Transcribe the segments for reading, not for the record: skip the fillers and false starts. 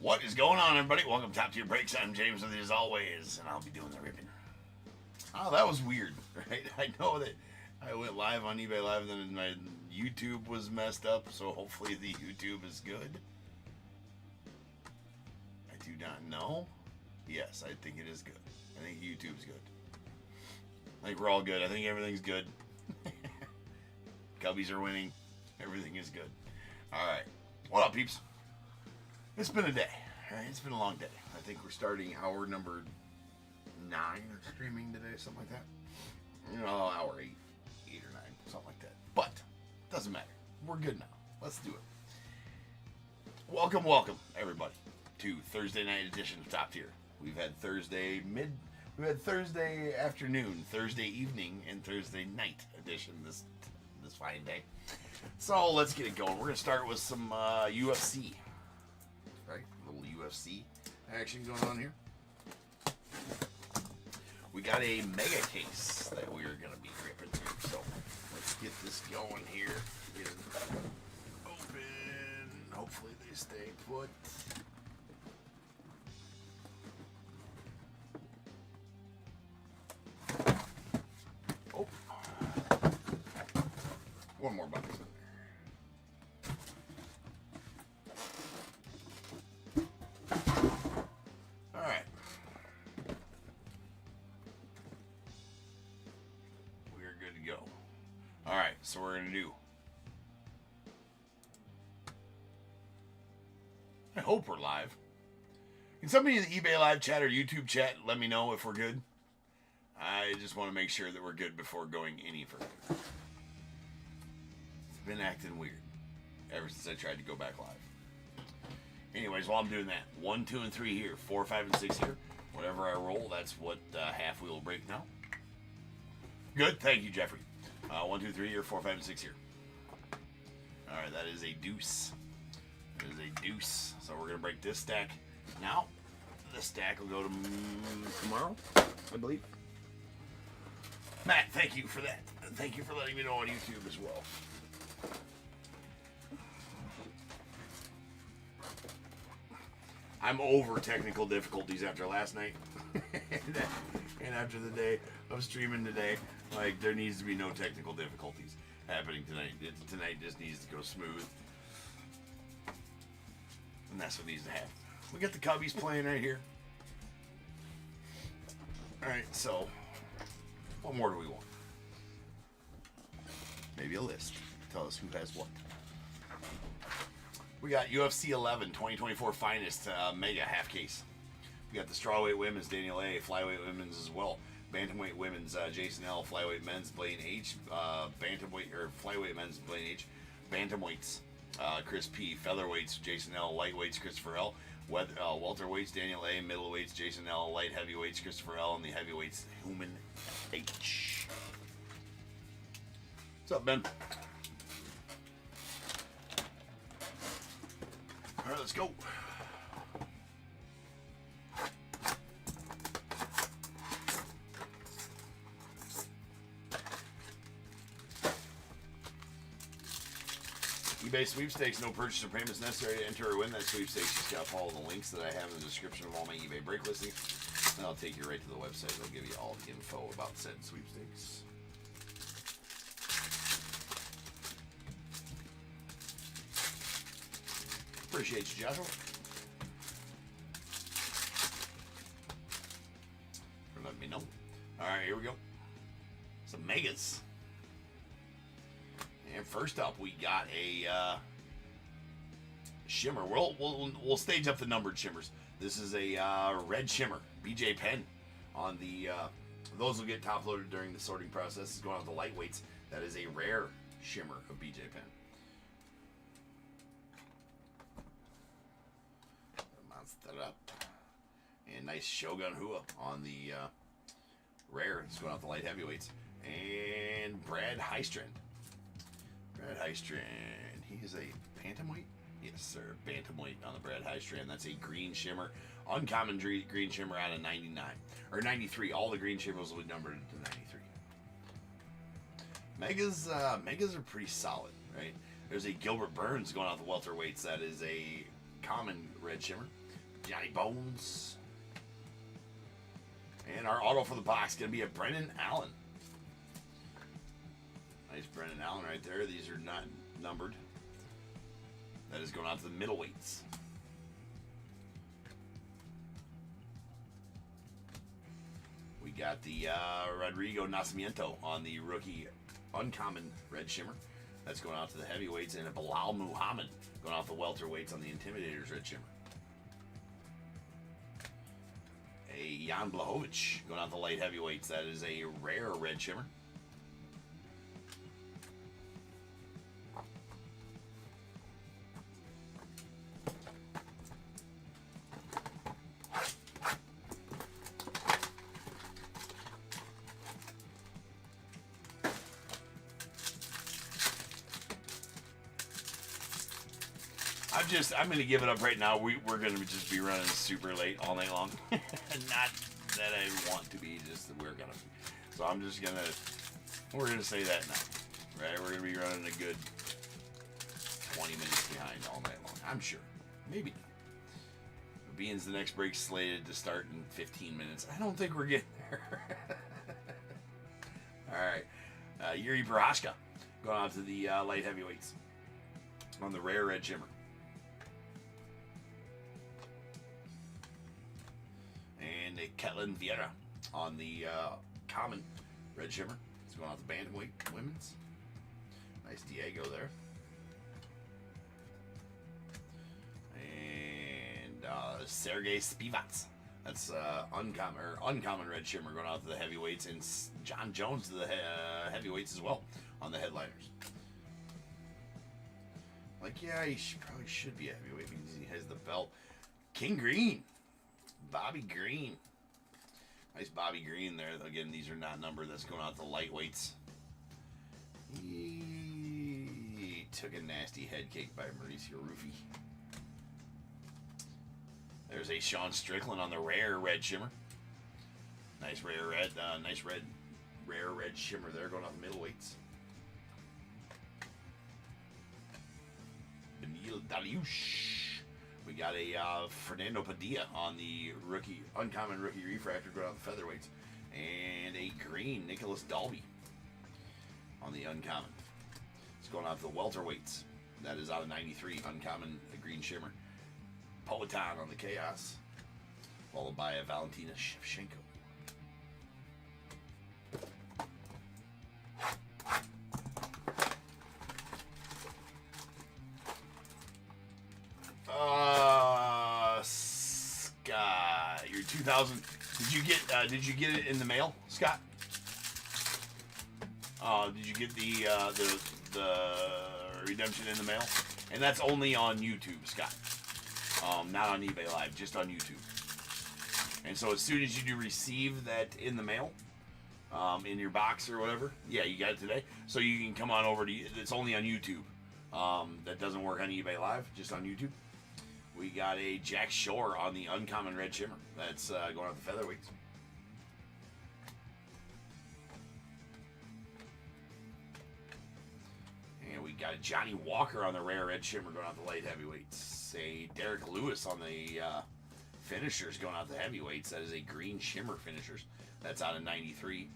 What is going on, everybody? Welcome to Top Tier Breaks. I'm James with you as always, and I'll be doing the ribbon. Oh, that was weird, right? I know that I went live on eBay Live, and then my YouTube was messed up, so hopefully the YouTube is good. I do not know. Yes, I think it is good. I think YouTube's good. I think we're all good. I think everything's good. Cubbies are winning. Everything is good. All right. What up, peeps? It's been a day, right? It's been a long day. I think we're starting hour number 9 of streaming today, something like that. You know, hour 8 or 9, something like that. But, doesn't matter. We're good now. Let's do it. Welcome, everybody, to Thursday night edition of Top Tier. We've had Thursday afternoon, Thursday evening, and Thursday night edition this fine day. So let's get it going. We're gonna start with some UFC. Right, a little UFC action going on here. We got a mega case that we're gonna be ripping through. So let's get this going here. Get it open. Hopefully they stay put. Oh, one more box in there. All right. We're good to go. All right, so we're gonna do. I hope we're live. Can somebody in the eBay Live chat or YouTube chat let me know if we're good? I just want to make sure that we're good before going any further. It's been acting weird ever since I tried to go back live. Anyways, while I'm doing that, 1, 2, and 3 here, 4, 5, and 6 here. Whatever I roll, that's what half we will break now. Good, thank you, Jeffrey. 1, 2, 3 here, 4, 5, and 6 here. All right, that is a deuce. That is a deuce. So we're gonna break this stack now. This stack will go to tomorrow, I believe. Matt, thank you for that. Thank you for letting me know on YouTube as well. I'm over technical difficulties after last night and after the day of streaming today. Like, there needs to be no technical difficulties happening tonight. Tonight just needs to go smooth. And that's what needs to happen. We got the Cubbies playing right here. Alright, so what more do we want? Maybe a list. Tell us who has what. We got UFC10 2024 Finest Mega Half Case. We got the Strawweight Women's Daniel A. Flyweight Women's as well. Bantamweight Women's Jason L. Flyweight Men's Blaine H. Bantamweight or Flyweight Men's Blaine H. Bantamweights Chris P. Featherweights Jason L. Lightweights Christopher L. Welterweights Daniel A. Middleweights Jason L. Light Heavyweights Christopher L. And the Heavyweights Human H. What's up, Ben? All right, let's go. eBay sweepstakes, no purchase or payments necessary to enter or win that sweepstakes. Just gotta follow the links that I have in the description of all my eBay break listings, and I'll take you right to the website. It'll give you all the info about said sweepstakes. Appreciate you, Joshua. For letting me know. All right, here we go. Some megas. And first up, we got a shimmer. We'll stage up the numbered shimmers. This is a red shimmer, BJ Penn. On the those will get top loaded during the sorting process. It's going on the lightweights. That is a rare shimmer of BJ Penn. Monster up. And nice Shogun Hua on the rare. It's going off the light heavyweights. And Brad Heistrand. Brad Heistrand. He is a bantamweight? Yes, sir. Bantamweight on the Brad Heistrand. That's a green shimmer. Uncommon green shimmer out of 99. Or 93. All the green shimmers will be numbered to 93. Megas are pretty solid, right? There's a Gilbert Burns going out the welterweights. That is a common red shimmer. Johnny Bones. And our auto for the box going to be a Brennan Allen. Nice Brennan Allen right there. These are not numbered. That is going out to the middleweights. We got the Rodrigo Nascimento on the rookie uncommon red shimmer. That's going out to the heavyweights. And a Bilal Muhammad going off the welterweights on the Intimidators red shimmer. A Jan Blachowicz going out the light heavyweights. That is a rare red shimmer. I'm going to give it up right now. We're going to just be running super late all night long. Not that I want to be, just that we're going to be. So I'm just going to, we're going to say that now. Right? We're going to be running a good 20 minutes behind all night long. I'm sure. Maybe not. Being's the next break slated to start in 15 minutes. I don't think we're getting there. All right. Yuri Prochazka going out to the light heavyweights on the rare red shimmer. And a Ketlin Vieira on the common red shimmer. It's going out the bantamweight women's. Nice Diego there. And Sergey Spivak. That's uncommon red shimmer going out to the heavyweights. And John Jones to the heavyweights as well on the headliners. Like, yeah, he probably should be a heavyweight because he has the belt. King Green. Bobby Green. Nice Bobby Green there. Again, these are not numbered. That's going out to the lightweights. He took a nasty head kick by Mauricio Ruffi. There's a Sean Strickland on the rare red shimmer. Nice rare red. Rare red shimmer there going out the middleweights. Benil Dariush. We got a Fernando Padilla on the uncommon rookie refractor going out the featherweights. And a green Nicholas Dalby on the uncommon. It's going out to the welterweights. That is out of 93, uncommon green shimmer. Poetan on the chaos. Followed by a Valentina Shevchenko. Scott, your 2000. Did you get it in the mail, Scott? Did you get the redemption in the mail? And that's only on YouTube, Scott. Not on eBay Live, just on YouTube. And so as soon as you do receive that in the mail, in your box or whatever, yeah, you got it today. So you can come on over to. It's only on YouTube. That doesn't work on eBay Live, just on YouTube. We got a Jack Shore on the uncommon red shimmer. That's going out the featherweights. And we got a Johnny Walker on the rare red shimmer going out the light heavyweights. A Derek Lewis on the finishers going out the heavyweights. That is a green shimmer finishers. That's out of 93.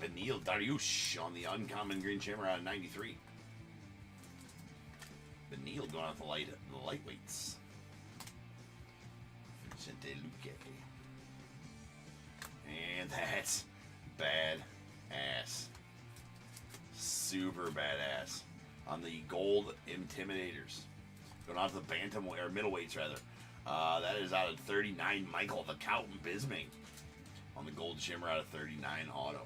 Benil Dariush on the uncommon green shimmer out of 93. Benil going out the lightweights. Vicente Luque. And that's bad ass. Super badass. On the gold Intimidators. Going out to the bantamweight, or middleweights rather. That is out of 39, Michael the Count Bisming. On the gold shimmer out of 39 auto.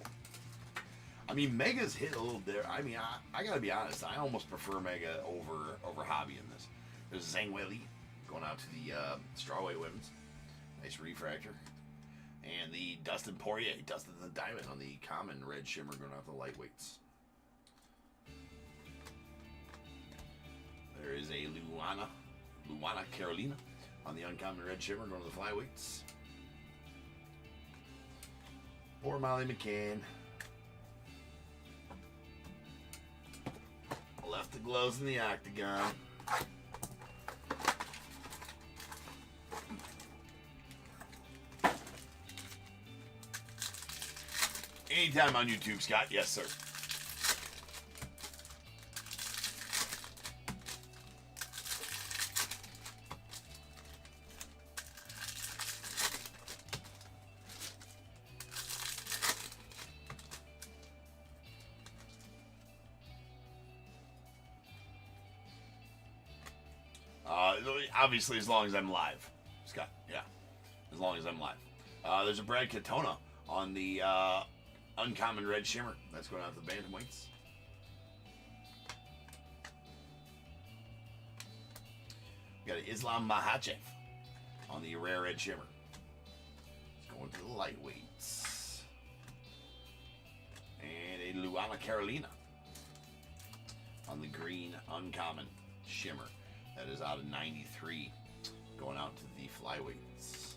I mean, Mega's hit a little there. I mean, I gotta be honest. I almost prefer Mega over Hobby in this. There's Zhang Weili going out to the strawweight women's. Nice refractor. And the Dustin Poirier, Dustin the Diamond on the common red shimmer going out the lightweights. There is a Luana Carolina on the uncommon red shimmer going to the flyweights. Or Molly McCann. off the gloves in the octagon. Anytime on YouTube, Scott. Yes, sir. Obviously, as long as I'm live, Scott. Yeah, as long as I'm live. There's a Brad Katona on the Uncommon Red Shimmer. That's going out to the bantamweights. We got an Islam Makhachev on the Rare Red Shimmer. It's going to the lightweights. And a Luana Carolina on the green Uncommon Shimmer. That is out of 93, going out to the flyweights.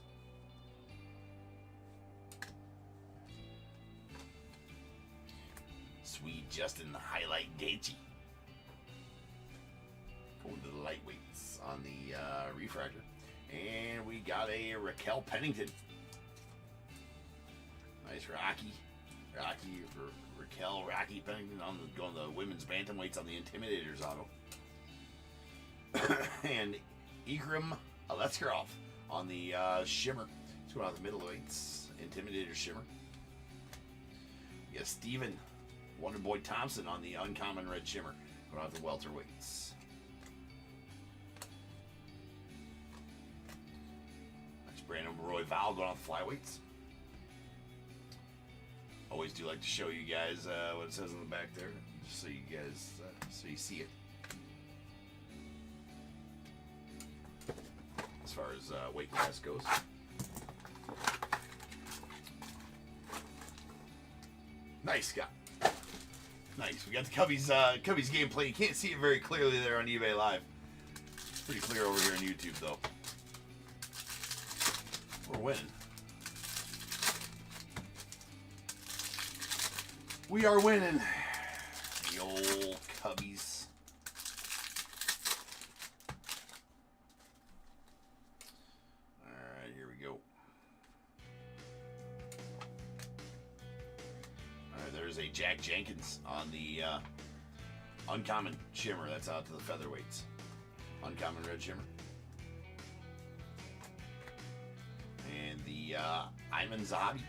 Sweet Justin the Highlight Gaethje. Going to the lightweights on the refractor. And we got a Raquel Pennington. Nice Rocky Pennington on the going to the women's bantamweights on the Intimidators auto. And Ikram Aletskarov on the Shimmer. It's going out the middleweights. Intimidator Shimmer. We got Steven Wonderboy Thompson on the Uncommon Red Shimmer. Going out the welterweights. That's Brandon Roy Val going out the flyweights. Always do like to show you guys what it says on the back there, just so you guys so you see it. As far as weight class goes. Nice, Scott. Nice. We got the Cubbies gameplay. You can't see it very clearly there on eBay Live. It's pretty clear over here on YouTube, though. We're winning. We are winning. The old Cubbies. There's a Jack Jenkins on the Uncommon Shimmer. That's out to the featherweights. Uncommon Red Shimmer. And the Ayman Zahabi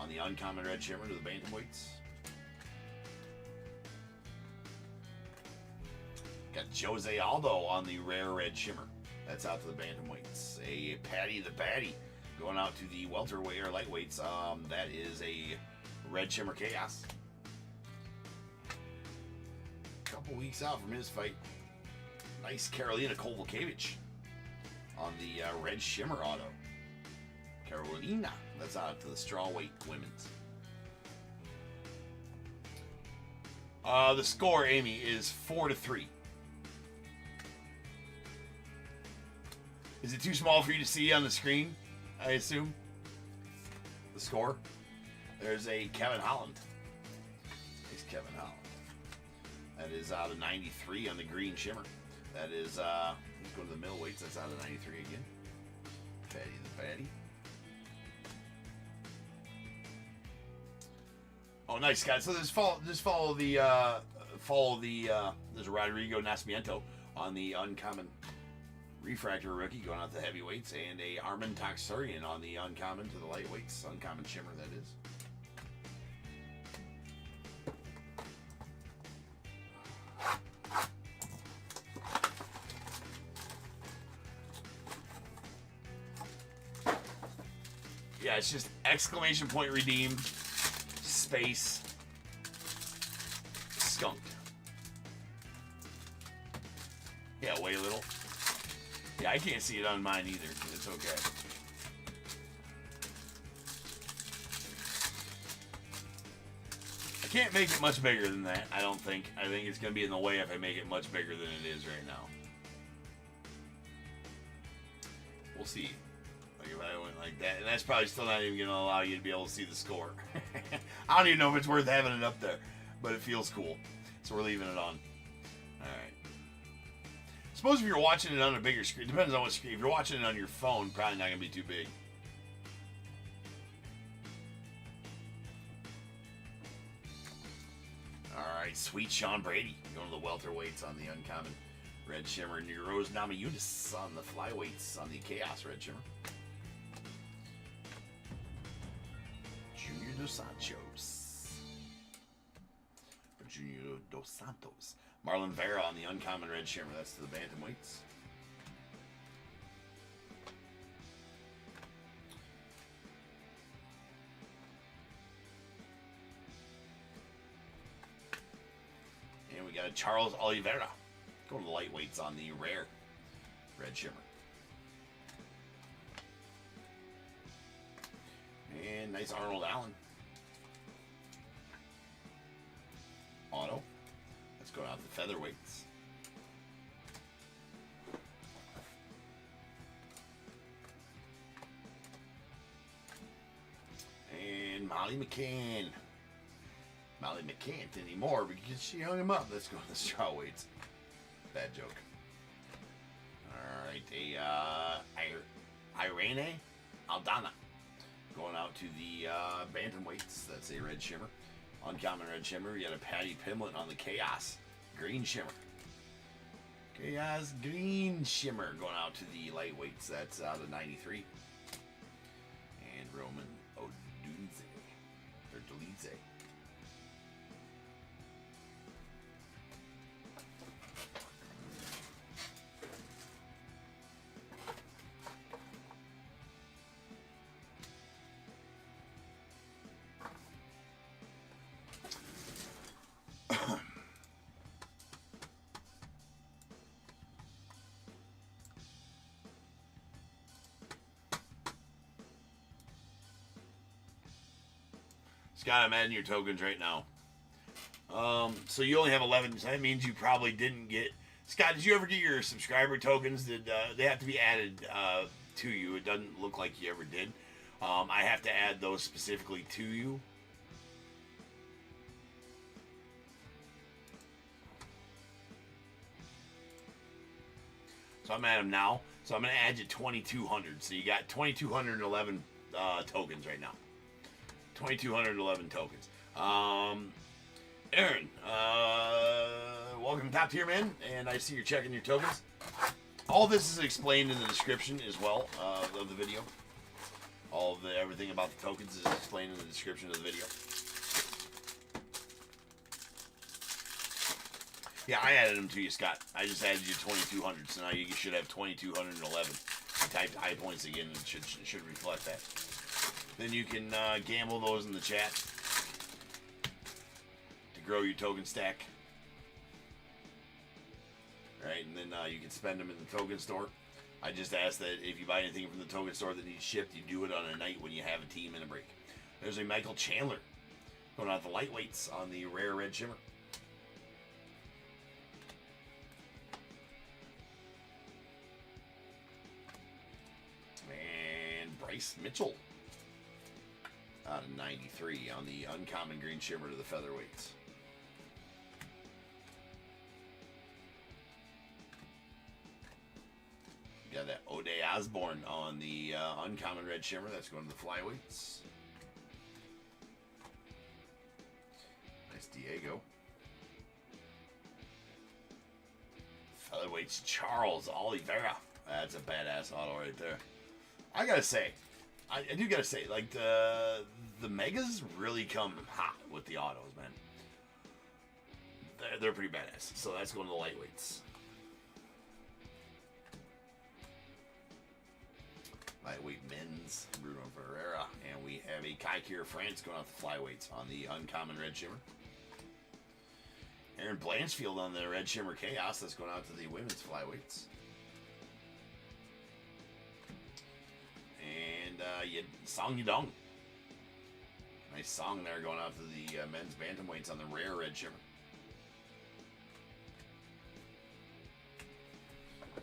on the Uncommon Red Shimmer to the bantamweights. Got Jose Aldo on the Rare Red Shimmer. That's out to the bantamweights. A Patty the Batty going out to the welterweight or lightweights. That is a Red Shimmer Chaos. Couple weeks out from his fight. Nice Karolina Kowalkiewicz on the Red Shimmer auto. Carolina. That's out to the strawweight women's. The score, Amy, is 4-3. Is it too small for you to see on the screen, I assume? The score? There's a Kevin Holland. It's Kevin Holland. That is out of 93 on the green Shimmer. That is, let's go to the middleweights. That's out of 93 again. Patty the Patty. Oh, nice, guys. So just follow the there's Rodrigo Nascimento on the Uncommon Refractor rookie going out to the heavyweights, and a Armin Taksurian on the Uncommon to the lightweights. Uncommon Shimmer, that is. Yeah, it's just exclamation point redeemed, space, skunk. Yeah, way little. Yeah, I can't see it on mine either. It's okay. I can't make it much bigger than that, I don't think. I think it's going to be in the way if I make it much bigger than it is right now. We'll see. Like if I went like that. And that's probably still not even going to allow you to be able to see the score. I don't even know if it's worth having it up there. But it feels cool. So we're leaving it on. Alright. Suppose if you're watching it on a bigger screen, depends on what screen. If you're watching it on your phone, probably not going to be too big. Alright, sweet Sean Brady. Going to the welterweights on the uncommon red shimmer. Rose Namajunas on the flyweights on the chaos red shimmer. Junior Dos Santos. Junior Dos Santos. Marlon Vera on the uncommon red shimmer. That's to the bantamweights. And we got a Charles Oliveira. Going to the lightweights on the rare red shimmer. And nice Arnold Allen. Auto. Let's go out the featherweights. And Molly McCann. Molly McCann anymore because she hung him up. Let's go to the straw weights. Bad joke. Alright, Irene Aldana. Going out to the bantamweights. That's a red shimmer. Uncommon red shimmer. We got a Patty Pimlet on the chaos green shimmer. Chaos green shimmer going out to the lightweights. That's out of 93. And Roman Odunze. Or Delize. Scott, I'm adding your tokens right now. So you only have 11, so that means you probably didn't get... Scott, did you ever get your subscriber tokens? Did they have to be added to you? It doesn't look like you ever did. I have to add those specifically to you. So I'm at them now. So I'm going to add you 2,200. So you got 2,211 tokens right now. 2,211 tokens. Aaron, welcome to Top Tier Man, and I see you're checking your tokens. All this is explained in the description as well of the video. All of everything about the tokens is explained in the description of the video. Yeah, I added them to you, Scott. I just added you 2,200, so now you should have 2,211. I typed high points again, and it should reflect that. Then you can gamble those in the chat to grow your token stack. Right, and then you can spend them in the token store. I just ask that if you buy anything from the token store that needs shipped, you do it on a night when you have a team in a break. There's a Michael Chandler going out the lightweights on the rare red shimmer. And Bryce Mitchell out of 93 on the uncommon green shimmer to the featherweights. Got that O'Day Osborne on the uncommon red shimmer. That's going to the flyweights. Nice Diego. Featherweights Charles Oliveira. That's a badass auto right there. I gotta say, I do gotta say, like the megas really come hot with the autos, man. They're pretty badass. So that's going to the lightweights. Lightweight men's Bruno Ferreira, and we have a Kaikir France going out the flyweights on the uncommon red shimmer. Aaron Blanchfield on the red shimmer chaos. That's going out to the women's flyweights. And Song Yudong. Nice song there going out to the men's bantamweights on the rare red shimmer.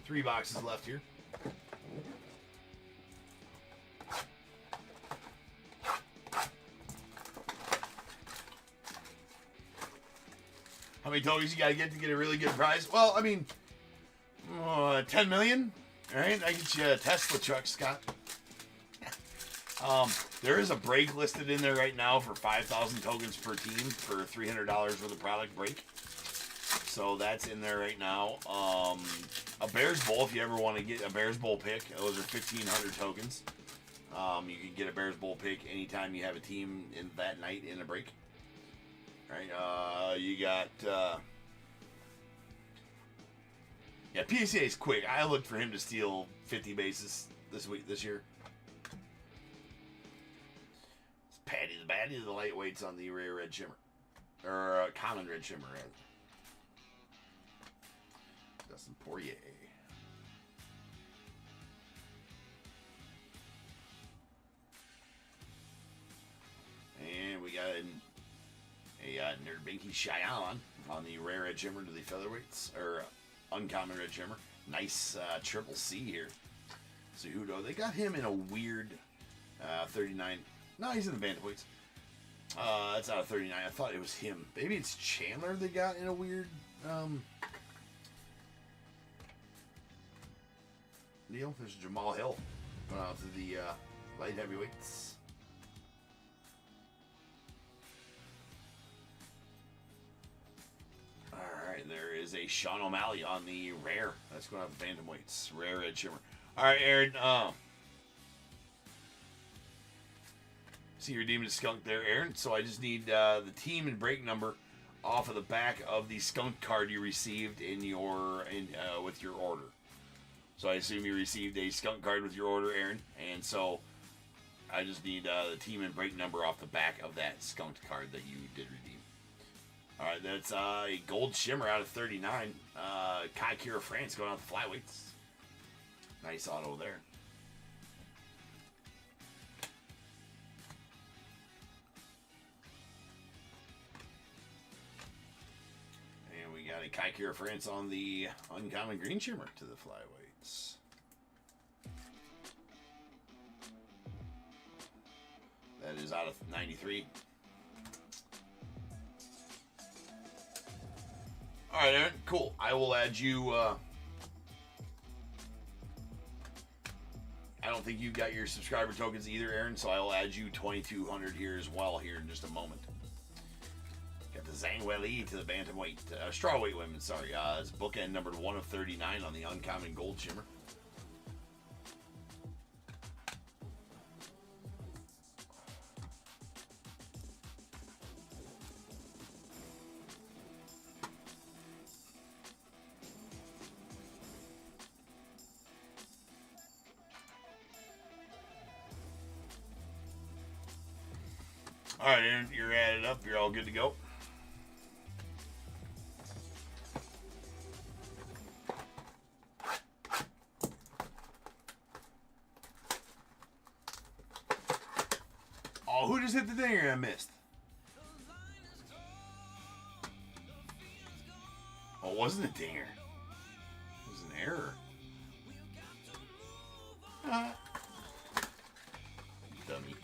3 boxes left here. How many tokens you got to get a really good prize? Well, I mean, 10 million. All right, I get you a Tesla truck, Scott. There is a break listed in there right now for 5,000 tokens per team for $300 worth of product break. So that's in there right now. A Bears Bowl, if you ever want to get a Bears Bowl pick, those are 1,500 tokens. You can get a Bears Bowl pick anytime you have a team in that night in a break. All right, you got yeah, PCA is quick. I looked for him to steal 50 bases this year. It's Patty the Batty, the lightweights on the rare red shimmer, or common red shimmer, rather. Dustin Poirier. And we got a Nerd Binky Cheyenne on the rare red shimmer to the featherweights, or uncommon red shimmer. Nice triple C here. Cejudo. They got him in a weird 39. No, he's in the bantamweights. That's out of 39. I thought it was him. Maybe it's Chandler they got in a weird deal. There's Jamal Hill going out to the light heavyweights. Alright, there is a Sean O'Malley on the rare. That's going out to bantamweights. Rare red shimmer. Alright, Aaron. See your demon skunk there, Aaron. So I just need the team and break number off of the back of the skunk card you received in your with your order. So I assume you received a skunk card with your order, Aaron. And so I just need the team and break number off the back of that skunked card that you did redeem. All right, that's a gold shimmer out of 39. Kai Kira France going out the flyweights. Nice auto there. And we got a Kai Kira France on the uncommon green shimmer to the flyweights. That is out of 93. All right, Aaron. Cool. I will add you. I don't think you've got your subscriber tokens either, Aaron. So I will add you 2,200 here as well here in just a moment. Got the Zhang Weili to the bantamweight, strawweight women. Sorry, it's bookend numbered 1 of 39 on the uncommon gold shimmer. All right, Aaron, you're added up. You're all good to go. Oh, who just hit the dinger I missed? Oh, it wasn't a dinger. It was an error. Dummy.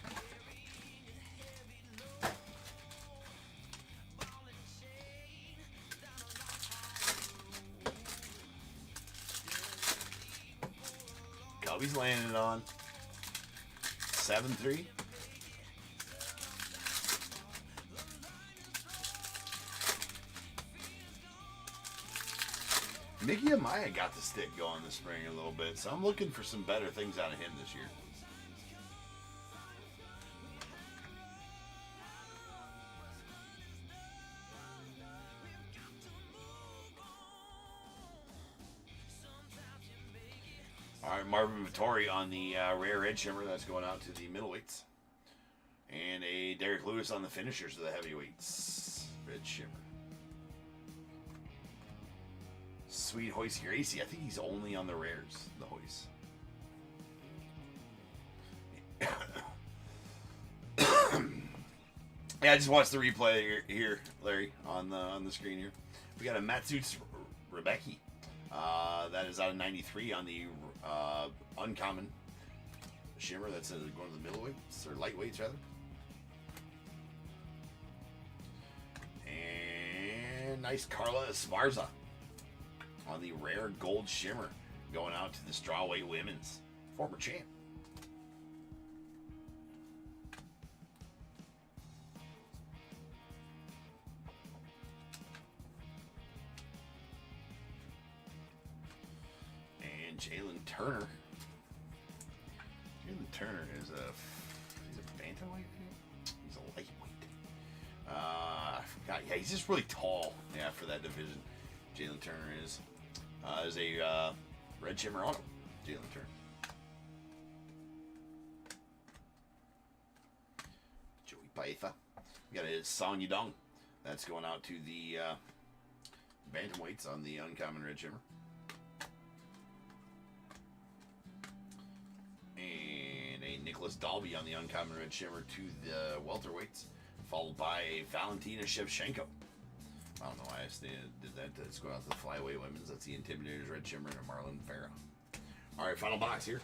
Cubby's landing on 7-3. Mickey Amaya got the stick going this spring a little bit, so I'm looking for some better things out of him this year. All right, Marvin Vittori on the rare red shimmer. That's going out to the middleweights. And a Derek Lewis on the finishers of the heavyweights. Red shimmer. Sweet Hoist Gracie. I think he's only on the rares, the Hoist. Yeah, I just watched the replay here, Larry, on the screen here. We got a Matsuts Rebecki. That is out of 93 on the uncommon shimmer. That's going to the middleweights, or lightweights rather. And nice Carla Esparza on the rare gold shimmer, going out to the strawweight women's former champ. And Jalen Turner. Jalen Turner is he's a bantamweight. He's a lightweight. I forgot. Yeah, he's just really tall. Yeah, for that division, Jalen Turner is a red shimmer auto. Jalen Turner. Joey Paetha. We got a Song Yudong. That's going out to the bantamweights on the uncommon red shimmer. And a Nicholas Dalby on the uncommon red shimmer to the welterweights, followed by a Valentina Shevchenko. I don't know why I did that. Let's go out to the flyweight women's. That's the Intimidators red shimmer and a Marlon Farah. All right, final box here.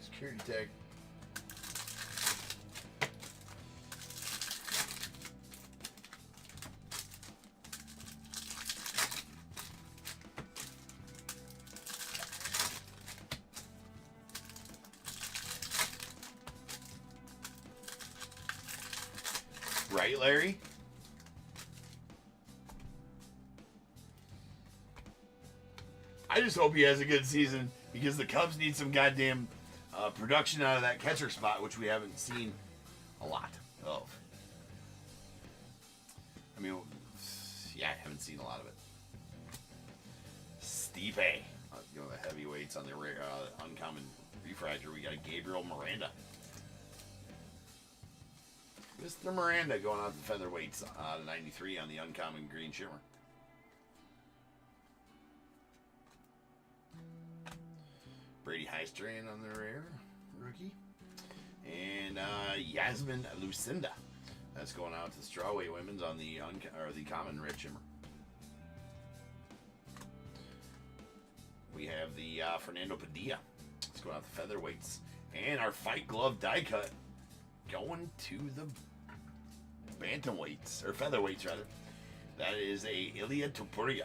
Security tag. Right, Larry? I just hope he has a good season because the Cubs need some goddamn production out of that catcher spot, which we haven't seen a lot of. I mean, yeah, I haven't seen a lot of it. Stipe. You know, the heavyweights on the rare, uncommon refractor. We got Gabriel Miranda. Mr. Miranda going out to featherweights out of 93 on the uncommon green shimmer. Brady Highstrand on the rare rookie. And Yasmin Lucinda. That's going out to the strawweight women's on the common red shimmer. We have the Fernando Padilla. It's going out to featherweights. And our Fight Glove die cut going to the bantamweights, or featherweights rather. That is a Ilya Topuria.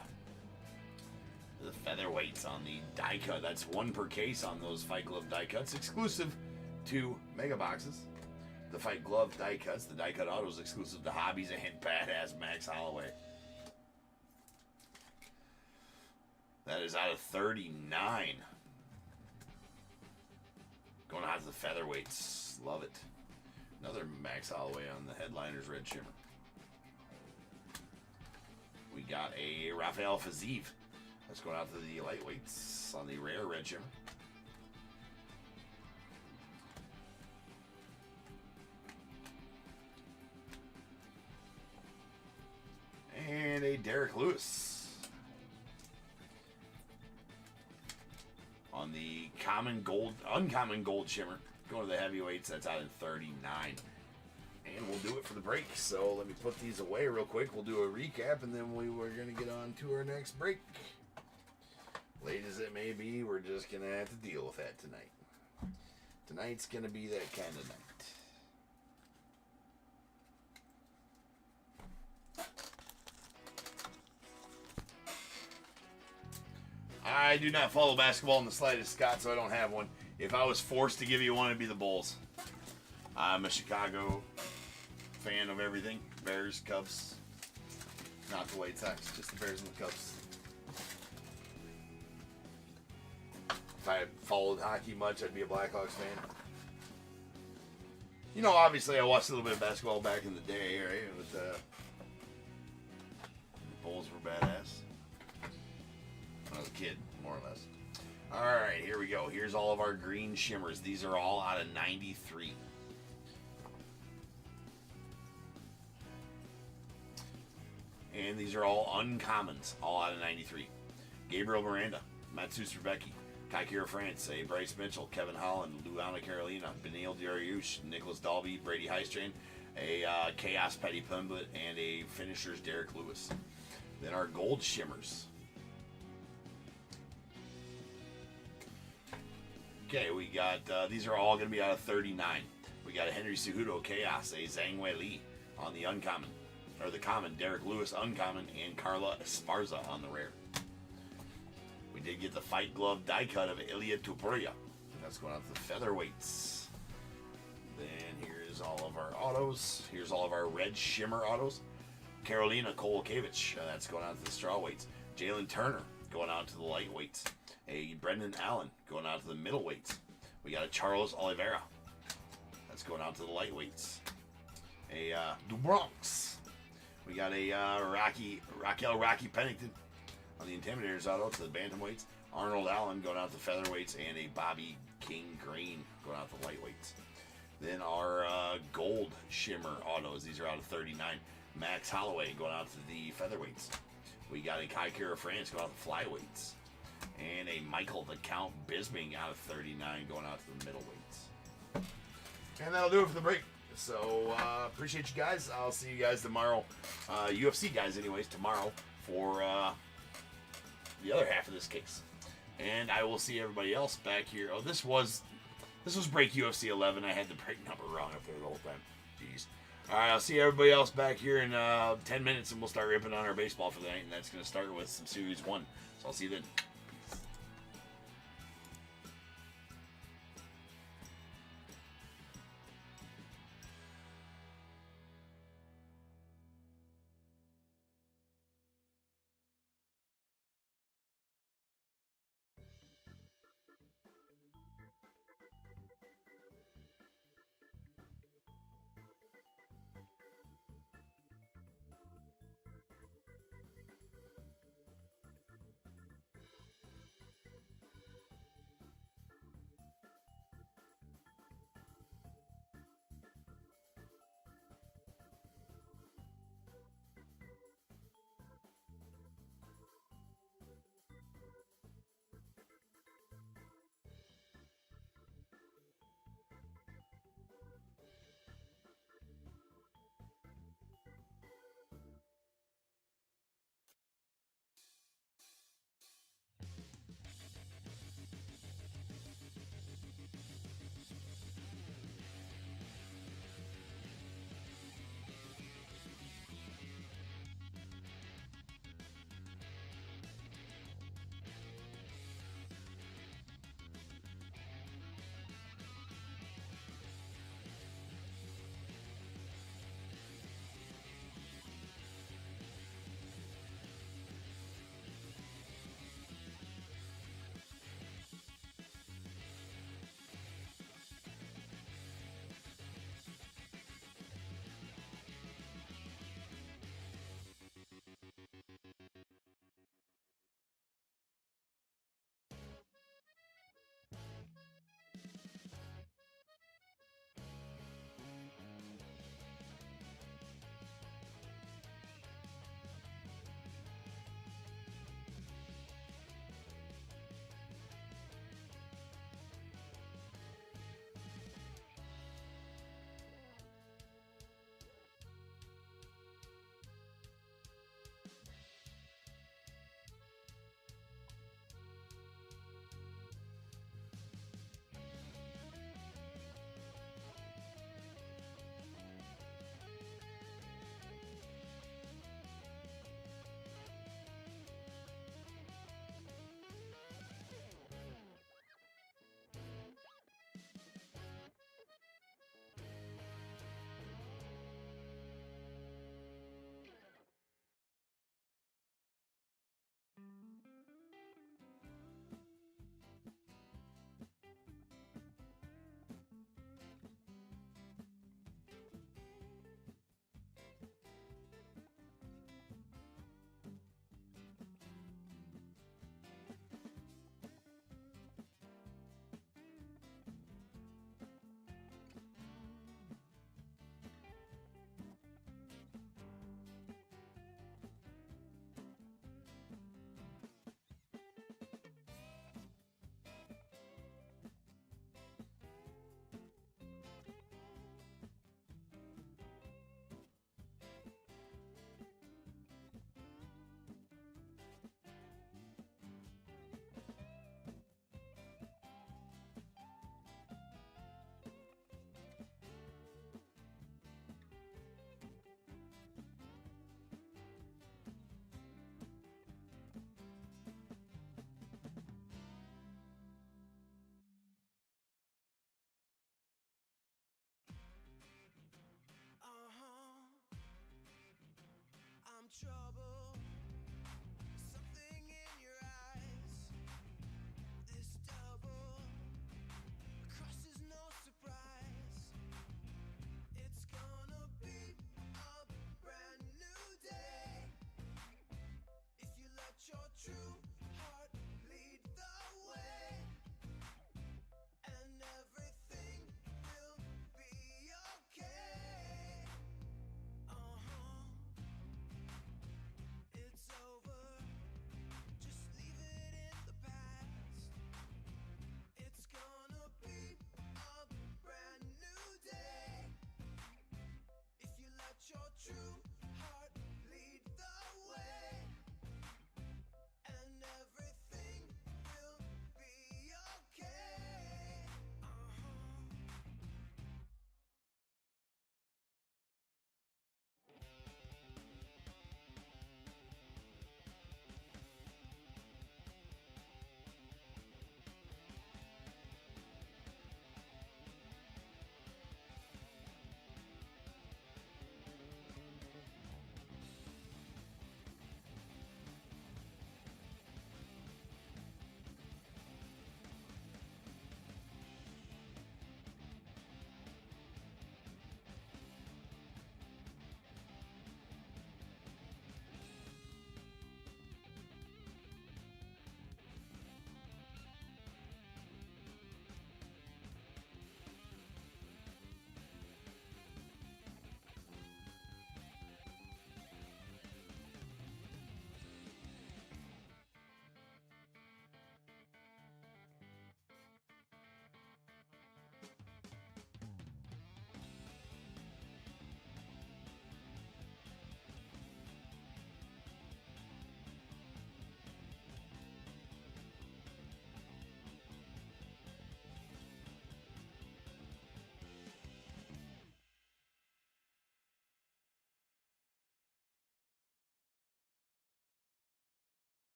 The featherweights on the die cut. That's one per case on those Fight Glove die cuts, exclusive to mega boxes. The Fight Glove die cuts, the die cut autos exclusive to Hobbies, a hint badass Max Holloway. That is out of 39. Going out to the featherweights. Love it. Another Max Holloway on the headliners red shimmer. We got a Rafael Fiziev. That's going out to the lightweights on the rare red shimmer. And a Derek Lewis on the uncommon gold shimmer. Going to the heavyweights, that's out in 39. And we'll do it for the break. So let me put these away real quick. We'll do a recap, and then we're going to get on to our next break. Late as it may be, we're just going to have to deal with that tonight. Tonight's going to be that kind of night. I do not follow basketball in the slightest, Scott, so I don't have one. If I was forced to give you one, it'd be the Bulls. I'm a Chicago fan of everything. Bears, Cubs. Not the White Sox, just the Bears and the Cubs. If I followed hockey much, I'd be a Blackhawks fan. You know, obviously I watched a little bit of basketball back in the day, right? With the Bulls were badass. When I was a kid, more or less. Alright, here we go. Here's all of our green shimmers. These are all out of 93. And these are all uncommons, all out of 93. Gabriel Miranda, Matsus Rebecki, Kaikira France, a Bryce Mitchell, Kevin Holland, Luana Carolina, Benil Dariush, Nicholas Dalby, Brady Highstrand, a Chaos Petty Pumblet, and a Finishers Derek Lewis. Then our gold shimmers. Okay, we got, these are all going to be out of 39. We got a Henry Cejudo Chaos, a Zhang Wei Li on the uncommon, or the common, Derek Lewis uncommon, and Carla Esparza on the rare. We did get the Fight Glove die cut of Ilya Tupuria. That's going out to the featherweights. Then here's all of our autos. Here's all of our red shimmer autos. Karolina Kowalkiewicz, that's going out to the strawweights. Jalen Turner going out to the lightweights. A Brendan Allen going out to the middleweights. We got a Charles Oliveira. That's going out to the lightweights. A Du Bronx. We got a Raquel Pennington on the Intimidators auto to the bantamweights. Arnold Allen going out to featherweights, and a Bobby King Green going out to lightweights. Then our gold shimmer autos. These are out of 39. Max Holloway going out to the featherweights. We got a Kai Kara France going out to flyweights. And a Michael the Count Bisping out of 39 going out to the middleweights. And that'll do it for the break. So, appreciate you guys. I'll see you guys tomorrow. UFC guys, anyways, tomorrow for the other half of this case. And I will see everybody else back here. Oh, this was break UFC 11. I had the break number wrong up there the whole time. Jeez. All right, I'll see everybody else back here in 10 minutes, and we'll start ripping on our baseball for the night. And that's going to start with some Series 1. So I'll see you then.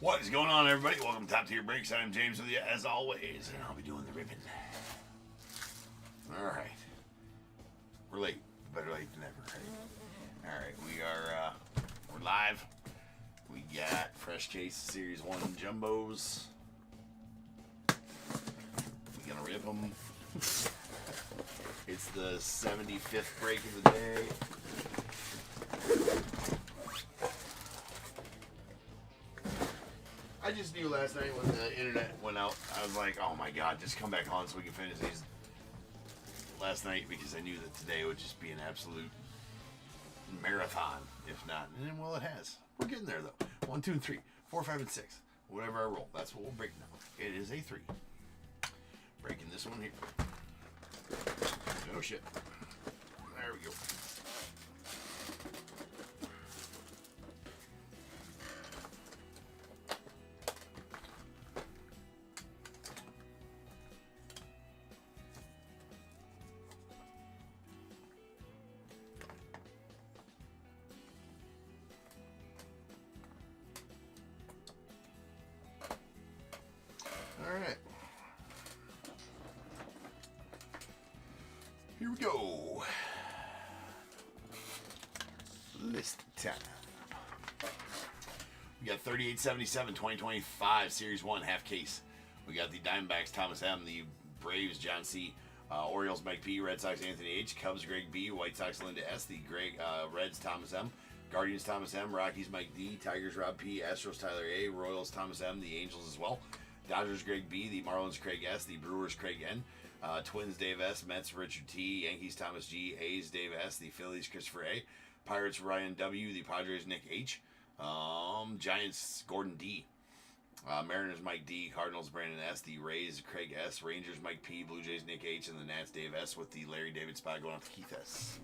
What is going on, everybody? Welcome to Top Tier Breaks. I'm James with you, as always, and I'll be doing the ribbon. All right. We're late. Better late than never, right? All right, we're live. We got Fresh Case Series 1 Jumbos. We're going to rip them. It's the 75th break of the day. I just knew last night when the internet went out, I was like, oh my god, just come back on so we can finish these last night, because I knew that today would just be an absolute marathon, if not. And well, it has. We're getting there though. 1, 2, and 3, 4, 5, and 6. Whatever I roll, that's what we'll break now. It is a 3. Breaking this one here. No shit. There we go. Alright. Here we go. List time. We got 3877 2025 Series 1 half case. We got the Diamondbacks Thomas M, the Braves John C, Orioles Mike P, Red Sox Anthony H, Cubs Greg B, White Sox Linda S, the Reds Thomas M, Guardians Thomas M, Rockies Mike D, Tigers Rob P, Astros Tyler A, Royals Thomas M, the Angels as well, Dodgers Greg B, the Marlins Craig S, the Brewers Craig N, Twins Dave S, Mets Richard T, Yankees Thomas G, A's Dave S, the Phillies Christopher A, Pirates Ryan W, the Padres Nick H, Giants Gordon D, Mariners Mike D, Cardinals Brandon S, the Rays Craig S, Rangers Mike P, Blue Jays Nick H, and the Nats Dave S, with the Larry David spot going off to Keith S.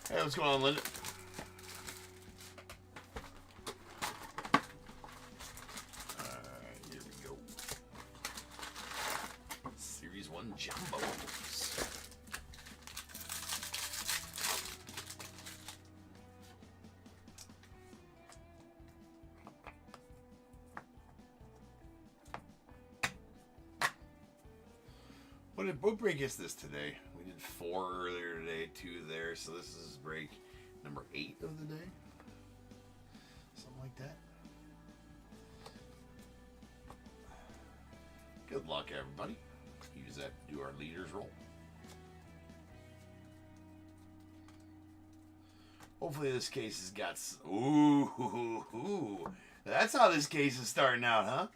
Hey, what's going on, Linda? Alright, here we go. Series 1 Jumbos. What break is this today? We did 4 earlier today, 2 there, so this is break number 8 of the day. Something like that. Good luck, everybody. Use that to do our leaders roll. Hopefully this case has got... Ooh. That's how this case is starting out, huh?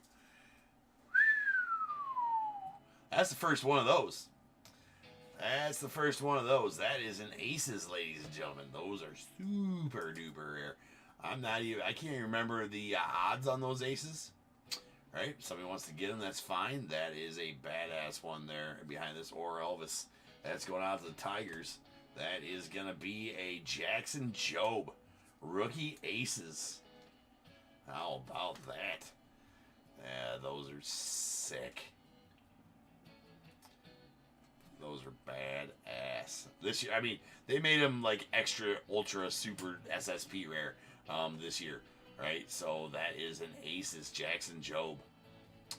That's the first one of those. That's the first one of those. That is an aces, ladies and gentlemen. Those are super duper rare. I can't even remember the odds on those aces. Right? If somebody wants to get them, that's fine. That is a badass one there behind this. Or Elvis. That's going out to the Tigers. That is going to be a Jackson Jobe. Rookie aces. How about that? Yeah, those are sick. Those are badass. This year, I mean, they made them like extra, ultra, super SSP rare this year, right? So that is an Aces Jackson Jobe.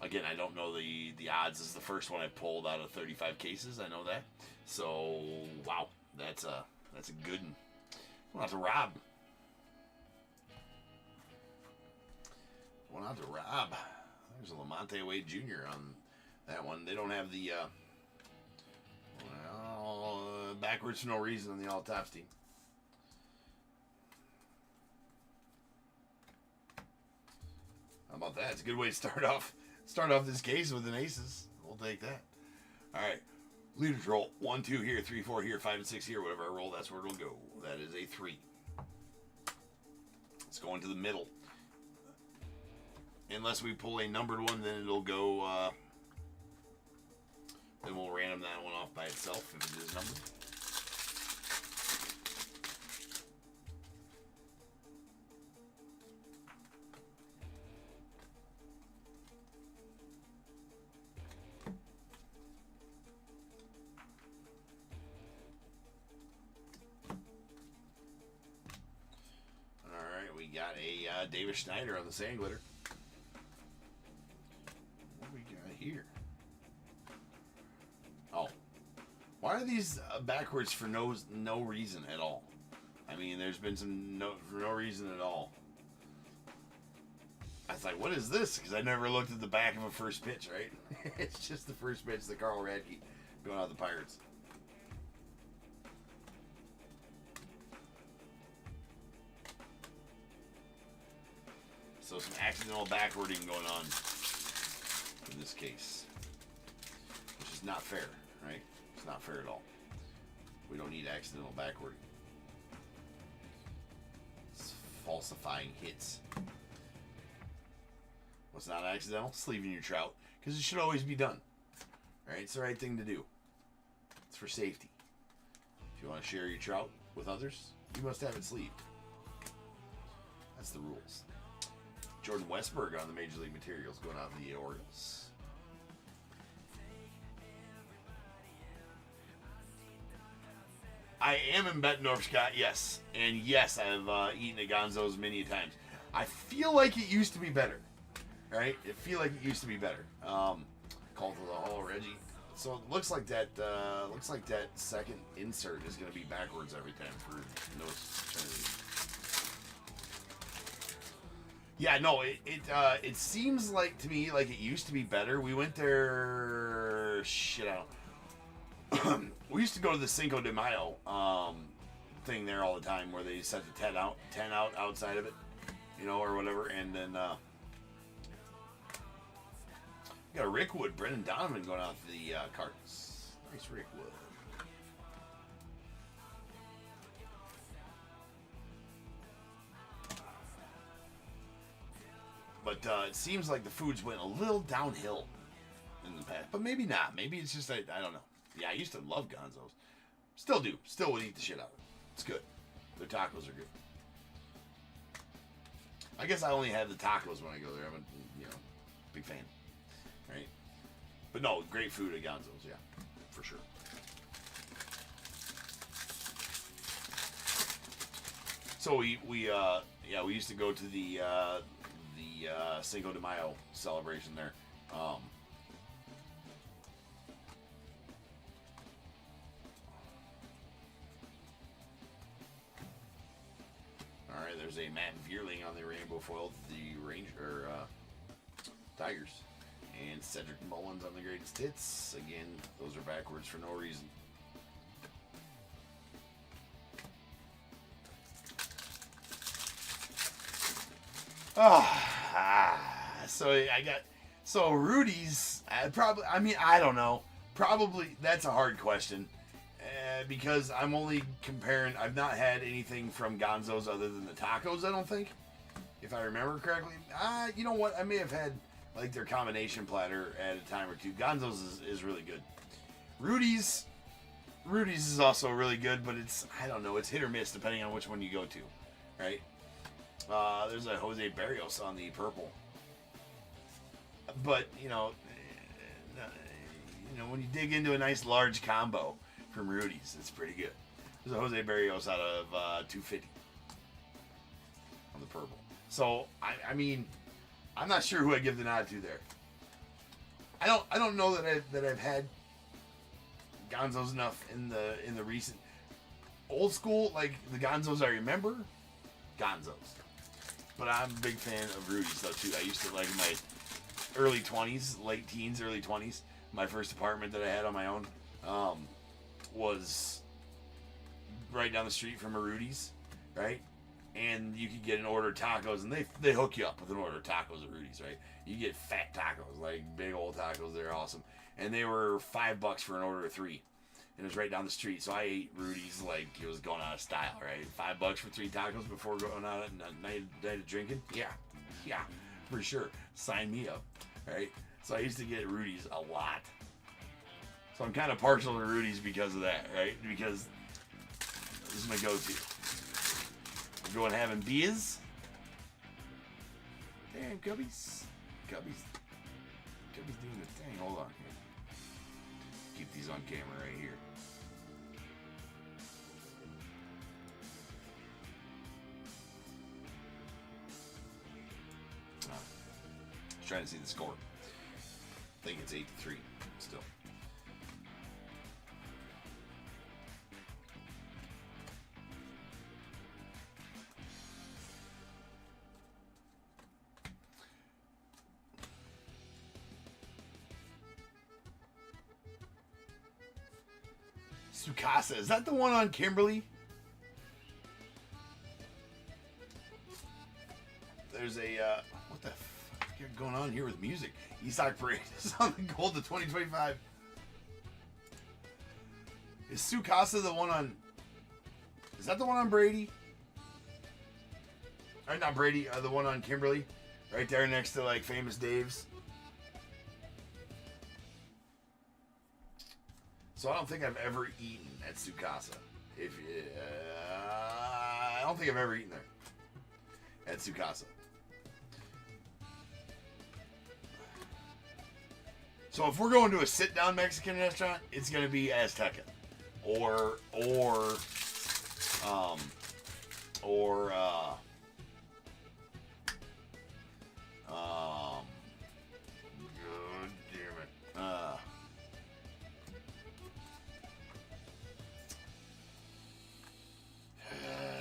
Again, I don't know the odds. This is the first one I pulled out of 35 cases. I know that. So wow, that's a good one. Going out to Rob. Going out to Rob. There's a Lamonte Wade Jr. on that one. They don't have the backwards for no reason on the all tops team. How about that? It's a good way to start off this case with an aces. We'll take that. All right, leaders roll 1, 2 here, 3, 4 here, 5, and 6 here. Whatever I roll, that's where it'll go. That is a 3. Let's go into the middle. Unless we pull a numbered one, then it'll go. Then we'll random that one off by itself if it is numbered. got a Davis Schneider on the sand glitter. What do we got here? Oh. Why are these backwards for no reason at all? I mean, there's been for no reason at all. I was like, what is this? Because I never looked at the back of a first pitch, right? It's just the first pitch, the Carl Radke going out of the Pirates. So some accidental backwarding going on in this case, which is not fair, right? It's not fair at all. We don't need accidental backwarding. It's falsifying hits. What's not accidental? Sleeving your trout, because it should always be done. Right? It's the right thing to do. It's for safety. If you want to share your trout with others, you must have it sleeved. That's the rules. Jordan Westberg on the Major League Materials going out to the Orioles. I am in Bettendorf, Scott, yes. And yes, I've eaten at Gonzo's many times. I feel like it used to be better. Right? I feel like it used to be better. Call to the hall, Reggie. So it looks like that second insert is going to be backwards every time for no eternity. Yeah, no, it seems like to me like it used to be better. We went there, shit out. We used to go to the Cinco de Mayo thing there all the time, where they set the 10 out outside of it, you know, or whatever, and then got a Rickwood, Brendan Donovan going out to the Cardinals. Nice Rickwood. But it seems like the foods went a little downhill in the past. But maybe not. Maybe it's just, I don't know. Yeah, I used to love Gonzo's. Still do. Still would eat the shit out of it. It's good. Their tacos are good. I guess I only have the tacos when I go there. I'm a big fan. Right? But no, great food at Gonzo's, yeah. For sure. So we used to go to the Cinco de Mayo celebration there. All right, there's a Matt Vierling on the rainbow foil, the Tigers, and Cedric Mullins on the greatest hits. Again, those are backwards for no reason. So Rudy's. I don't know. Probably that's a hard question because I'm only comparing. I've not had anything from Gonzo's other than the tacos. I don't think, if I remember correctly. You know what? I may have had like their combination platter at a time or two. Gonzo's is really good. Rudy's is also really good, but I don't know. It's hit or miss depending on which one you go to, right? There's a Jose Barrios on the purple. But, when you dig into a nice large combo from Rudy's, it's pretty good. There's a Jose Barrios out of 250 on the purple. So, I'm not sure who I give the nod to there. I don't know that I've had Gonzo's enough in the recent old school, like the Gonzo's I remember. Gonzo's. But I'm a big fan of Rudy's though too. I used to like my early 20s, late teens, early 20s. My first apartment that I had on my own was right down the street from a Rudy's, right? And you could get an order of tacos, and they hook you up with an order of tacos at Rudy's, right? You get fat tacos, like big old tacos. They're awesome, and they were $5 for an order of 3. And it was right down the street, so I ate Rudy's like it was going out of style, right? $5 for 3 tacos before going out at night of drinking. Yeah, for sure. Sign me up, right? So I used to get Rudy's a lot. So I'm kind of partial to Rudy's because of that, right? Because this is my go-to. Everyone having beers? Damn, Cubby's doing the thing. Hold on here. Keep these on camera right here. was trying to see the score. I think it's 8-3 still. Tsukasa, is that the one on Kimberly? There's a, what the fuck is going on here with music? Isak Parade is on the gold to 2025. Is Tsukasa the one on, is that the one on Brady? Or not Brady, the one on Kimberly? Right there next to like Famous Dave's. So I don't think I've ever eaten at Tsukasa. I don't think I've ever eaten there at Tsukasa. So if we're going to a sit-down Mexican restaurant, it's gonna be Azteca, or God damn it.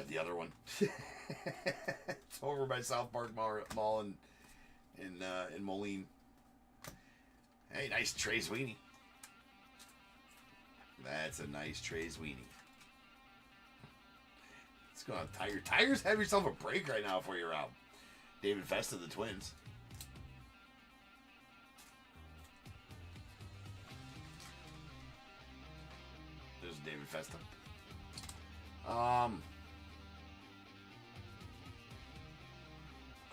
The other one. It's over by South Park Mall in Moline. Hey, nice Trey's weenie. That's a nice Trey's weenie. Let's go on Tigers. Have yourself a break right now for your album. David Festa, the Twins. There's David Festa.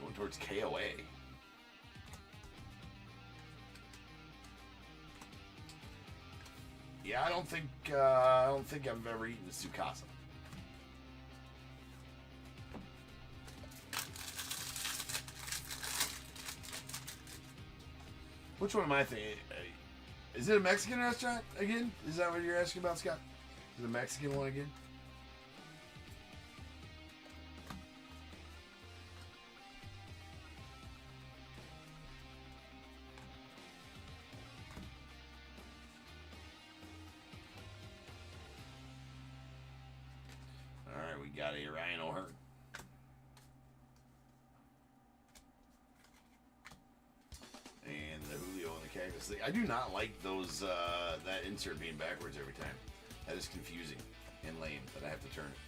Going towards KOA. Yeah, I don't think I've ever eaten a Tsukasa. Which one am I thinking? Is it a Mexican restaurant again? Is that what you're asking about, Scott? Is it a Mexican one again? Got a Ryan O'Hearn. And the Julio and the Cactus thing. I do not like those, that insert being backwards every time. That is confusing and lame that I have to turn it.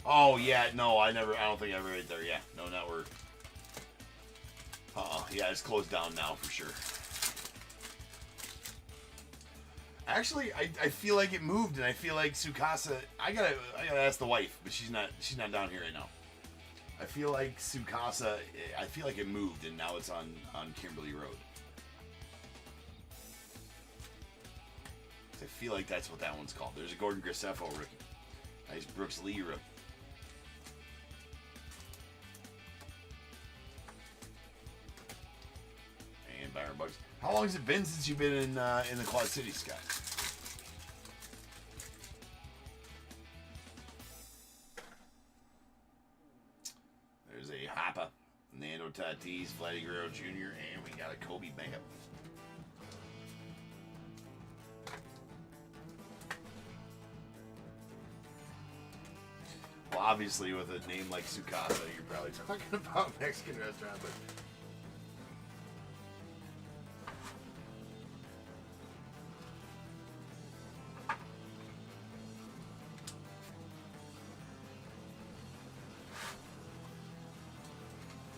Oh, yeah, no, I don't think I ever ate there. Yeah, no, not where. Yeah, it's closed down now for sure. Actually, I feel like it moved, and I feel like Tsukasa. I gotta ask the wife, but she's not down here right now. I feel like Tsukasa. I feel like it moved, and now it's on Kimberly Road. I feel like that's what that one's called. There's a Gordon Graceffo rookie. Nice Brooks Lee rookie. Byron Bucks. How long has it been since you've been in the Quad Cities, Scott? There's a Hoppa, Nando Tatis, Vladdy Guerrero Jr., and we got a Kobe Backup. Well, obviously, with a name like Tsukasa, you're probably talking about a Mexican restaurant, but.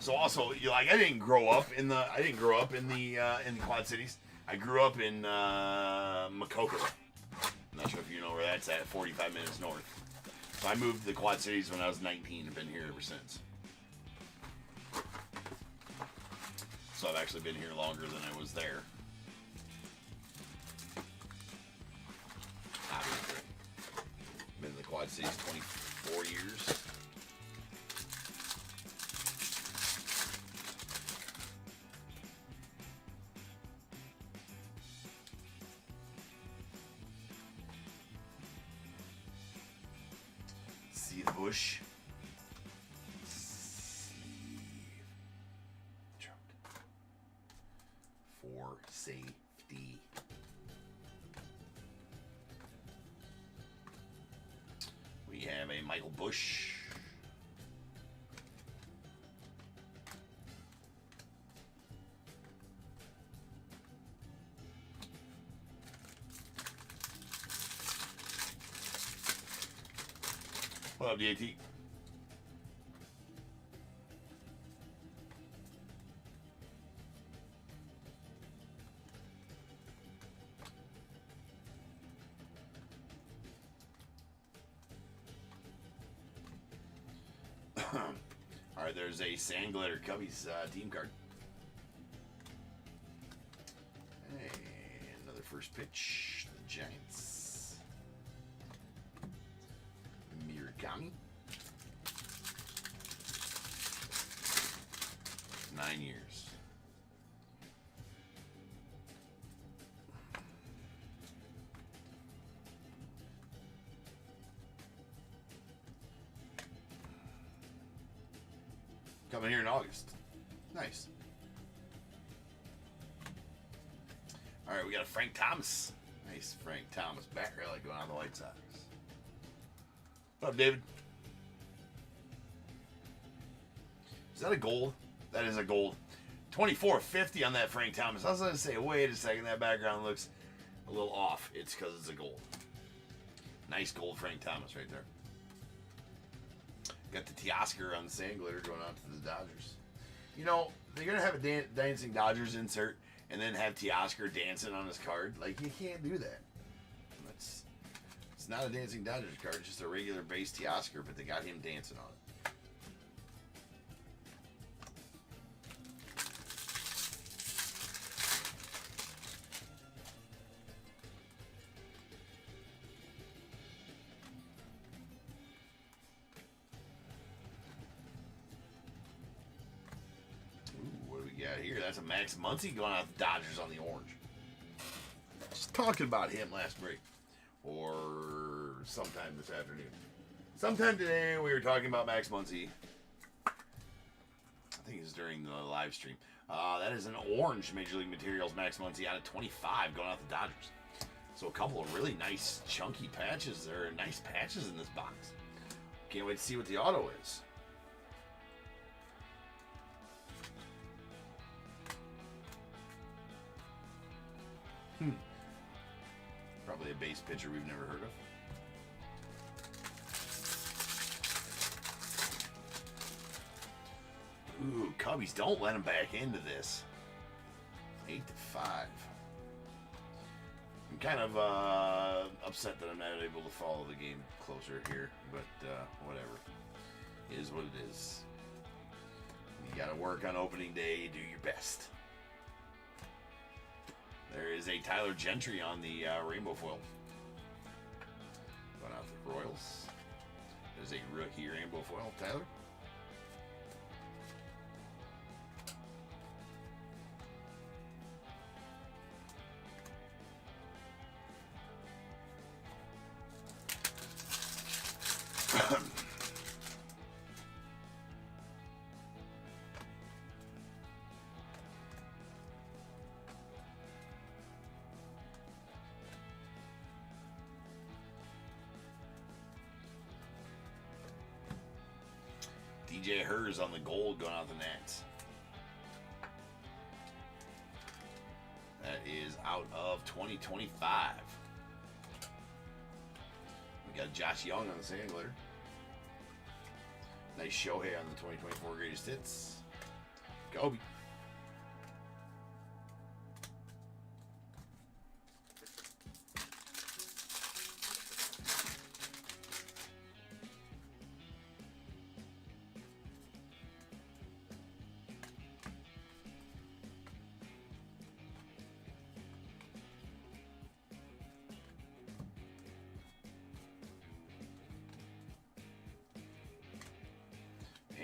So also, like I didn't grow up in the Quad Cities. I grew up in Makoko. I'm not sure if you know where that's at. 45 minutes north. So I moved to the Quad Cities when I was 19 and been here ever since. So I've actually been here longer than I was there. Obviously, been in the Quad Cities 24 years. Bush. For safety. We have a Michael Bush. What up, DAT? All right, there's a Sand Glitter Cubbies team card. Hey, another first pitch. The Giants. Murakami. 9 years. Coming here in August. Nice. All right, we got a Frank Thomas. Nice Frank Thomas back rally going on the White Sox. What up, David? Is that a gold? That is a gold. 24.50 on that Frank Thomas. I was going to say, wait a second, that background looks a little off. It's because it's a gold. Nice gold Frank Thomas right there. Got the Teoscar on the Sand Glitter going out to the Dodgers. You know, they're going to have a Dancing Dodgers insert and then have Teoscar dancing on his card. Like, you can't do that. It's not a Dancing Dodgers card. It's just a regular base Teoscar, but they got him dancing on it. Here, that's a Max Muncy going out the Dodgers on the orange. Just talking about him last break, or sometime this afternoon. Sometime today we were talking about Max Muncy. I think it's during the live stream. That is an orange Major League Materials Max Muncy out of 25 going out the Dodgers. So a couple of really nice chunky patches. There are nice patches in this box. Can't wait to see what the auto is. Probably a base pitcher we've never heard of. Ooh, Cubbies, don't let him back into this. 8-5. I'm kind of upset that I'm not able to follow the game closer here, but whatever. It is what it is. You got to work on opening day. Do your best. There is a Tyler Gentry on the rainbow foil. Going out to the Royals. There's a rookie rainbow foil, Tyler. DJ Hers on the gold going out the Nats. That is out of 2025. We got Josh Young on the Sand Glitter. Nice Shohei on the 2024 Greatest Hits. Kobe.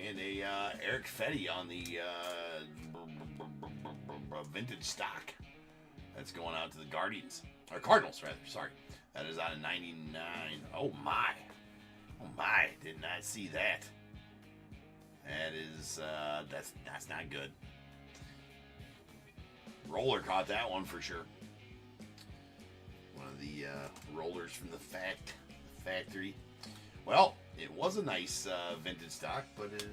And a Eric Fetty on the vintage stock. That's going out to the Guardians. Or Cardinals, rather. Sorry. That is out of 99. Oh, my. Oh my, did not see that. That is, that's not good. Roller caught that one for sure. One of the rollers from the factory. Well, it was a nice vintage stock, but it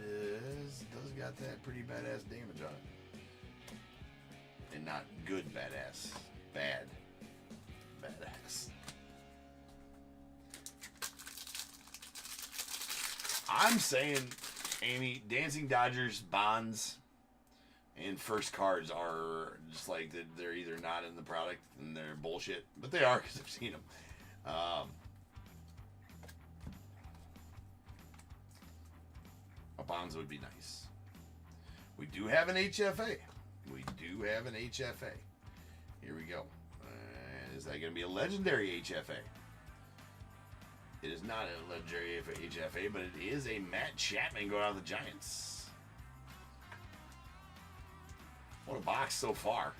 does got that pretty badass damage on it. And not good badass. Badass. I'm saying, Amy, Dancing Dodgers bonds and first cards are just like they're either not in the product and they're bullshit, but they are because I've seen them. A bonds would be nice. We do have an HFA. Here we go. Is that going to be a legendary HFA? It is not a legendary HFA, but it is a Matt Chapman going out of the Giants. What a box so far.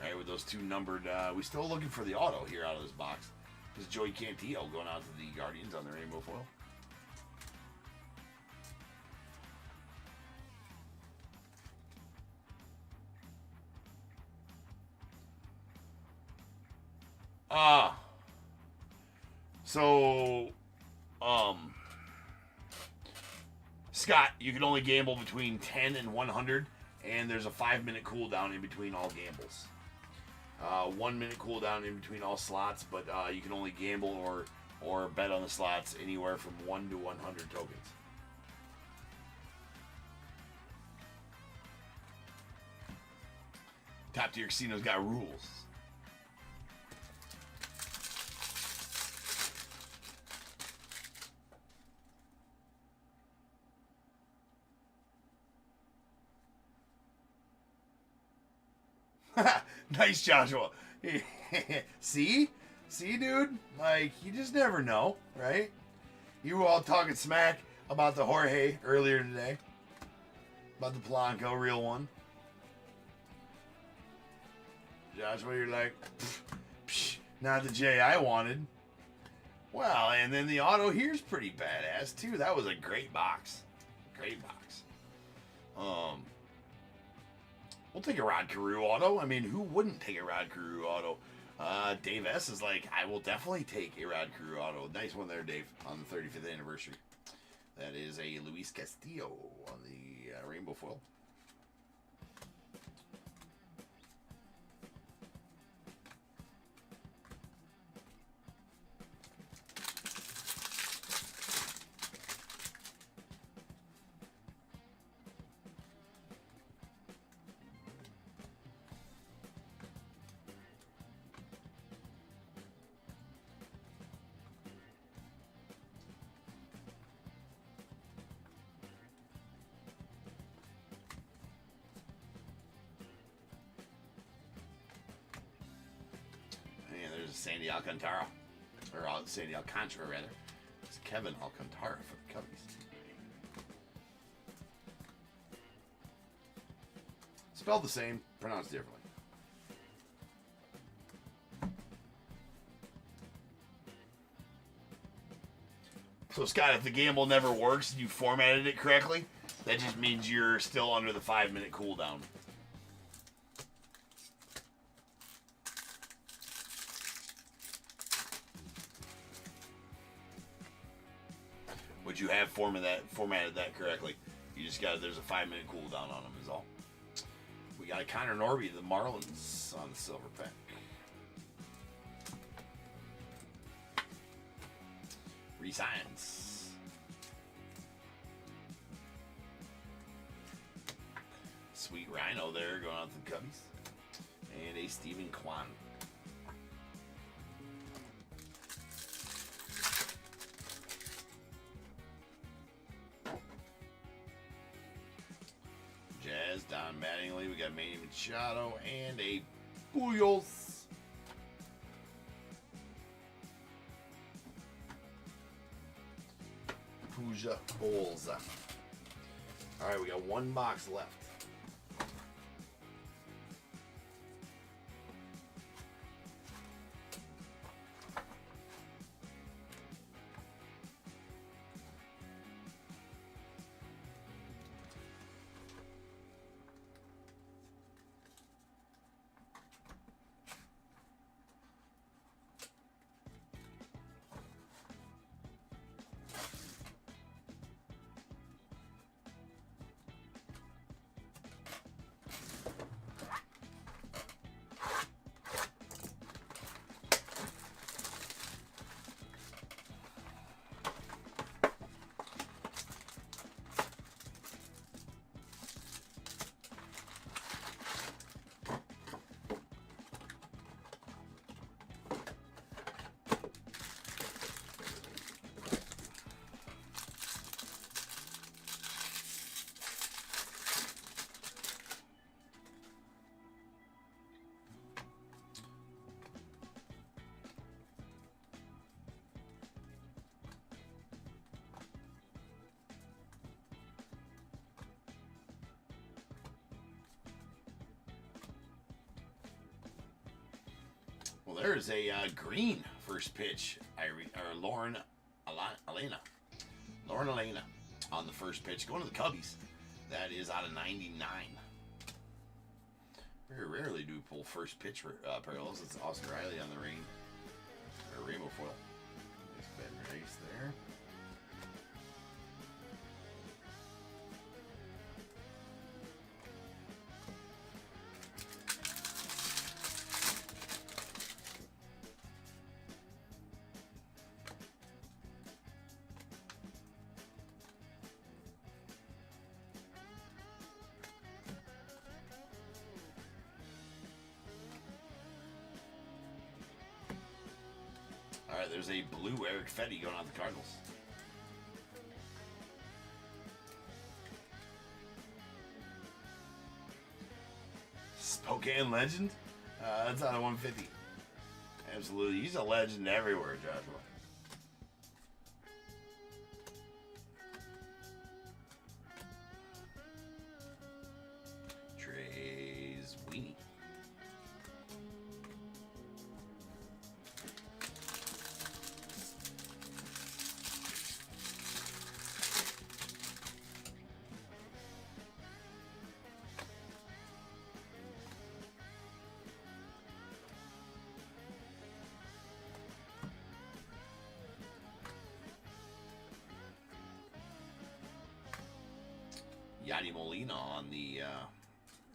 Right, with those two numbered. We're still looking for the auto here out of this box. This is Joey Cantillo going out to the Guardians on the rainbow foil. So, Scott, you can only gamble between 10 and 100, and there's a 5-minute cooldown in between all gambles. 1 minute cooldown in between all slots, but you can only gamble or bet on the slots anywhere from 1 to 100 tokens. Top tier casinos got rules. Nice, Joshua. See, dude? Like, you just never know, right? You were all talking smack about the Jorge earlier today. About the Polanco, real one. Joshua, you're like, psh, not the J I wanted. Well, and then the auto here's pretty badass, too. That was a great box. We'll take a Rod Carew auto. I mean, who wouldn't take a Rod Carew auto? Dave S. is like, I will definitely take a Rod Carew auto. Nice one there, Dave, on the 35th anniversary. That is a Luis Castillo on the rainbow foil. Sandy Alcantara, or Sandy Alcantara rather. It's Kevin Alcantara for the Cubbies. Spelled the same, pronounced differently. So Scott, if the gamble never works and you formatted it correctly, that just means you're still under the 5-minute cooldown. But you have formatted that correctly. You just got there's a 5-minute cooldown on them is all. We got a Connor Norby, the Marlins on the silver pack. Resigns. Sweet Rhino there going out to the Cubbies. And a Stephen Kwan. Jazz, Don Mattingly, we got Manny Machado, and a Pujols. Pujols. All right, we got one box left. there's a green first pitch. Lauren Elena on the first pitch. Going to the Cubbies. That is out of 99. Very rarely do we pull first pitch parallels. It's Austin Riley on the rainbow foil. Nice bed race there. All right, there's a blue Eric Fetty going on the Cardinals. Spokane legend? That's out of 150. Absolutely. He's a legend everywhere, Joshua. Trey's Weenie. Yadi Molina on the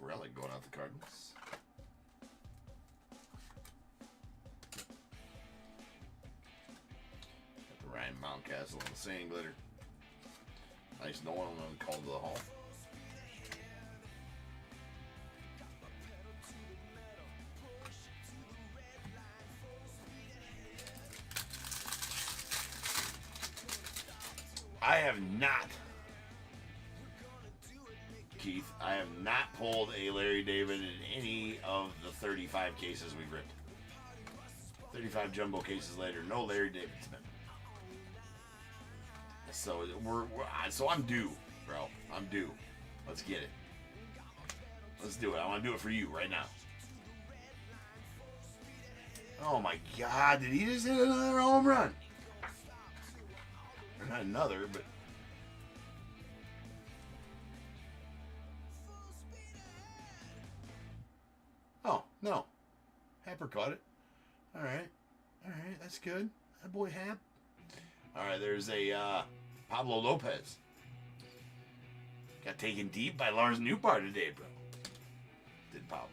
relic going out the Cardinals. Got the Ryan Mountcastle on the sand glitter. Nice no one called to the Hall. I have not, Keith, I have not pulled a Larry David in any of the 35 cases we've ripped. 35 jumbo cases later, no Larry Davidson. So so I'm due, bro. I'm due. Let's get it. Let's do it. I want to do it for you right now. Oh my God! Did he just hit another home run? Or not another, but. Oh, no. Happer caught it. All right. All right, that's good. That boy Hap. All right, there's a Pablo Lopez. Got taken deep by Lars Newbar today, bro. Did Pablo.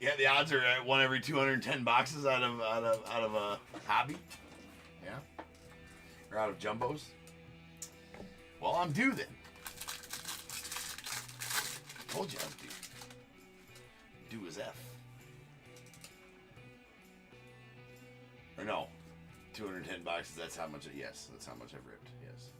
Yeah, the odds are at 1 every 210 boxes out of a hobby. Yeah. Or out of jumbos. Well, I'm due then. Told you I'm due. Due as F. Or no. 210 boxes, that's how much yes, that's how much I've ripped. Yes.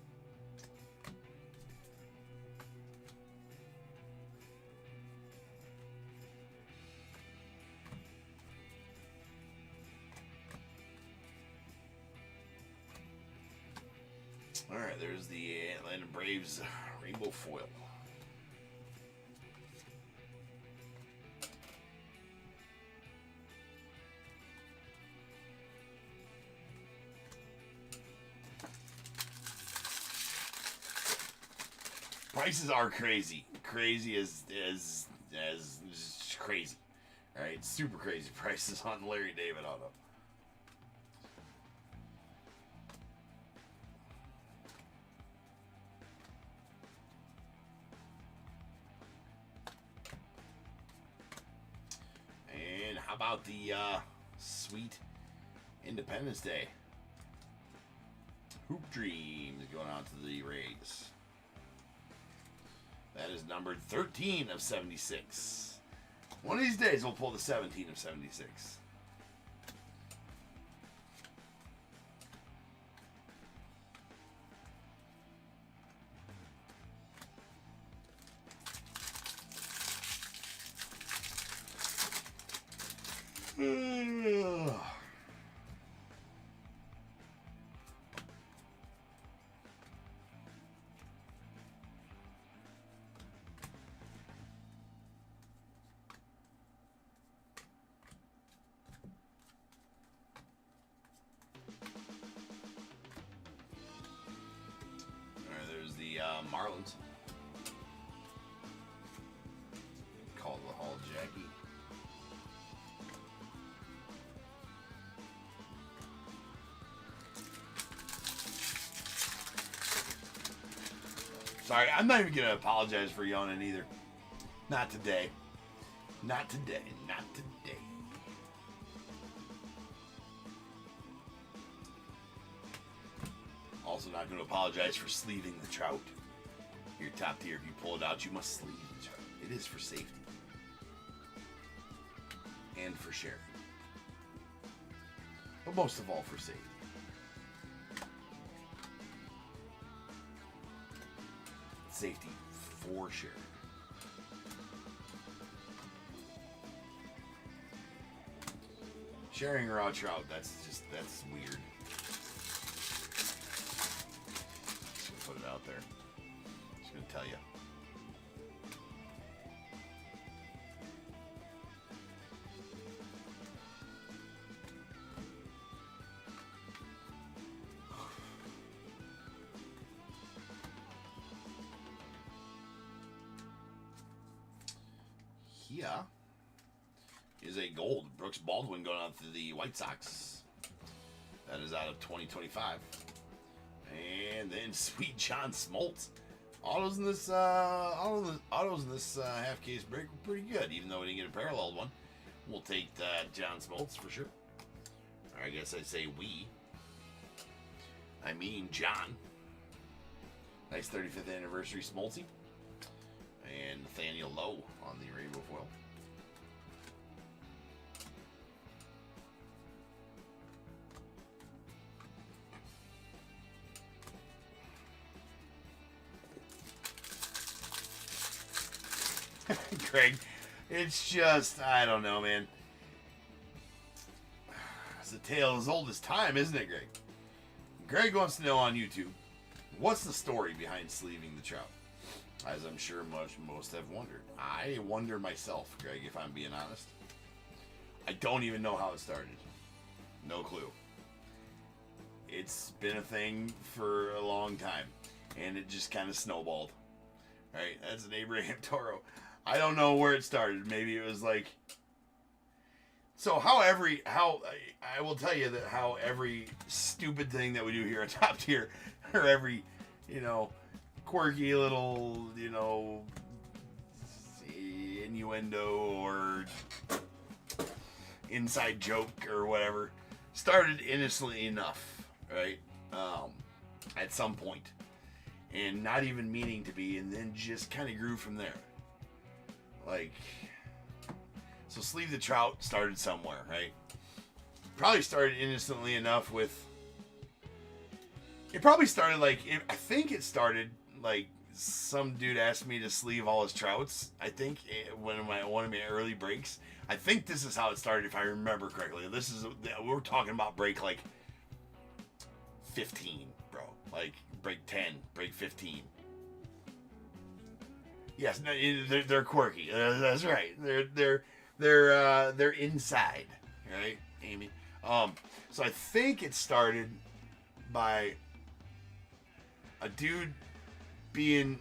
All right, there's the Atlanta Braves rainbow foil. Prices are crazy. Crazy as crazy. All right, super crazy prices on Larry David auto. How about the sweet Independence Day? Hoop Dreams going out to the Rays. That is numbered 13 of 76. One of these days we'll pull the 17 of 76. Marlins. Call the Hall Jackie. Sorry, I'm not even gonna apologize for yawning either. Not today. Not today. Not today. Also not going to apologize for sleeving the trout. Your top tier, if you pull it out, you must sleeve the trout. It is for safety. And for sharing. But most of all for safety. Safety for sharing. Sharing raw trout, that's weird. Just gonna put it out there. Just gonna tell you. Here is a gold Brooks Baldwin going out to the White Sox. That is out of 2025. And then Sweet John Smoltz. Autos in this half case break were pretty good, even though we didn't get a paralleled one. We'll take John Smoltz for sure. Or I guess I'd say we. I mean John. Nice 35th anniversary Smoltzy. And Nathaniel Lowe on the rainbow foil. Greg, it's just, I don't know, man. It's a tale as old as time, isn't it, Greg? Greg wants to know on YouTube, what's the story behind sleeving the trout? As I'm sure most have wondered. I wonder myself, Greg, if I'm being honest. I don't even know how it started. No clue. It's been a thing for a long time, and it just kind of snowballed. Right? That's an Abraham Toro. I don't know where it started. Maybe it was like... So I will tell you that how every stupid thing that we do here on Top Tier, or every, quirky little, innuendo or inside joke or whatever, started innocently enough, right? At some point. And not even meaning to be, and then just kind of grew from there. So Sleeve the Trout started somewhere, right? Probably started innocently enough with... It probably started I think it started some dude asked me to sleeve all his trouts. I think one of my early breaks. I think this is how it started, if I remember correctly. We're talking about break 15, bro. Break 10, break 15. Yes, no, they're quirky. That's right. They're inside, right, Amy? So I think it started by a dude being...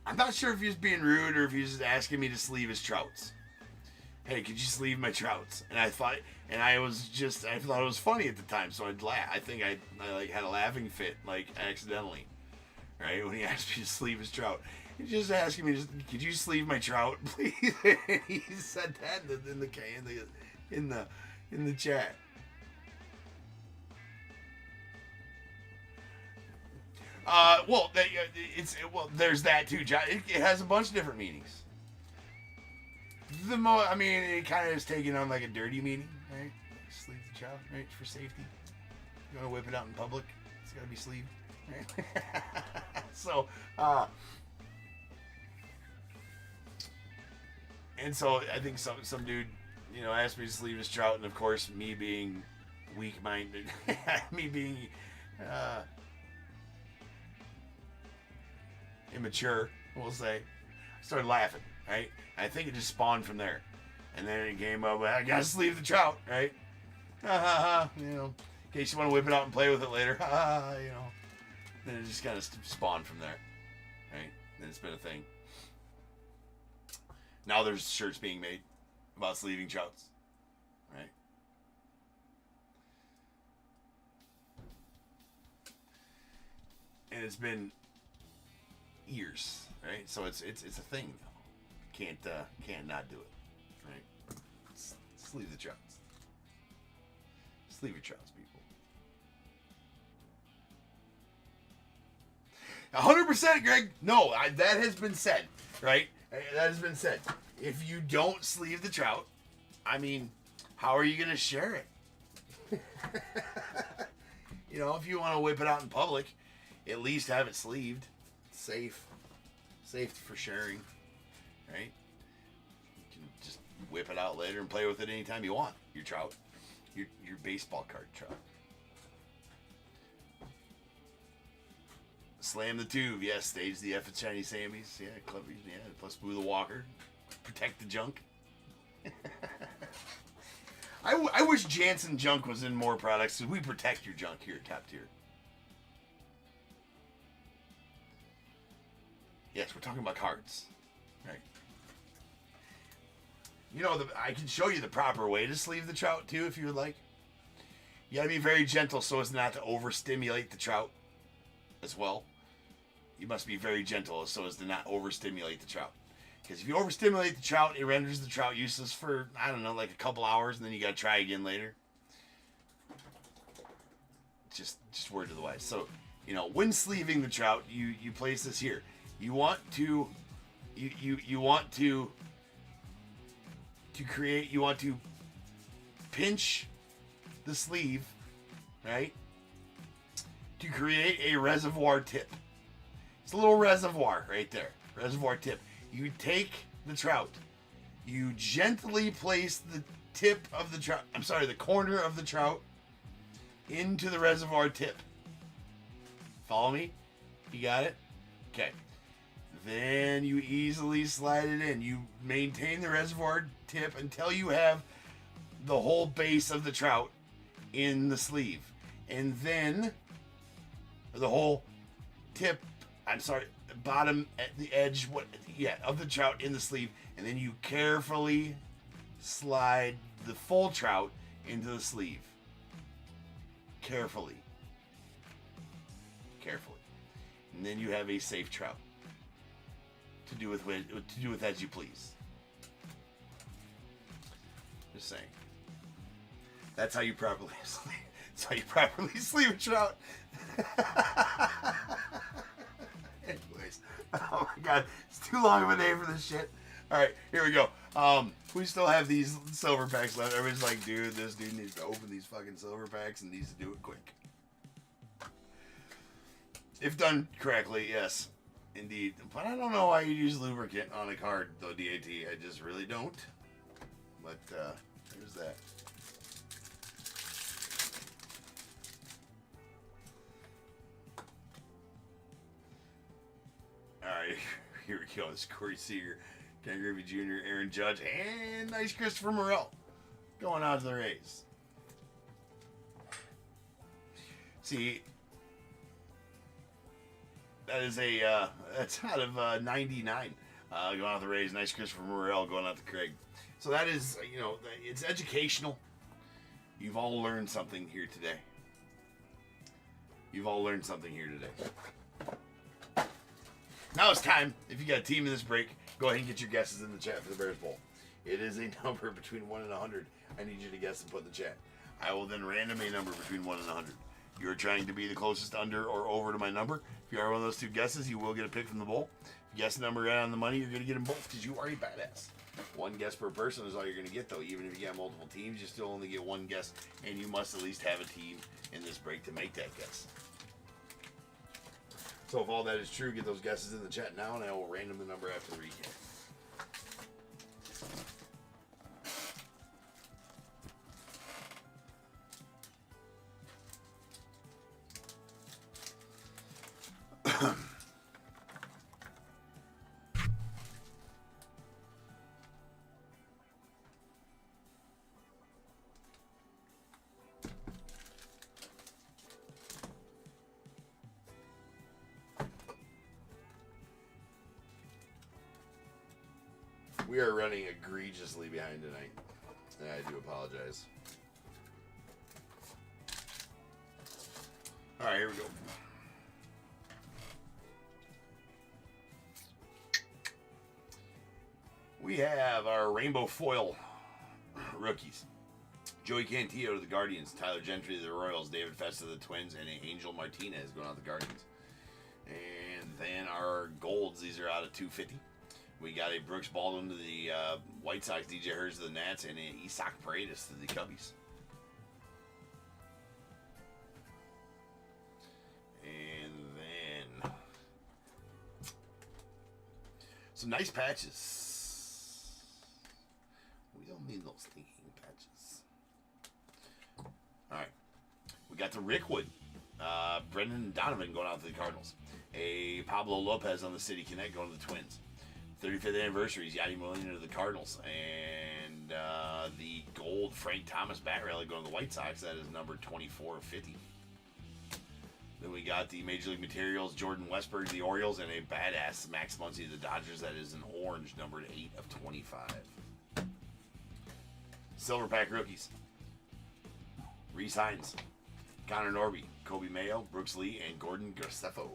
I'm not sure if he was being rude or if he was just asking me to sleeve his trouts. Hey, could you sleeve my trouts? And I thought it was funny at the time, so I'd laugh. I think I had a laughing fit, accidentally, right, when he asked me to sleeve his trout. He's just asking me, could you sleeve my trout, please? He said that in the chat. There's that too, John. It has a bunch of different meanings. It kind of is taking on a dirty meaning, right? Sleeve the trout, right, for safety. You want to whip it out in public, it's got to be sleeved, right? So, and so I think some dude, asked me to sleeve his trout, and of course, me being weak-minded, me being immature, we'll say, I started laughing, right? I think it just spawned from there. And then it came up, I gotta sleeve the trout, right? In case you want to whip it out and play with it later, Then it just kind of spawned from there. right? And it's been a thing. Now there's shirts being made about sleeving trouts, right? And it's been years, right? So it's a thing now. Can't not do it, right? Sleeve the trouts. Sleeve your trouts, people. 100%, Greg. No, that has been said, right? That has been said. If you don't sleeve the trout, I mean, how are you going to share it? You know, if you want to whip it out in public, at least have it sleeved. Safe for sharing, right? You can just whip it out later and play with it anytime you want. Your trout, your baseball card trout. Slam the tube, yes. Stage the F of Chinese Sammies, yeah. Clippers, yeah. Plus Boo the Walker. Protect the junk. I wish Jansen Junk was in more products because we protect your junk here at Top Tier. Yes, we're talking about cards, right? You know, I can show you the proper way to sleeve the trout too, if you would like. You gotta be very gentle so as not to overstimulate the trout as well. You must be very gentle so as to not overstimulate the trout. Because if you overstimulate the trout, it renders the trout useless for, I don't know, like a couple hours, and then you gotta try again later. Just word to the wise. So, you know, when sleeving the trout, you place this here. You want to pinch the sleeve, right? To create a reservoir tip. It's a little reservoir right there. Reservoir tip. You take the trout. You gently place the tip of the trout. I'm sorry, the corner of the trout into the reservoir tip. Follow me? You got it? Okay. Then you easily slide it in. You maintain the reservoir tip until you have the whole base of the trout in the sleeve. And then the whole tip, bottom at the edge of the trout in the sleeve. And then you carefully slide the full trout into the sleeve. Carefully. And then you have a safe trout. To do with as you please. Just saying. That's how you properly sleeve. That's how you properly sleeve a trout. Anyways, oh my god, it's too long of a day for this shit. All right, here we go. We still have these silver packs left. Everybody's like, dude, this dude needs to open these fucking silver packs and needs to do it quick. If done correctly, yes. Indeed. But I don't know why you use lubricant on a card, though, DAT. I just really don't. But, there's that. Alright, here we go. It's Corey Seager, Ken Griffey Jr., Aaron Judge, and nice Christopher Morel going out to the Rays. See, that is that's out of 99 going out the Rays. Nice Christopher Morel going out to Craig. So that is, it's educational. You've all learned something here today. Now it's time. If you got a team in this break, go ahead and get your guesses in the chat for the Bears Bowl. It is a number between 1 and 100. I need you to guess and put in the chat. I will then random a number between 1 and 100. You're trying to be the closest under or over to my number. If you are one of those two guesses, you will get a pick from the bowl. If you guess the number right on the money, you're going to get them both because you are a badass. One guess per person is all you're going to get, though. Even if you got multiple teams, you still only get one guess, and you must at least have a team in this break to make that guess. So if all that is true, get those guesses in the chat now, and I will random the number after the recap. We are running egregiously behind tonight. And I do apologize. Alright, here we go. We have our Rainbow Foil rookies. Joey Cantillo to the Guardians, Tyler Gentry to the Royals, David Festa to the Twins, and Angel Martinez going out to the Guardians. And then our golds, these are out of 250. We got a Brooks Baldwin to the White Sox, DJ Hurst to the Nats, and an Isaac Paredes to the Cubbies. And then some nice patches. We don't need those thinking patches. All right. We got the Rickwood. Brendan Donovan going out to the Cardinals. A Pablo Lopez on the City Connect going to the Twins. 35th anniversary is Yadi Molina to the Cardinals. And the gold Frank Thomas bat rally going to the White Sox. That is number 24 of 50. Then we got the Major League Materials Jordan Westberg to the Orioles and a badass Max Muncy to the Dodgers. That is an orange numbered 8 of 25. Silver Pack rookies. Reese Hines, Connor Norby, Kobe Mayo, Brooks Lee, and Gordon Graceffo.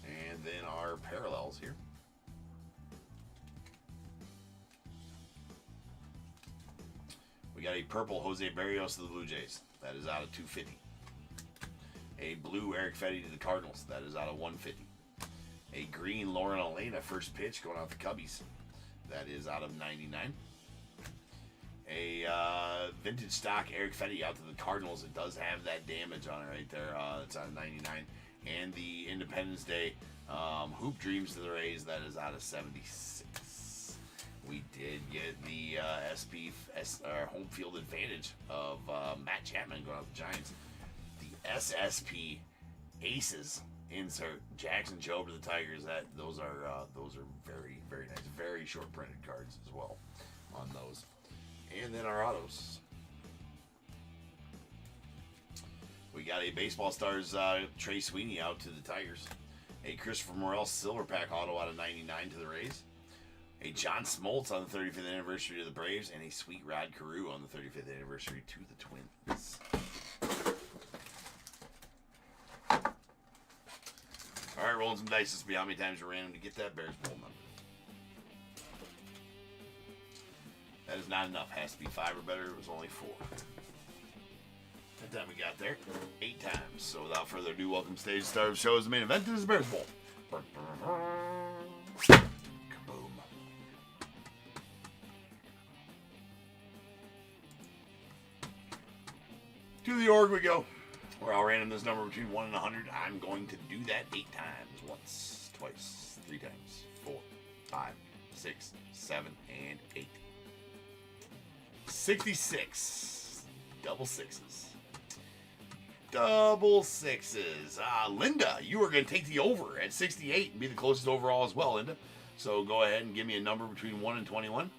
And then our parallels here. We got a purple Jose Barrios to the Blue Jays. That is out of 250. A blue Eric Fetty to the Cardinals. That is out of 150. A green Lauren Elena first pitch going out the Cubbies. That is out of 99. A vintage stock Eric Fetty out to the Cardinals. It does have that damage on it right there. It's out of 99. And the Independence Day Hoop Dreams to the Rays. That is out of 76. We did get the home field advantage of Matt Chapman going out to the Giants. The SSP Aces insert Jackson Jobe to the Tigers. Those are very, very nice. Very short printed cards as well on those. And then our autos. We got a Baseball Stars Trey Sweeney out to the Tigers. A Christopher Morel Silver Pack auto out of 99 to the Rays. A John Smoltz on the 35th anniversary to the Braves. And a Sweet Rod Carew on the 35th anniversary to the Twins. Alright, rolling some dice. This will be how many times we're random to get that Bears Bowl number. That is not enough. Has to be 5 or better. It was only 4. That time we got there 8 times. So without further ado, welcome to stage start of the show as the main event. This is the Bears Bowl. Kaboom. To the org we go. Where I'll random this number between 1 and 100. I'm going to do that 8 times. Once, twice, 3 times, 4, 5, 6, 7, and 8. 66. Double sixes. Double sixes. Linda, you are going to take the over at 68 and be the closest overall as well, Linda. So go ahead and give me a number between 1 and 21.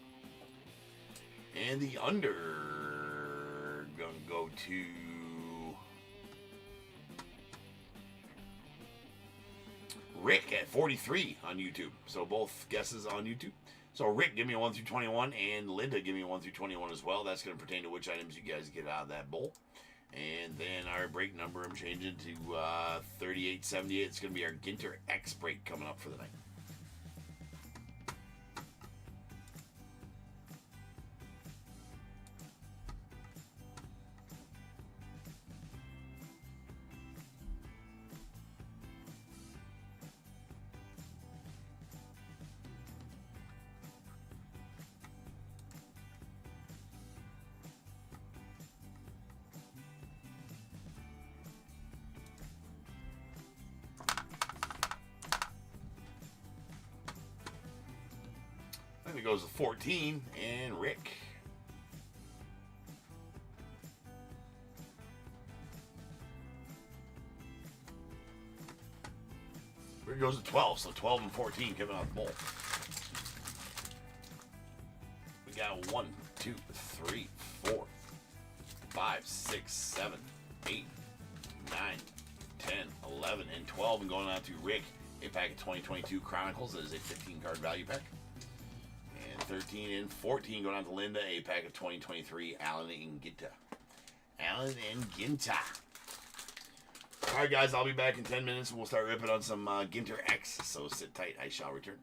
And the under, going to go to Rick at 43 on YouTube. So both guesses on YouTube. So Rick, give me a 1 through 21, and Linda, give me a 1 through 21 as well. That's going to pertain to which items you guys get out of that bowl. And then our break number, I'm changing to 3878. It's going to be our Ginter X break coming up for the night. Then it goes to 14, and Rick. Rick goes to 12, so 12 and 14 coming out the bowl. We got 1, 2, 3, 4, 5, 6, 7, 8, 9, 10, 11, and 12, and going out to Rick. A pack of 2022 Chronicles. That is a 15-card value pack. And 13 and 14 going out to Linda. A pack of 2023 Allen and Ginter. Allen and Ginter. All right, guys, I'll be back in 10 minutes. We'll start ripping on some Ginter X. So sit tight. I shall return.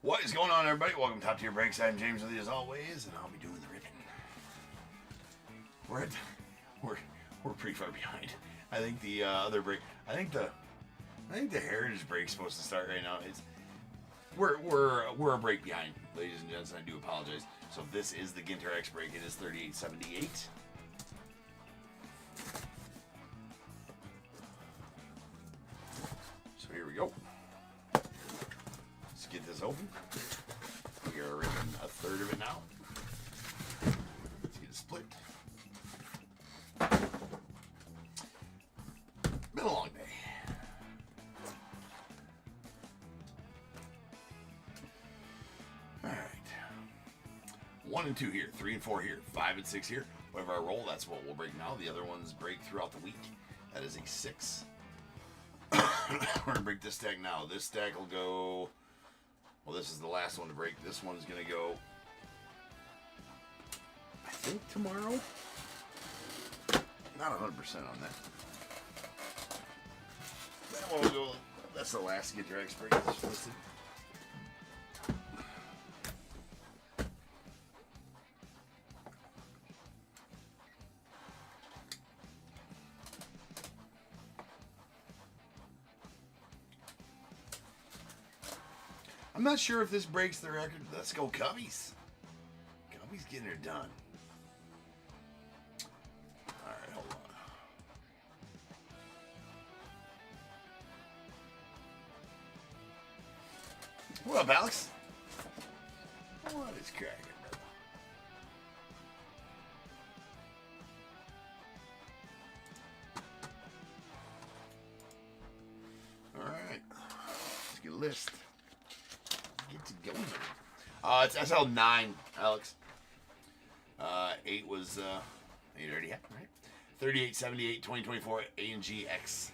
What is going on, everybody? Welcome to Top Tier Breaks. I'm James with you as always, and I'll be doing the ribbon. We're pretty far behind. I think the other break. I think the Heritage break's supposed to start right now. We're a break behind, ladies and gents. I do apologize. So this is the GINTER X break. It is 38.78. So here we go. Let's get this open. We are in a third of it now. Let's get it split. Been a long day. All right. 1 and 2 here, 3 and 4 here, 5 and 6 here. Whatever I roll, that's what we'll break now. The other ones break throughout the week. That is a 6. We're gonna break this stack now. This stack will go. Well, this is the last one to break. This one's gonna go, I think, tomorrow. Not 100% on that. That one will go. That's the last GINTER X break that's listed. I'm not sure if this breaks the record. Let's go Cubbies. Cubbies getting her done. Alright, hold on. What up, Alex? What is cracking, brother? Alright. Let's get a list. Get to going. It's SL9, Alex. 8 was 8 already happened, right? 38.78, 2024 A&G X.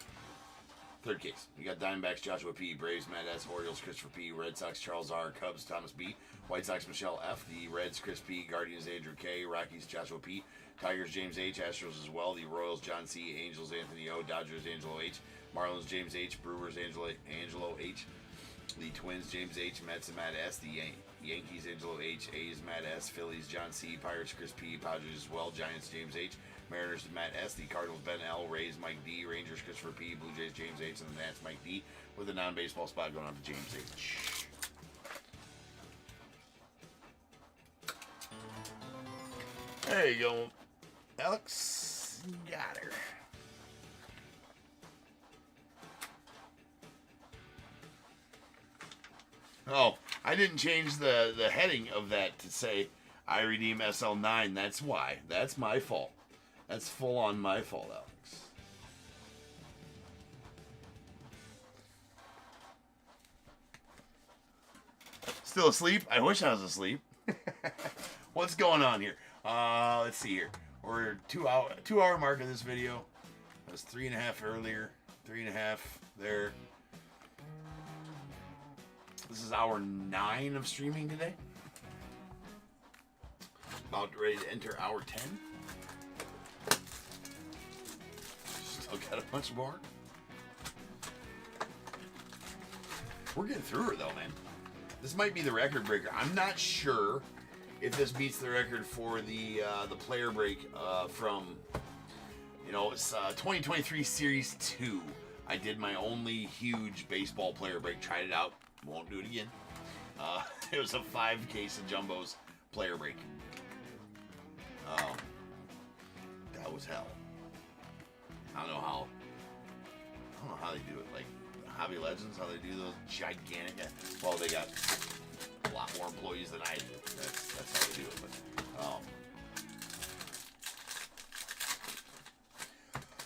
Third case. You got Diamondbacks, Joshua P, Braves, Matt S, Orioles, Christopher P, Red Sox, Charles R, Cubs, Thomas B, White Sox, Michelle F, the Reds, Chris P, Guardians, Andrew K, Rockies, Joshua P, Tigers, James H, Astros as well, the Royals, John C, Angels, Anthony O, Dodgers, Angelo H, Marlins, James H, Brewers, Angelo H, the Twins, James H, Mets, and Matt S, the Yankees, Angelo H, A's, Matt S, Phillies, John C, Pirates, Chris P, Padres as well, Giants, James H, Mariners, Matt S, the Cardinals, Ben L, Rays, Mike D, Rangers, Christopher P, Blue Jays, James H, and the Nats, Mike D, with a non-baseball spot going on to James H. There you go, Alex. Got her. Oh, I didn't change the heading of that to say I redeem SL9. That's why. That's my fault. That's full on my fault, Alex. Still asleep? I wish I was asleep. What's going on here? Let's see here. We're 2 hour mark of this video. It was 3.5 earlier. 3.5 there. This is hour 9 of streaming today. About ready to enter hour 10. Still got a bunch more. We're getting through her though, man. This might be the record breaker. I'm not sure if this beats the record for the player break from, it's 2023 Series 2. I did my only huge baseball player break. Tried it out. Won't do it again. It was a 5 case of Jumbo's player break. That was hell. I don't know how they do it. Like Hobby Legends, how they do those gigantic. Well, they got a lot more employees than I do. That's how they do it.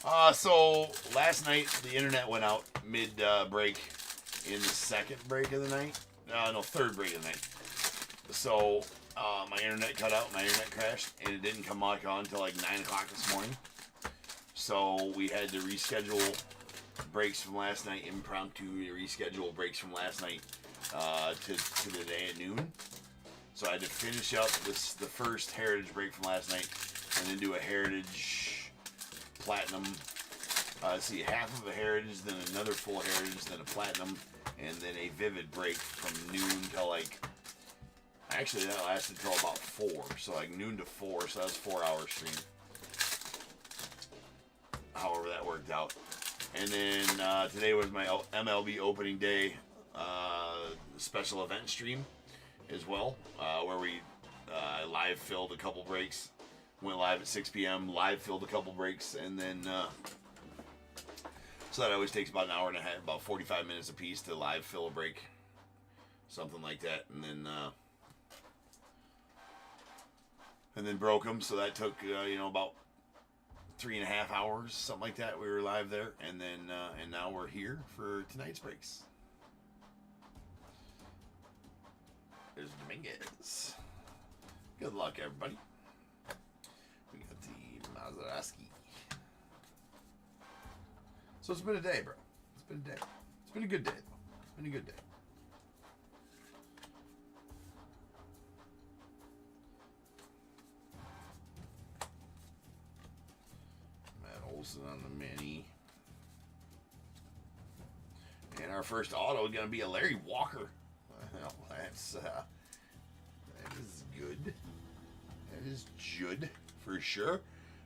But so last night the internet went out mid break. In the second break of the night, third break of the night. So my internet cut out, my internet crashed, and it didn't come back on until like 9 o'clock this morning. So we had to reschedule breaks from last night, impromptu reschedule breaks from last night to today at noon. So I had to finish up the first Heritage break from last night, and then do a Heritage Platinum Let's see, half of a heritage, then another full heritage, then a platinum, and then a vivid break from noon till like, actually that lasted till about 4, so like noon to 4, so that's 4-hour stream. However that worked out. And then today was my MLB opening day special event stream as well, where we live filled a couple breaks, went live at 6 p.m., live filled a couple breaks, and then so that always takes about an hour and a half, about 45 minutes a piece to live fill a break, something like that, and then broke them, so that took about 3.5 hours, something like that. We were live there, and then and now we're here for tonight's breaks. There's Dominguez. Good luck, everybody. We got the Maserati. So it's been a day, bro. It's been a day. It's been a good day, though. It's been a good day. Matt Olson on the mini. And our first auto is going to be a Larry Walker. Well, that is good. That is good for sure.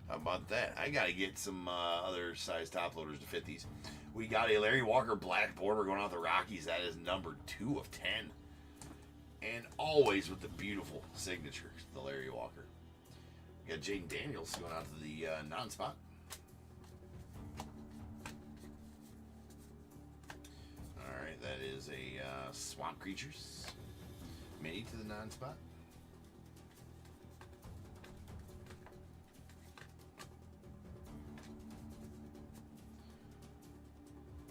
How about that? I got to get some other size top loaders to fit these. We got a Larry Walker black border going out the Rockies. That is number 2 of 10. And always with the beautiful signature, the Larry Walker. We got Jaden Daniels going out to the non-spot. All right, that is a Swamp Creatures mini to the non-spot.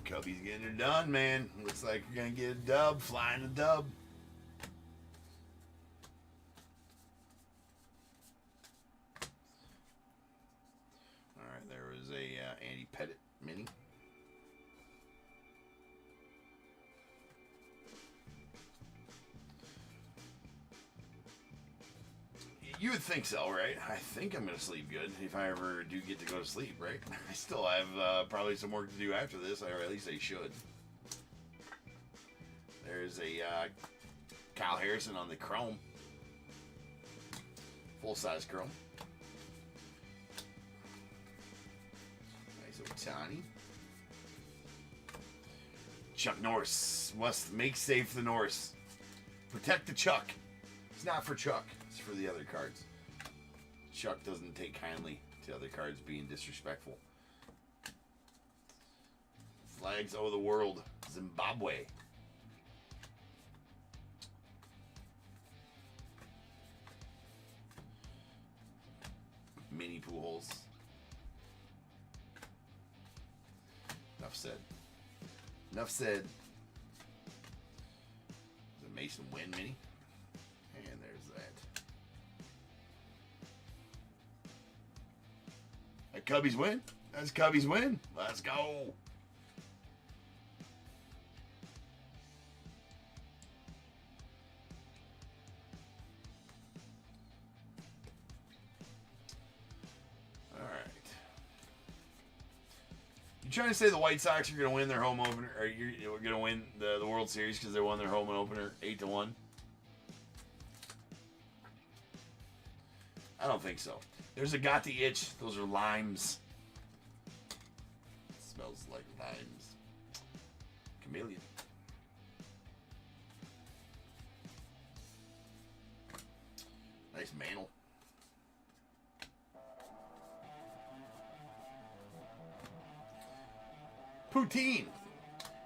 Cubby's getting her done, man. Looks like we're going to get a dub, flying a dub. All right, there was a Andy Pettit mini. You would think so, right? I think I'm going to sleep good if I ever do get to go to sleep, right? I still have probably some work to do after this, or at least I should. There's a Kyle Harrison on the chrome. Full-size chrome. Nice Otani. Chuck Norris. Must make safe the Norris. Protect the Chuck. It's not for Chuck. It's for the other cards. Chuck doesn't take kindly to other cards being disrespectful. Flags over the world. Zimbabwe. Mini Pujols. Enough said. Enough said. The Mason Wynn mini. And there's that. That Cubbies win. That's Cubbies win. Let's go. All right. You trying to say the White Sox are going to win their home opener, or you're going to win the World Series because they won their home opener 8-1? I don't think so. There's a got the itch. Those are limes. It smells like limes. Chameleon. Nice mantle. Poutine.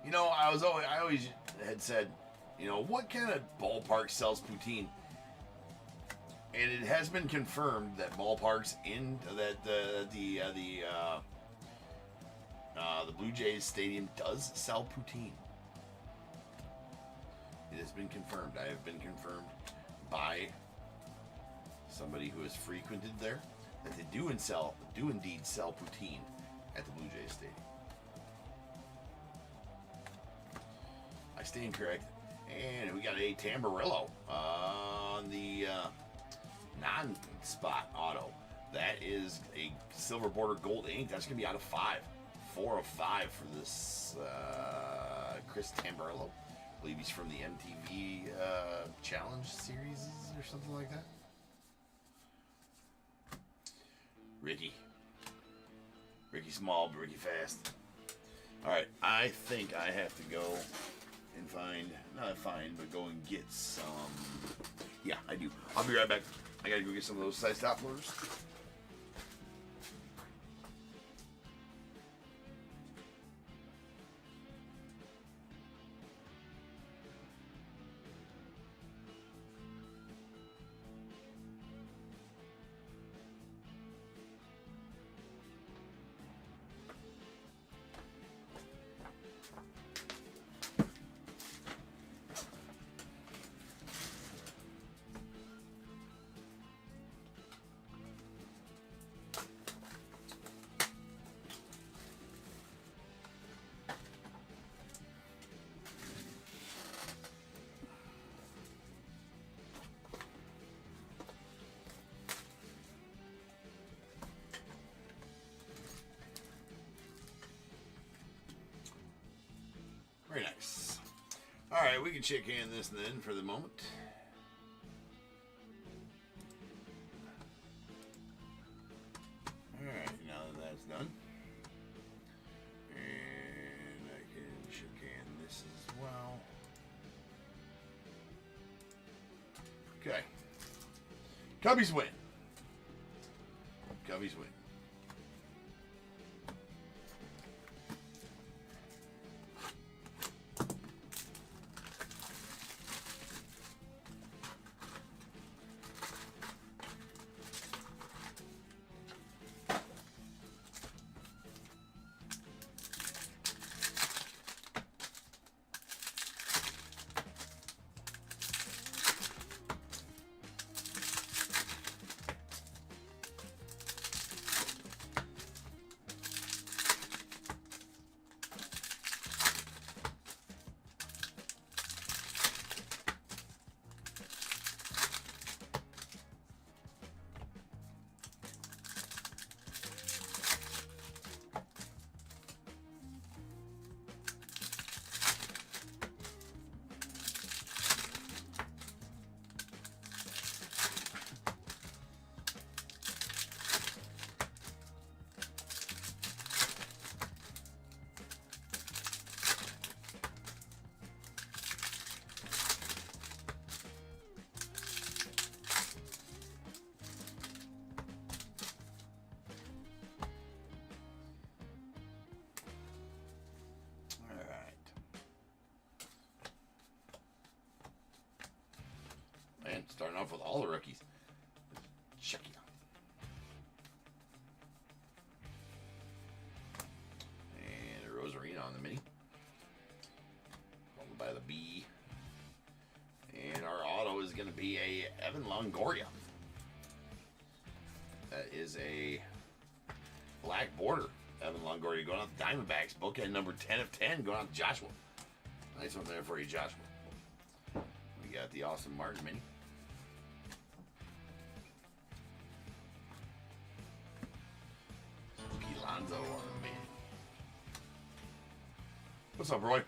You know, I always had said, you know, what kind of ballpark sells poutine? And it has been confirmed that ballparks in the Blue Jays stadium does sell poutine. It has been confirmed. I have been confirmed by somebody who has frequented there that they do indeed sell poutine at the Blue Jays stadium. I stand corrected. And we got a Tamburello on the non-spot auto. That is a silver border gold ink. That's going to be out of 5. 405 for this Chris Tamburello. I believe he's from the MTV Challenge series or something like that. Ricky Small, but Ricky Fast. Alright, I think I have to go and go and get some. Yeah, I do. I'll be right back. I gotta go get some of those size top loaders. Very nice. Alright, we can check in this then for the moment. Alright, now that that's done. And I can check in this as well. Okay. Cubbies win. Cubbies win. Starting off with all the rookies. Check it out. And a Rosarina on the mini. Followed by the B. And our auto is going to be a Evan Longoria. That is a black border. Evan Longoria going out the Diamondbacks. Bookend number 10 of 10 going out to Joshua. Nice one there for you, Joshua. We got the Austin Martin mini. Alonzo on the mini. What's up, Roy?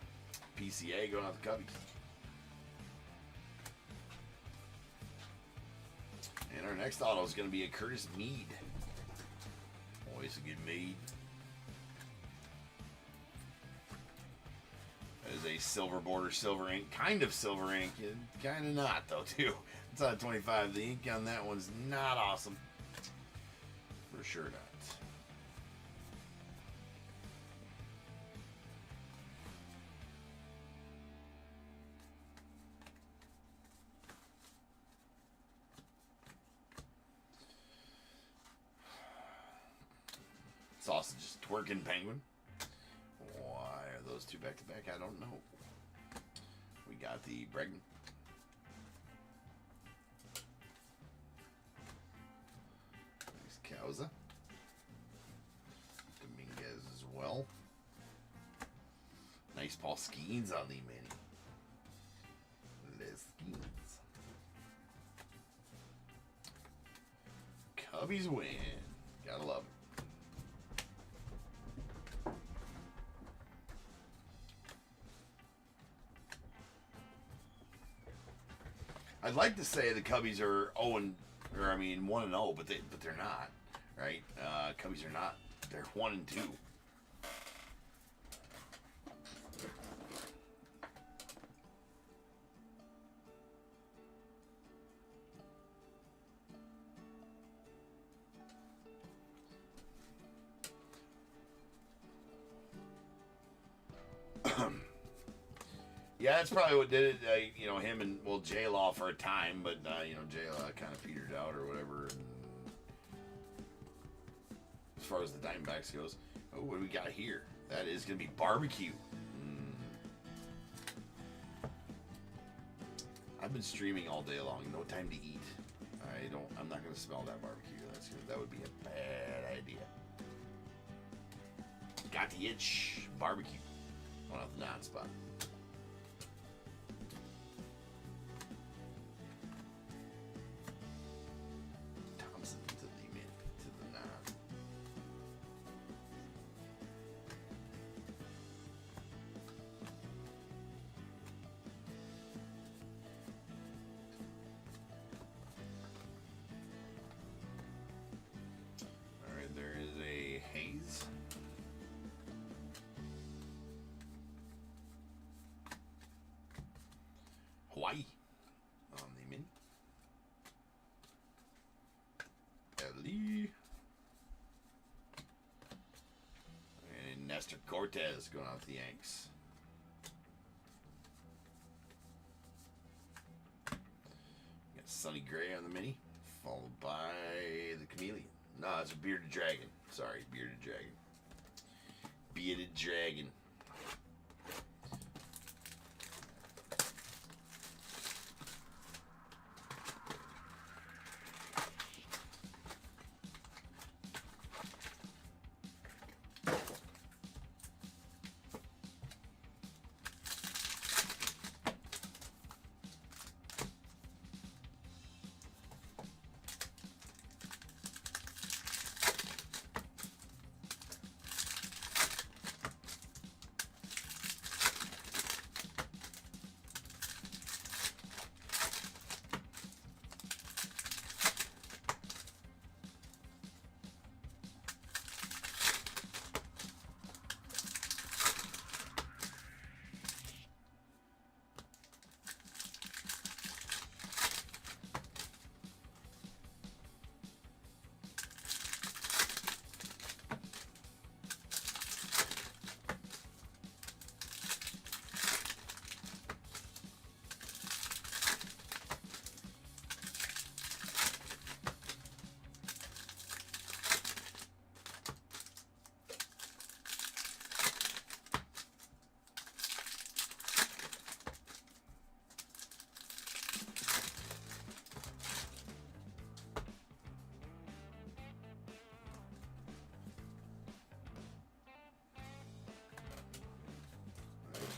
PCA going out the Cubbies. And our next auto is going to be a Curtis Mead. Always a good Mead. That is a silver border, silver ink. Kind of silver ink. Kind of not, though, too. It's on a 25. The ink on that one's not awesome. For sure not. Sausages twerking penguin. Why are those two back to back? I don't know. We got the Bregman. Nice Causa. Dominguez as well. Nice Paul Skeens on the mini. Les Skeens. Cubbies win. Gotta love it. I'd like to say the Cubbies are 1-0, but they're not, right? Cubbies are not. They're 1-2. Yeah, that's probably what did it. Him and J-Law for a time, but J-Law kind of petered out or whatever. And as far as the Diamondbacks goes, what do we got here? That is going to be barbecue. I've been streaming all day long. No time to eat. I'm not going to smell that barbecue. That would be a bad idea. Got the itch. Barbecue. One off the non-spot. Hawaii on the mini. Ellie. And Nestor Cortez going out to the Yanks. Got Sonny Gray on the mini, followed by the Chameleon. No, it's a Bearded Dragon. Sorry, Bearded Dragon. Bearded Dragon.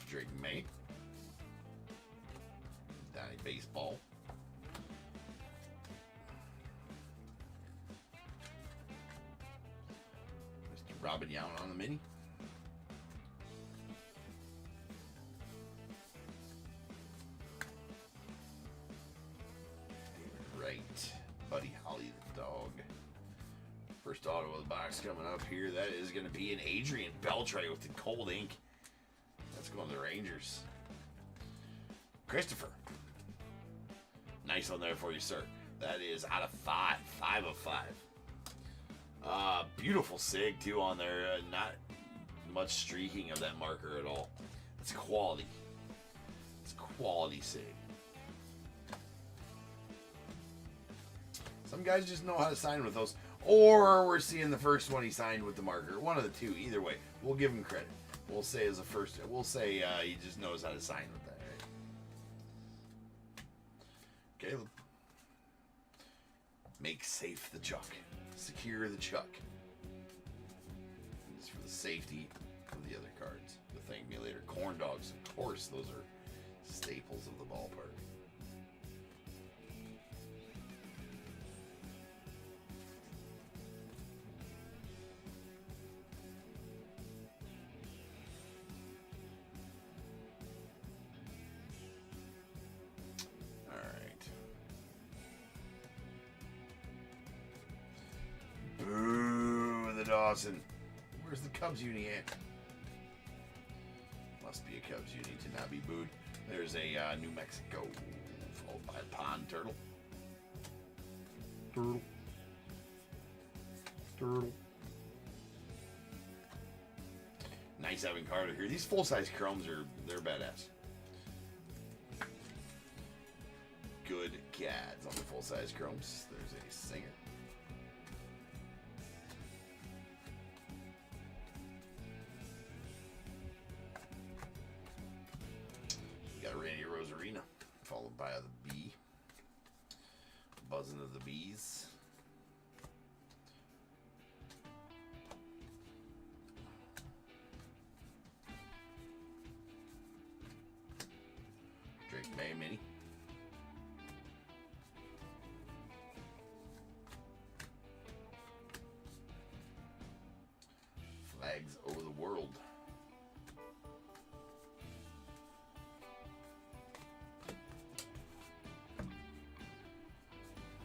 Drake May. Donnie Baseball. Mr. Robin Young on the mini. Right. Buddy Holly the dog. First auto of the box coming up here. That is going to be an Adrian Beltre with the cold ink. That's going to the Rangers. Christopher. Nice one there for you, sir. That is out of 5. 5 of 5. Beautiful sig, too, on there. Not much streaking of that marker at all. That's quality. It's quality sig. Some guys just know how to sign with those. Or we're seeing the first one he signed with the marker. One of the two. Either way, we'll give him credit. We'll say as a first. We'll say he just knows how to sign with that. Right? Caleb. Make safe the chuck. Secure the chuck. This is for the safety of the other cards. The Thank Me Later corn dogs. Of course, those are staples of the ballpark. All right. Dawson. Where's the Cubs uni at? Must be a Cubs uni to not be booed. There's a New Mexico, followed by Pond Turtle. Turtle. Nice having Carter here. These full-size chromes they're badass. Good cads on the full-size chromes. There's a Singer. We got Randy Rosarina, followed by the Bee. Buzzing of the Bees. Drake May Mini. Flags over the world.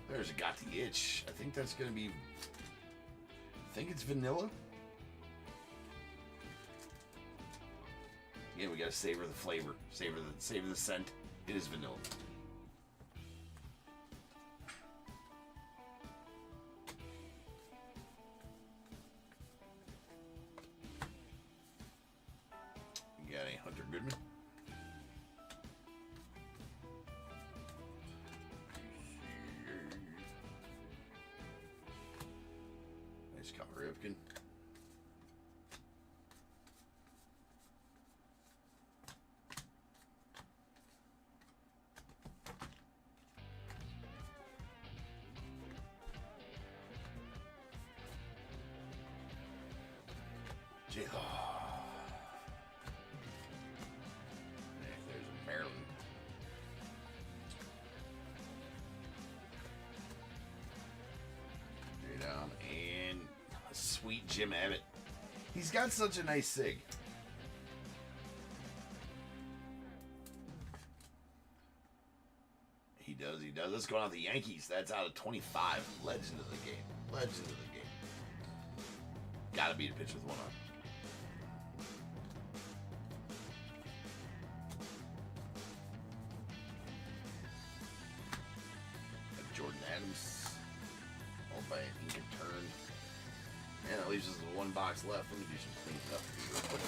There's a Got the Itch. I think that's going to be... I think it's vanilla. Again, we got to savor the flavor. Savor the scent. It is vanilla. We got a Hunter Goodman. Nice Cal Ripken. J-Law. There's a Maryland. Straight on. And a sweet Jim Abbott. He's got such a nice sig. He does. Let's go on to the Yankees. That's out of 25. Legend of the game. Legend of the game. Gotta be the pitch with one arm. Jordan Adams. All by an ink and turn. Man, that leaves us with one box left. Let me do some cleaning up real quick.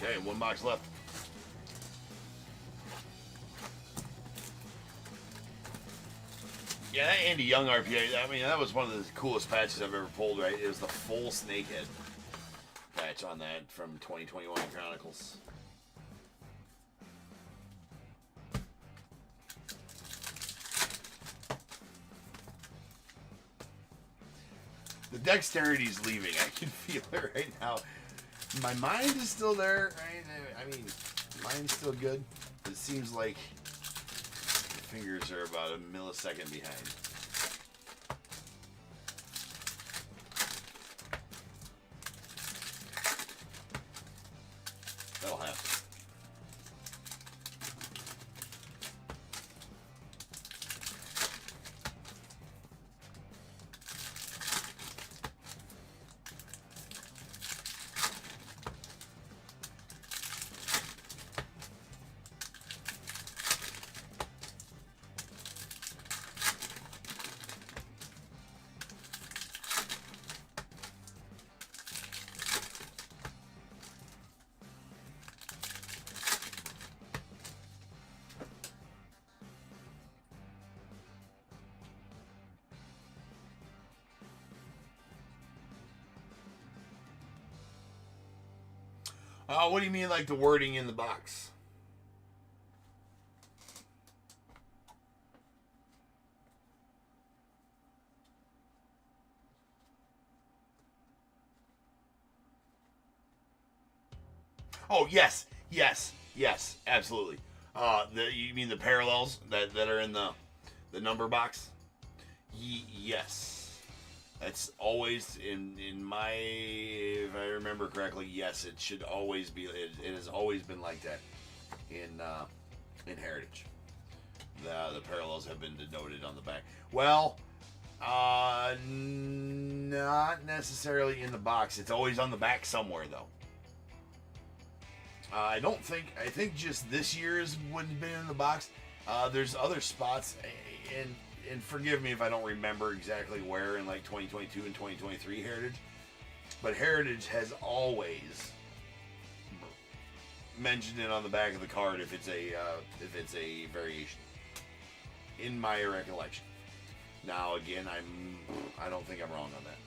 Okay, one box left. Yeah, that Andy Young RPA, I mean, that was one of the coolest patches I've ever pulled, right? It was the full Snakehead patch on that from 2021 Chronicles. The dexterity's leaving. I can feel it right now. My mind is still there, right? I mean, mine's still good. It seems like the fingers are about a millisecond behind. That'll happen. What do you mean, like the wording in the box? Oh, yes, absolutely. You mean the parallels that are in the number box? Yes. That's always in my, if I remember correctly, yes, it should always be. It has always been like that in Heritage. The parallels have been denoted on the back. Well, not necessarily in the box. It's always on the back somewhere, though. I don't think. I think just this year's wouldn't have been in the box. There's other spots, and forgive me if I don't remember exactly where in like 2022 and 2023 Heritage, but Heritage has always mentioned it on the back of the card if it's a variation. In my recollection. Now again, I don't think I'm wrong on that.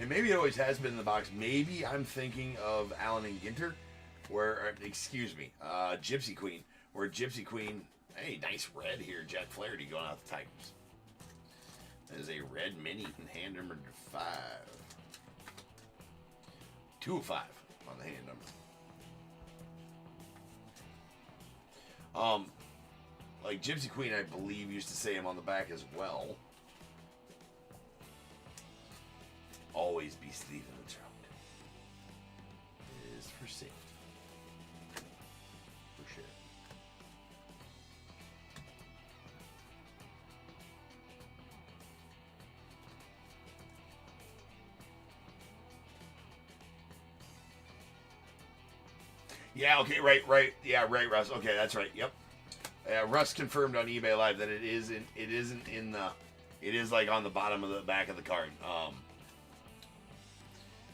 And maybe it always has been in the box. Maybe I'm thinking of Allen and Ginter, where, excuse me, Gypsy Queen, where Gypsy Queen, hey, nice red here, Jack Flaherty going out the Tigers. That is a red mini in hand number 5. 2 of 5 on the hand number. Like Gypsy Queen, I believe, used to say him on the back as well. Always be sleeving the trout. It is for safety. For sure. Yeah, okay, right. Yeah, right, Russ. Okay, that's right. Yep. Russ confirmed on eBay Live that it isn't in the, it is like on the bottom of the back of the card.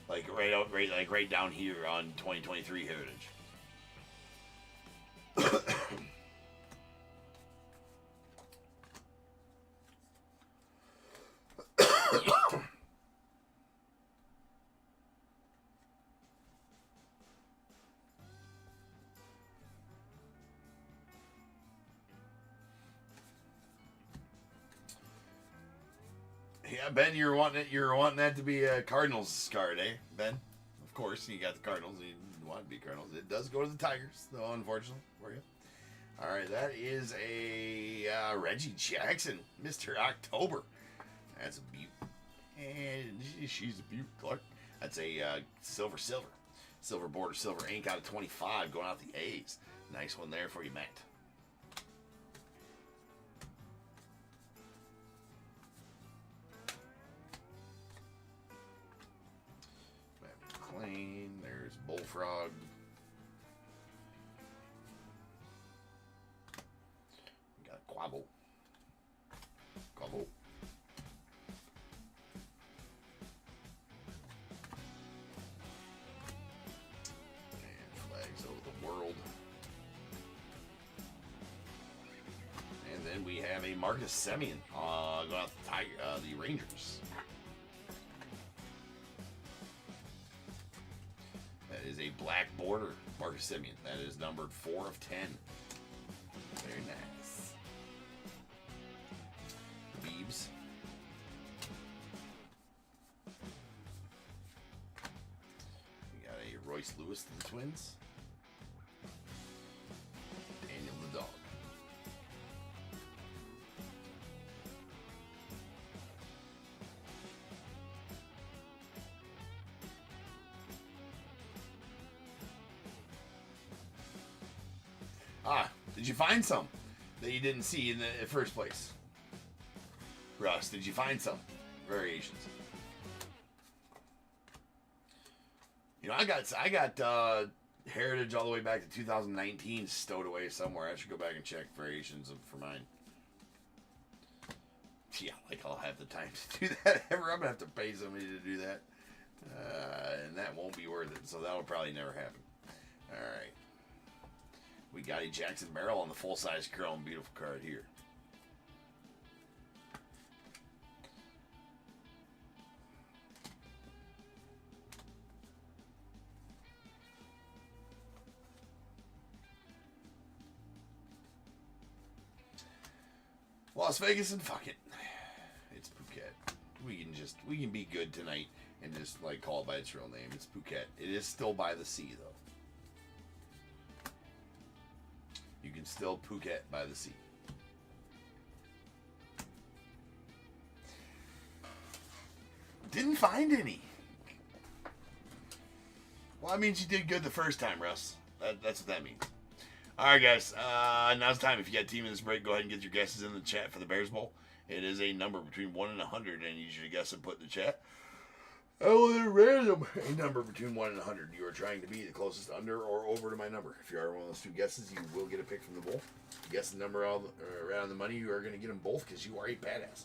Like right down here on 2023 Heritage. Yeah, Ben, you're wanting that to be a Cardinals card, eh, Ben? Of course, you got the Cardinals. You want to be Cardinals. It does go to the Tigers, though, unfortunately, for you. All right, that is a Reggie Jackson, Mr. October. That's a beaut. And she's a beaut, Clark. That's a silver border, silver ink out of 25, going out the A's. Nice one there for you, Matt. McLean, there's Bullfrog. We got Quavo. And flags over the world. And then we have a Marcus Semien going out the Rangers. That is a black border, Marcus Semien. That is numbered 4 of 10. Very nice. Beebs. We got a Royce Lewis to the Twins. Daniel the Dog. Did you find some that you didn't see in the first place? Russ, did you find some variations? You know, I got Heritage all the way back to 2019 stowed away somewhere. I should go back and check variations for mine. Yeah, like I'll have the time to do that ever. I'm gonna have to pay somebody to do that, and that won't be worth it. So that'll probably never happen. All right. We got a Jackson Merrill on the full-size chrome. Beautiful card here. Las Vegas and fuck it. It's Phuket. We can be good tonight and just like call it by its real name. It's Phuket. It is still by the sea though. You can still Phuket by the sea. Didn't find any. Well, that means you did good the first time, Russ. That's what that means. All right, guys. Now's the time. If you got a team in this break, go ahead and get your guesses in the chat for the Bears Bowl. It is a number between 1 and 100, and you should guess and put in the chat. I will random a number between 1 and 100. You are trying to be the closest under or over to my number. If you are one of those two guesses, you will get a pick from the bowl. If you guess the number around the money, you are going to get them both because you are a badass.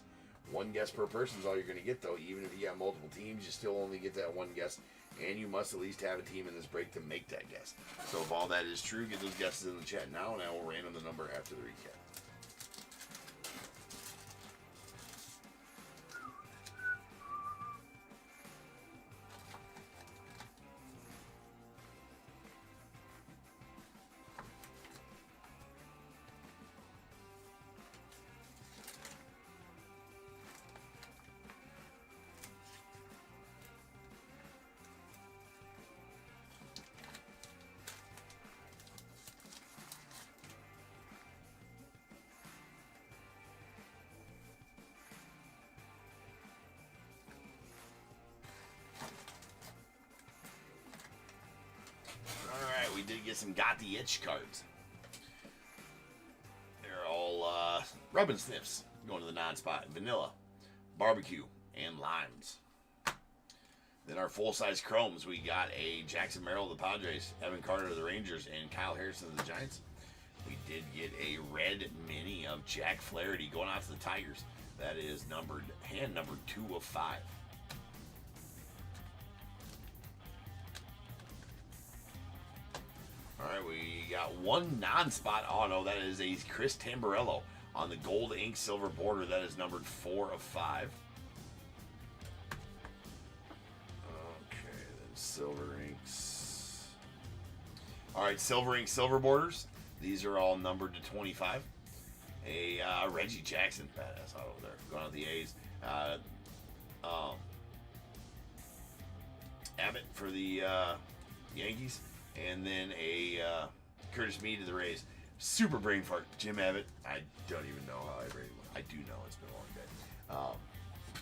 One guess per person is all you're going to get, though. Even if you got multiple teams, you still only get that one guess. And you must at least have a team in this break to make that guess. So if all that is true, get those guesses in the chat now, and I will random the number after the recap. We did get some Got the Itch cards. They're all rub and sniffs, going to the non-spot. Vanilla, barbecue, and limes. Then our full-size chromes, we got a Jackson Merrill of the Padres, Evan Carter of the Rangers, and Kyle Harrison of the Giants. We did get a red mini of Jack Flaherty going out to the Tigers. That is hand numbered 2 of 5. All right, we got one non-spot auto. That is a Chris Tamburello on the gold ink silver border. That is numbered 4 of 5. Okay, then silver inks. All right, silver ink silver borders. These are all numbered to 25. A Reggie Jackson, badass auto there, going on the A's. Abbott for the Yankees. And then a Curtis Mead to the Rays. Super brain fart. Jim Abbott. I don't even know how I rated him. I do know it's been a long day.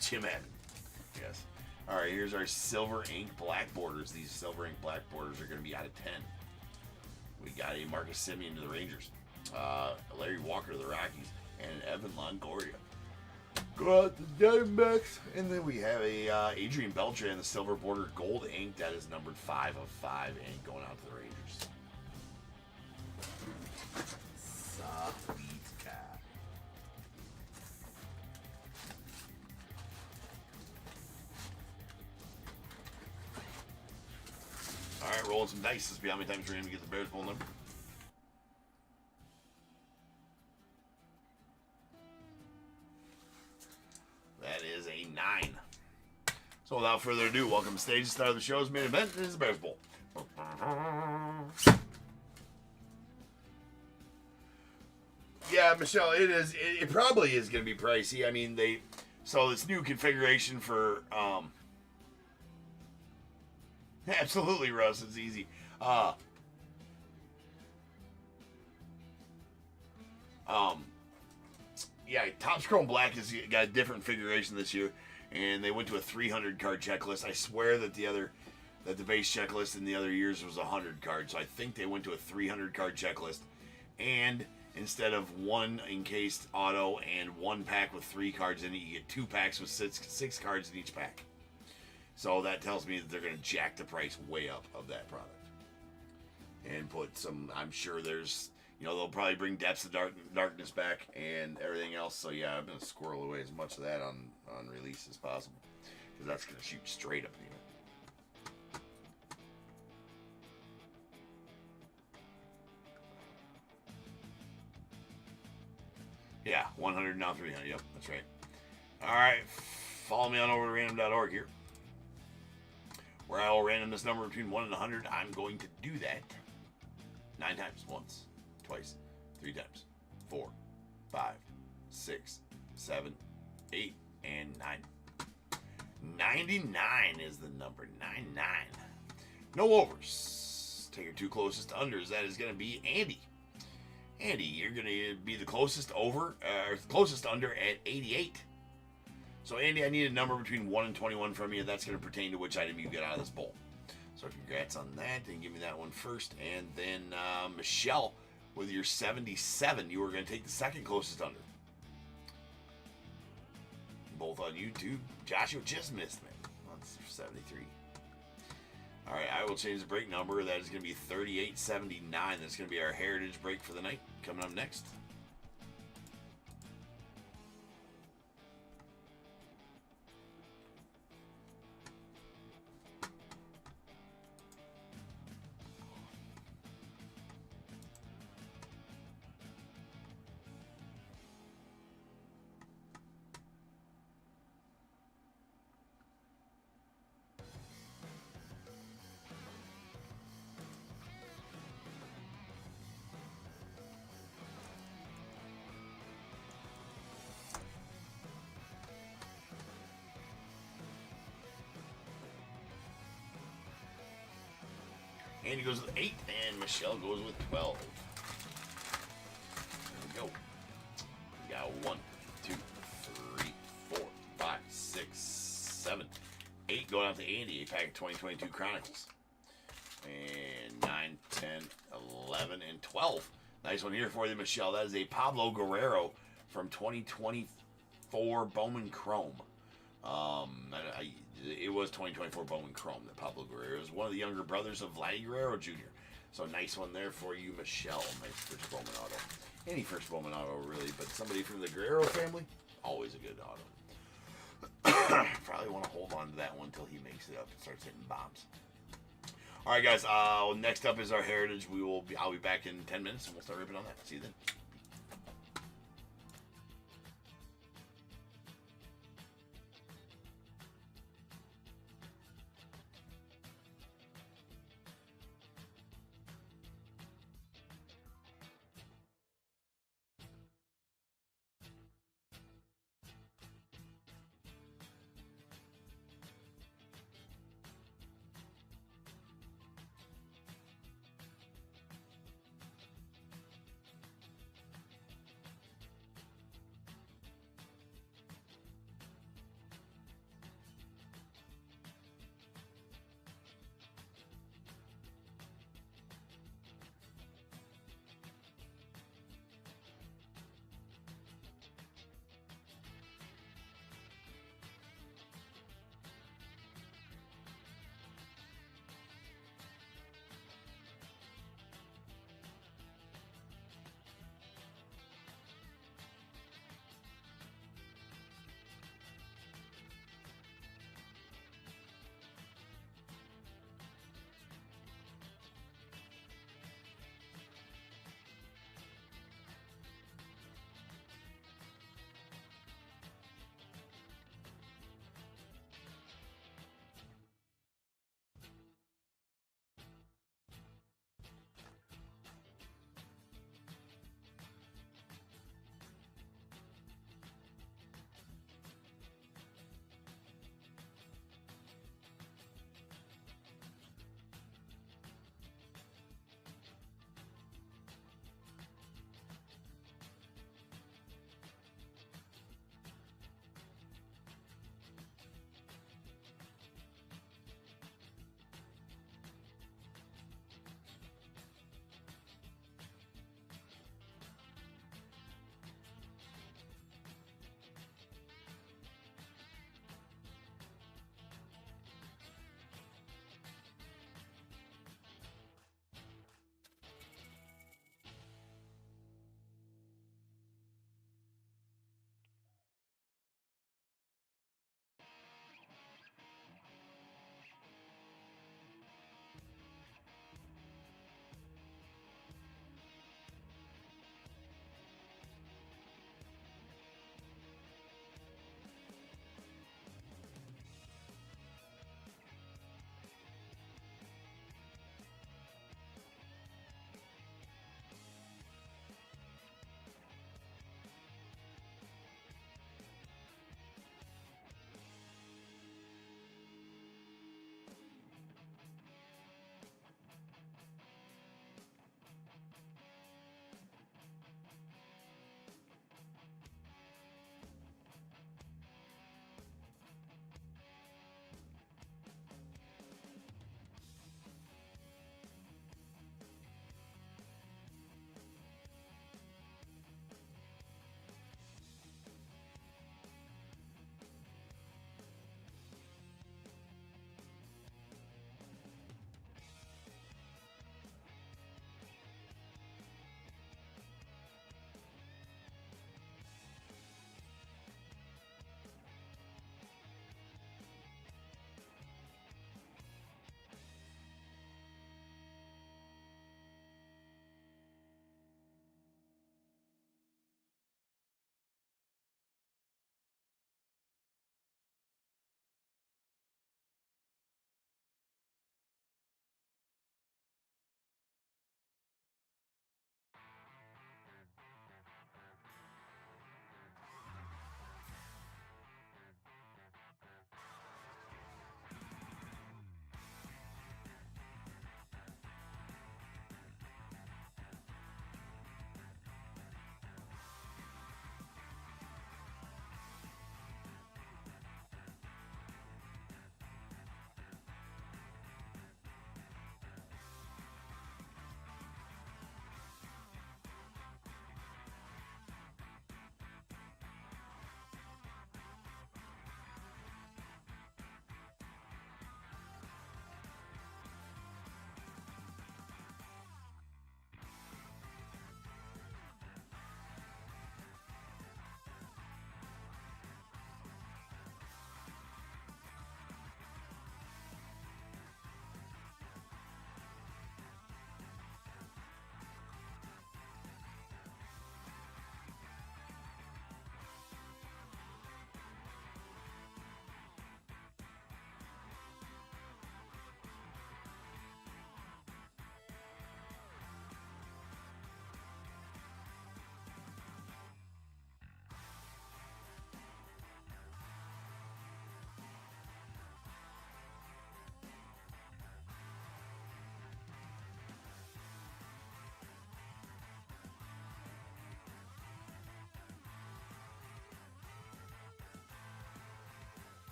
Jim Abbott. Yes. All right, here's our silver ink black borders. These silver ink black borders are going to be out of 10. We got a Marcus Semien to the Rangers. Larry Walker to the Rockies. And Evan Longoria. Go out the Diamondbacks. And then we have a Adrian Beltre the silver border gold ink. That is numbered 5 of 5 and going out to the Rangers. Sweet cat. All right, rolling some dice. Let's see how many times we're going to get the Bears Bowl number. That is a 9. So without further ado, welcome to stage. The star of the show's main event is the Bears Bowl. Yeah, Michelle, it is. It probably is going to be pricey. I mean, so this new configuration for absolutely, Russ. It's easy. Yeah, Topps Chrome Black has got a different configuration this year, and they went to a 300 card checklist. I swear that the base checklist in the other years was 100 cards, so I think they went to a 300 card checklist, and instead of one encased auto and one pack with 3 cards in it, you get 2 packs with six cards in each pack. So that tells me that they're going to jack the price way up of that product and put some. I'm sure there's. They'll probably bring Depths of Darkness back and everything else. So, yeah, I'm going to squirrel away as much of that on release as possible. Because that's going to shoot straight up in the air. Yeah, 100 now 300. Yep, that's right. All right, follow me on over to random.org here, where I will random this number between 1 and 100. I'm going to do that 9 times. Once, twice, 3 times, 4, 5, 6, 7, 8, and 9. 99 is the number. 99. No overs. Take your 2 closest unders. That is going to be Andy. Andy, you're going to be the closest over, or closest under at 88. So, Andy, I need a number between 1 and 21 from you. That's going to pertain to which item you get out of this bowl. So, congrats on that. And give me that one first. And then, Michelle, with your 77, you were going to take the second closest under. Both on YouTube. Joshua just missed me. That's 73. All right, I will change the break number. That is going to be 3879. That's going to be our heritage break for the night. Coming up next. Andy goes with 8, and Michelle goes with 12. There we go. We got 1, 2, 3, 4, 5, 6, 7, 8 going out to Andy. A pack of 2022 Chronicles. And 9, 10, 11, and 12. Nice one here for you, Michelle. That is a Pablo Guerrero from 2024 Bowman Chrome. It was 2024 Bowman Chrome that Pablo Guerrero is one of the younger brothers of Vladdy Guerrero Jr. So nice one there for you, Michelle. Nice first Bowman auto. Any first Bowman auto, really, but somebody from the Guerrero family, always a good auto. Probably want to hold on to that one until he makes it up and starts hitting bombs. All right, guys. Next up is our heritage. I'll be back in 10 minutes, and we'll start ripping on that. See you then.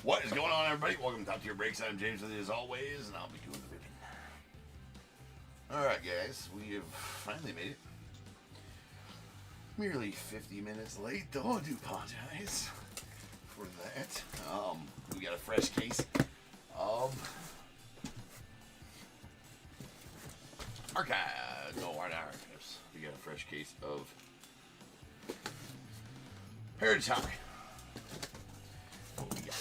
What is going on, everybody? Welcome to Top Tier Breaks. I'm James with you as always, and I'll be doing the ribbon. Alright, guys, we have finally made it. Merely 50 minutes late, though. I do apologize for that. We got a fresh case of archives. We got a fresh case of Heritage High. What we got?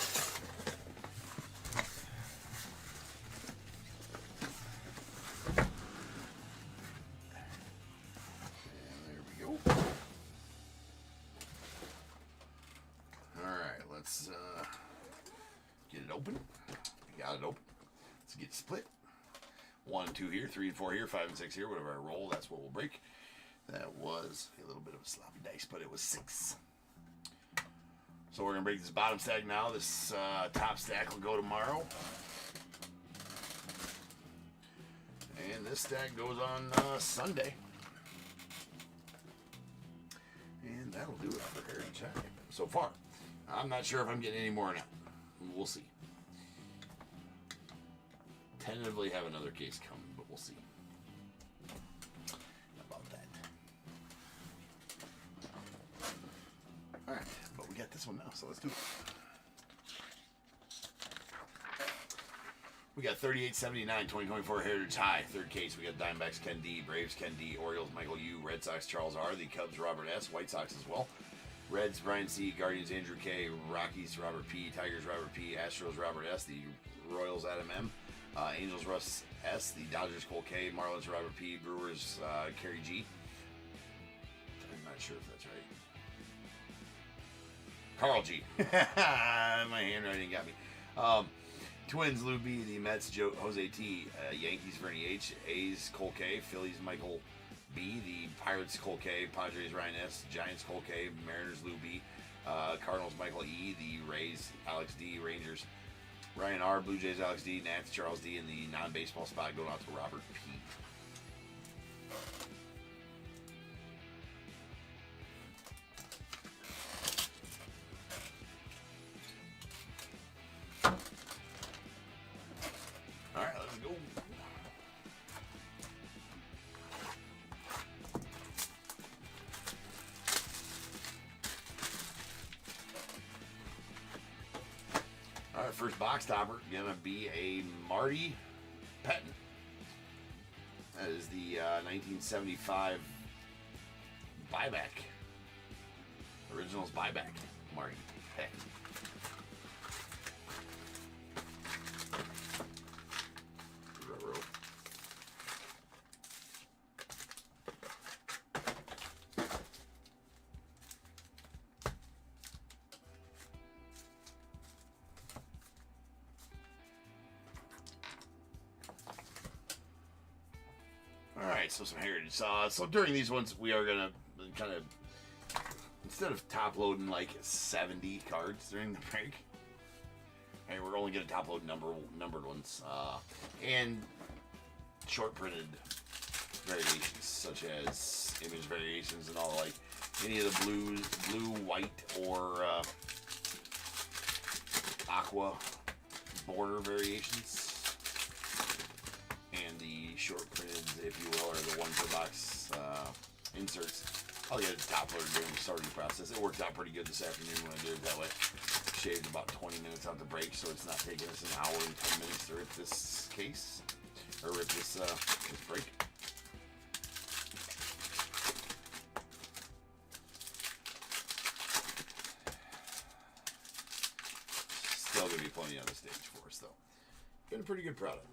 And there we go. Alright, let's get it open. We got it open. Let's get it split. 1 and 2 here, 3 and 4 here, 5 and 6 here. Whatever I roll, that's what we'll break. That was a little bit of a sloppy dice, but it was 6. So we're going to break this bottom stack now. This top stack will go tomorrow. And this stack goes on Sunday. And that'll do it for Heritage High so far. I'm not sure if I'm getting any more or not. We'll see. Tentatively have another case coming, but we'll see. How about that? Alright, but we got this one now, so let's do it. We got 3879, 2024 Heritage High, third case. We got Diamondbacks Ken D, Braves Ken D, Orioles Michael U, Red Sox Charles R, the Cubs Robert S, White Sox as well. Reds Brian C, Guardians Andrew K, Rockies Robert P, Tigers Robert P, Astros Robert S, the Royals Adam M, Angels Russ S, the Dodgers Cole K, Marlins Robert P, Brewers Kerry G. I'm not sure if that's right. Carl G. My handwriting got me. Twins Lou B, the Mets Jose T, Yankees Vernie H, A's Cole K, Phillies Michael B, the Pirates Cole K, Padres Ryan S, Giants Cole K, Mariners Lou B, Cardinals Michael E, the Rays Alex D, Rangers Ryan R, Blue Jays Alex D, Nats Charles D, and the non-baseball spot going out to Robert P. All right, let's go. All right, first box topper gonna be a Marty Pettin. That is the 1975 buyback. Originals buyback. Marty Pettin. Alright, so some Heritage. So during these ones, we are going to kind of, instead of top loading like 70 cards during the break, hey, we're only going to top load numbered ones. And short printed variations, such as image variations and all, like any of the blue, white, or aqua border variations. And the short printed, if you will, are the 1 per box inserts. I'll get it top loader during the sorting process. It worked out pretty good this afternoon when I did it that way. Shaved about 20 minutes out the break, so it's not taking us an hour and 10 minutes to rip this case, or rip this break. Still going to be plenty on the stage for us, though. Been a pretty good product.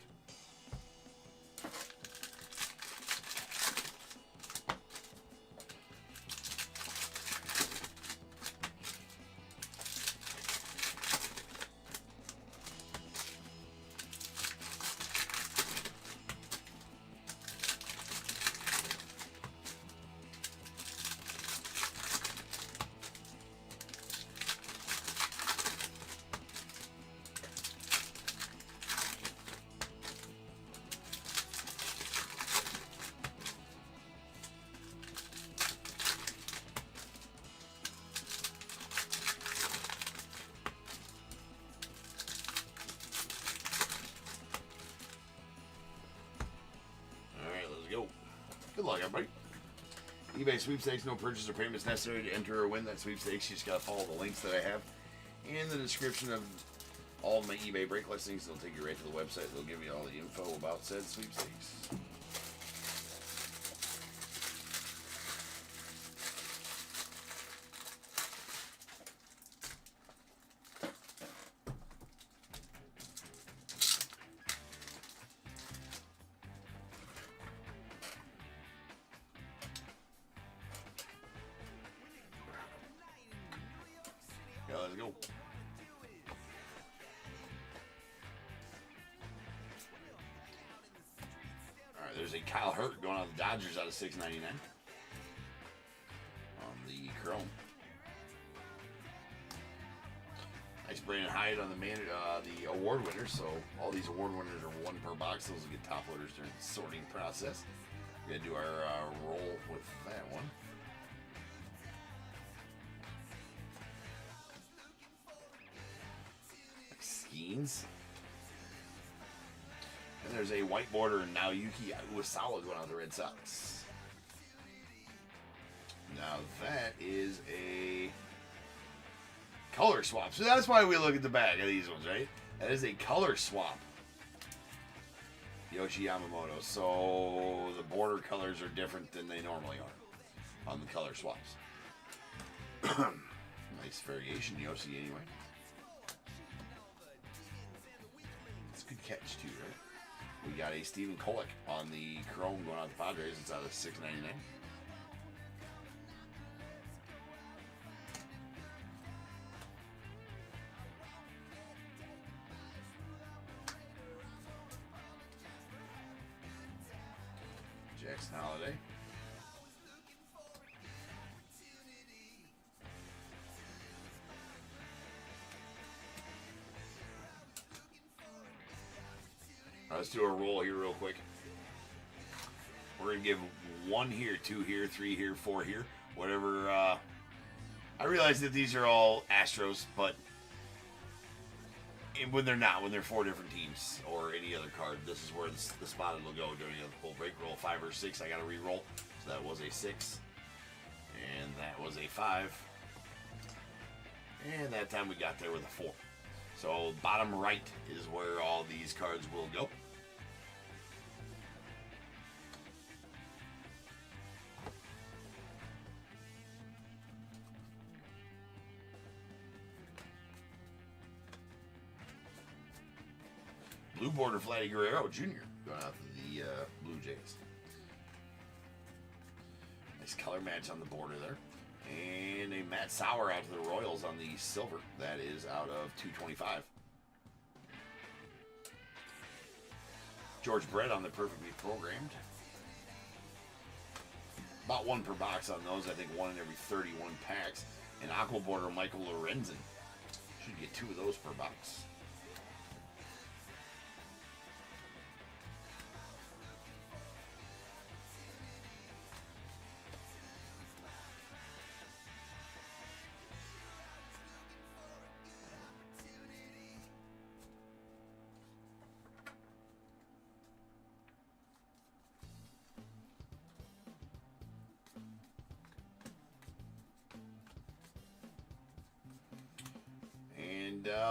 everybody. eBay sweepstakes, no purchase or payments necessary to enter or win that sweepstakes. You just gotta follow the links that I have in the description of all of my eBay break listings. They'll take you right to the website. They'll give you all the info about said sweepstakes. Yeah, let's go. Alright, there's a Kyle Hurt going on the Dodgers out of $6.99 on the Chrome. Nice Brandon Hyde on the award winners. So all these award winners are one per box. Those will get top loaders during the sorting process. We're gonna do our roll with that one. Skeens. And there's a white border and now Yuki Uesawa going on the Red Sox. Now that is a color swap. So that's why we look at the back of these ones, right? That is a color swap. Yoshi Yamamoto. So the border colors are different than they normally are on the color swaps. Nice variation, Yoshi, anyway. It's a good catch, too, right? We got a Stephen Kolek on the Chrome going out the Padres. It's out of $6.99. Jackson Holiday. Let's do a roll here real quick. We're going to give 1 here, 2 here, 3 here, 4 here. Whatever. I realize that these are all Astros, but when they're not, when they're 4 different teams or any other card, this is where the spotted will go during the full break. Roll 5 or 6. I got to re-roll. So that was a 6. And that was a 5. And that time we got there with a 4. So bottom right is where all these cards will go. Blue border Vladdy Guerrero Jr. going out to the Blue Jays. Nice color match on the border there. And a Matt Sauer out to the Royals on the silver. That is out of $225. George Brett on the perfectly programmed. About 1 per box on those. I think 1 in every 31 packs. And aqua border Michael Lorenzen. Should get 2 of those per box.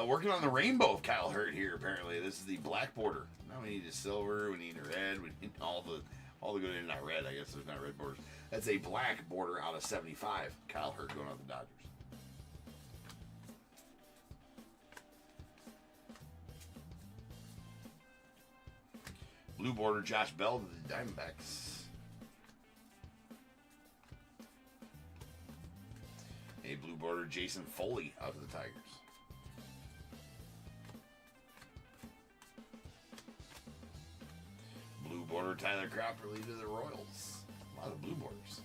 Working on the rainbow of Kyle Hurt here, apparently. This is the black border. Now we need a silver, we need a red, we need all the good and not red. I guess there's not red borders. That's a black border out of 75. Kyle Hurt going on the Dodgers. Blue border Josh Bell to the Diamondbacks. A blue border Jason Foley out to the Tigers. Blue border Tyler Crapperly to the Royals. A lot of blue borders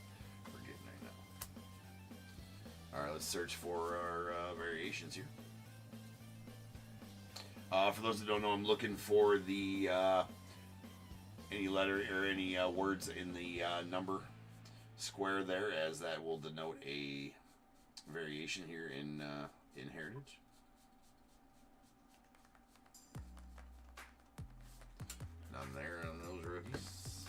we're getting right now. All right, let's search for our variations here. For those that don't know, I'm looking for the any letter or any words in the number square there, as that will denote a variation here in Heritage. None there on those rookies.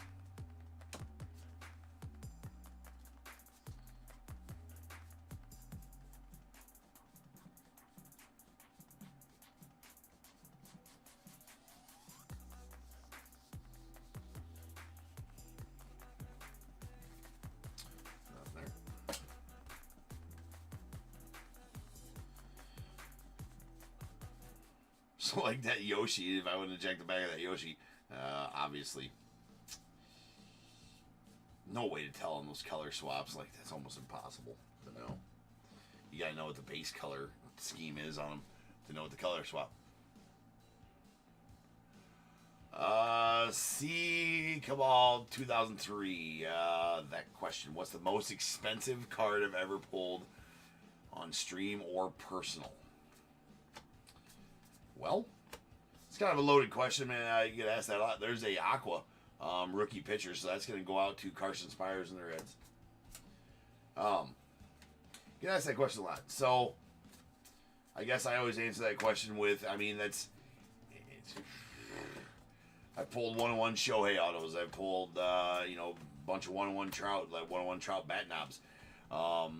So like that Yoshi, if I wouldn't have checked the back of that Yoshi, obviously, no way to tell on those color swaps. Like, that's almost impossible to know. You gotta know what the base color scheme is on them to know what the color swap. Cabal 2003. That question: what's the most expensive card I've ever pulled on stream or personal? Well, it's kind of a loaded question, man. You get asked that a lot. There's a Aqua rookie pitcher, so that's going to go out to Carson Spires and the Reds. You get asked that question a lot. So, I guess I always answer that question with, I pulled 1-on-1 Shohei autos. I pulled, a bunch of 1-on-1 Trout, like 1-on-1 Trout bat knobs. But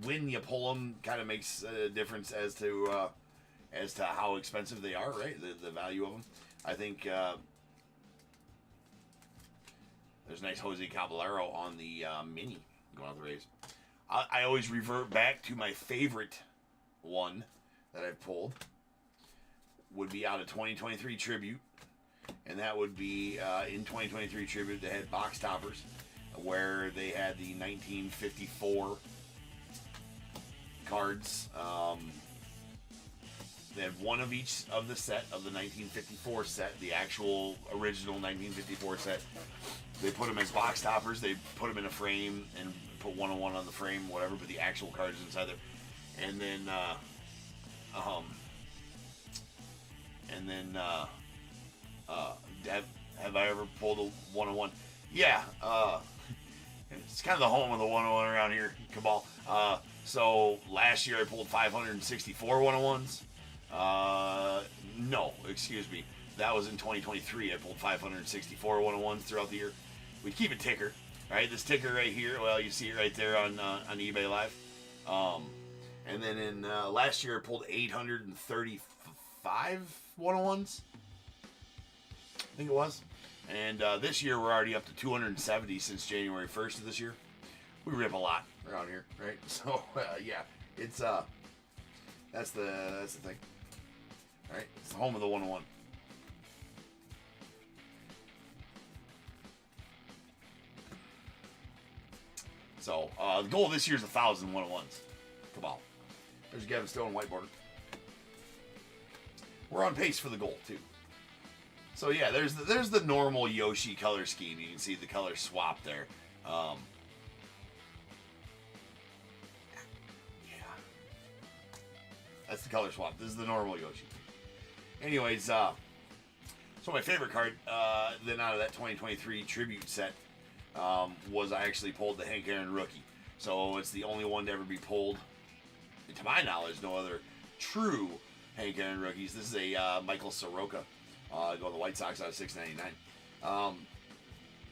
when you pull them, kind of makes a difference as to how expensive they are, right? The value of them. I think there's a nice Jose Caballero on the mini going out the Rays. I always revert back to my favorite one that I've pulled. Would be out of 2023 Tribute. And that would be in 2023 Tribute, they had box toppers where they had the 1954 cards. They had one of each of the set of the 1954 set, the actual original 1954 set. They put them as box toppers. They put them in a frame and put 1-on-1 on the frame, whatever, but the actual cards inside there. And then, have I ever pulled a 1-on-1? Yeah. It's kind of the home of the 1-on-1 around here, Cabal. So last year I pulled 564 1-on-1s. No, excuse me. That was in 2023. I pulled 564 1-on-1s throughout the year. We keep a ticker, right? This ticker right here, well, you see it right there on eBay Live. And then in last year I pulled 835 1-on-1s. I think it was. And this year we're already up to 270 since January 1st of this year. We rip a lot around here, right? So yeah, it's that's the thing. All right, it's the home of the 1-on-1. So the goal this year is 1,000 1-on-1s. Cabal. There's Gavin Stone white border. We're on pace for the goal too. So yeah, there's the normal Yoshi color scheme. You can see the color swap there. Yeah. That's the color swap. This is the normal Yoshi. Anyways, so my favorite card then out of that 2023 Tribute set was I actually pulled the Hank Aaron rookie. So it's the only one to ever be pulled. And to my knowledge, no other true Hank Aaron rookies. This is a Michael Soroka. Going the White Sox out of $6.99. To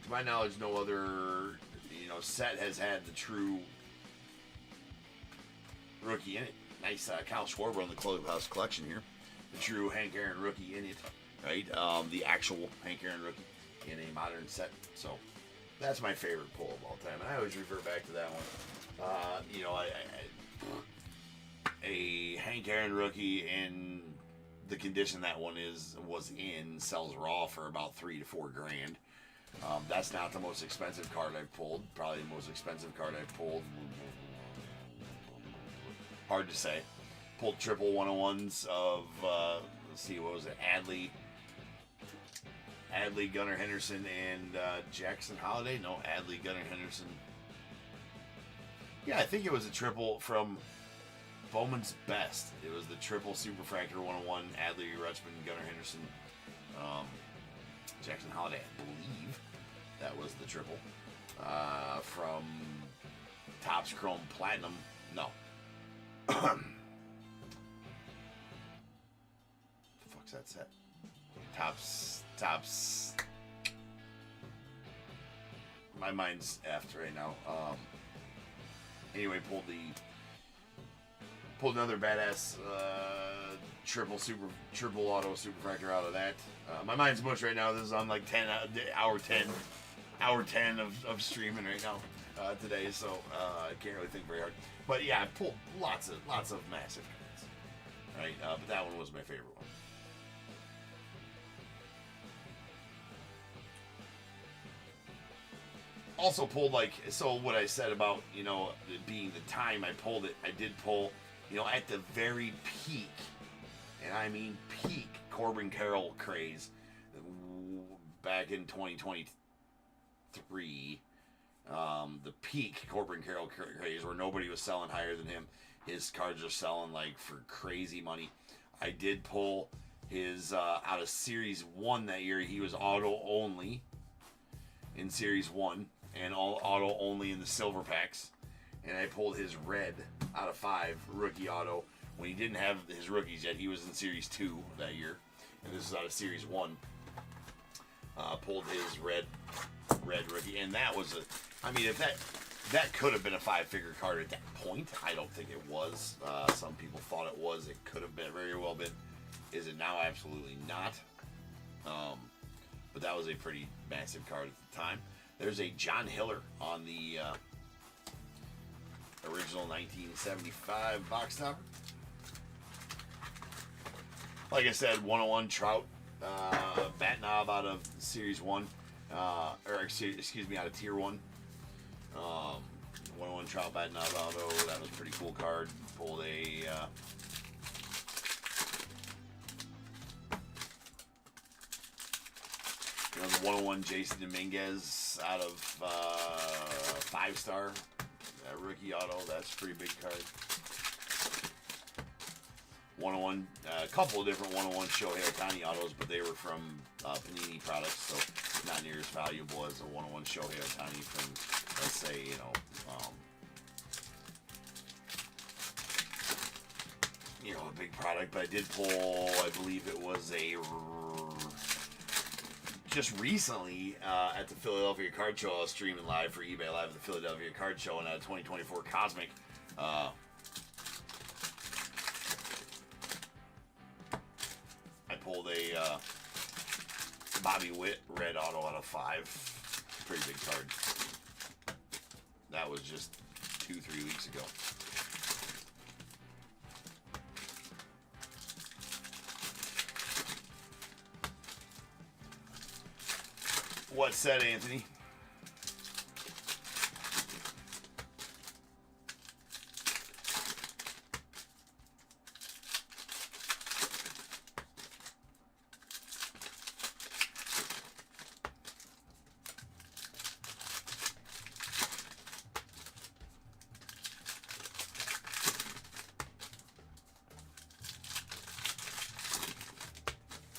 my knowledge, no other set has had the true rookie in it. Nice Kyle Schwarber on the Clubhouse collection here. The true Hank Aaron rookie in it, right? The actual Hank Aaron rookie in a modern set. So that's my favorite pull of all time, and I always revert back to that one. A Hank Aaron rookie in the condition that one was in sells raw for about $3 to $4 grand. That's not the most expensive card I've pulled. Probably the most expensive card I've pulled. Hard to say. Pulled triple 1-on-1s of let's see, what was it? Adley, Gunnar Henderson, and Jackson Holiday. No, Adley, Gunnar Henderson. Yeah, I think it was a triple from Bowman's Best. It was the triple Superfractor 1-on-1, Adley, Rutschman, Gunnar Henderson, Jackson Holiday. I believe that was the triple. From Topps Chrome Platinum. No. The fuck's that set? Topps. My mind's effed right now. Anyway, pulled another badass triple auto Superfractor out of that. My mind's mush right now. This is on like hour 10 of streaming right now today, so I can't really think very hard. But yeah, I pulled lots of massive cards. right? But that one was my favorite one. Also pulled, like, so what I said about, you know, it being the time I pulled it, I did pull, you know, at the very peak, and I mean peak Corbin Carroll craze back in 2023. The peak Corbin Carroll craze where nobody was selling higher than him. His cards are selling like for crazy money. I did pull his out of Series 1 that year. He was auto only in Series 1 and all auto only in the silver packs. And I pulled his red out of 5 rookie auto when he didn't have his rookies yet. He was in Series 2 that year, and this is out of Series 1. Pulled his red rookie, and that was a, I mean, if that could have been a 5-figure card at that point. I don't think it was. Some people thought it was. It could have been, very well been. Is it now? Absolutely not. But that was a pretty massive card at the time. There's a John Hiller on the original 1975 box topper. Like I said, 101 Trout bat knob out of Series 1. Or excuse me, out of Tier 1. 101 Trout bat knob auto. That was a pretty cool card. Pulled a the 101 Jason Dominguez out of 5-star rookie auto. That's a pretty big card. 101, a couple of different 101 Shohei Ohtani autos, but they were from Panini products, so not near as valuable as a 101 Shohei Ohtani from, let's say, you know, a big product. But I did pull, I believe it was just recently at the Philadelphia Card Show. I was streaming live for eBay Live at the Philadelphia Card Show, and a 2024 Cosmic. I pulled a Bobby Witt red auto out of 5. Pretty big card. That was just 2-3 weeks ago. What's that, Anthony?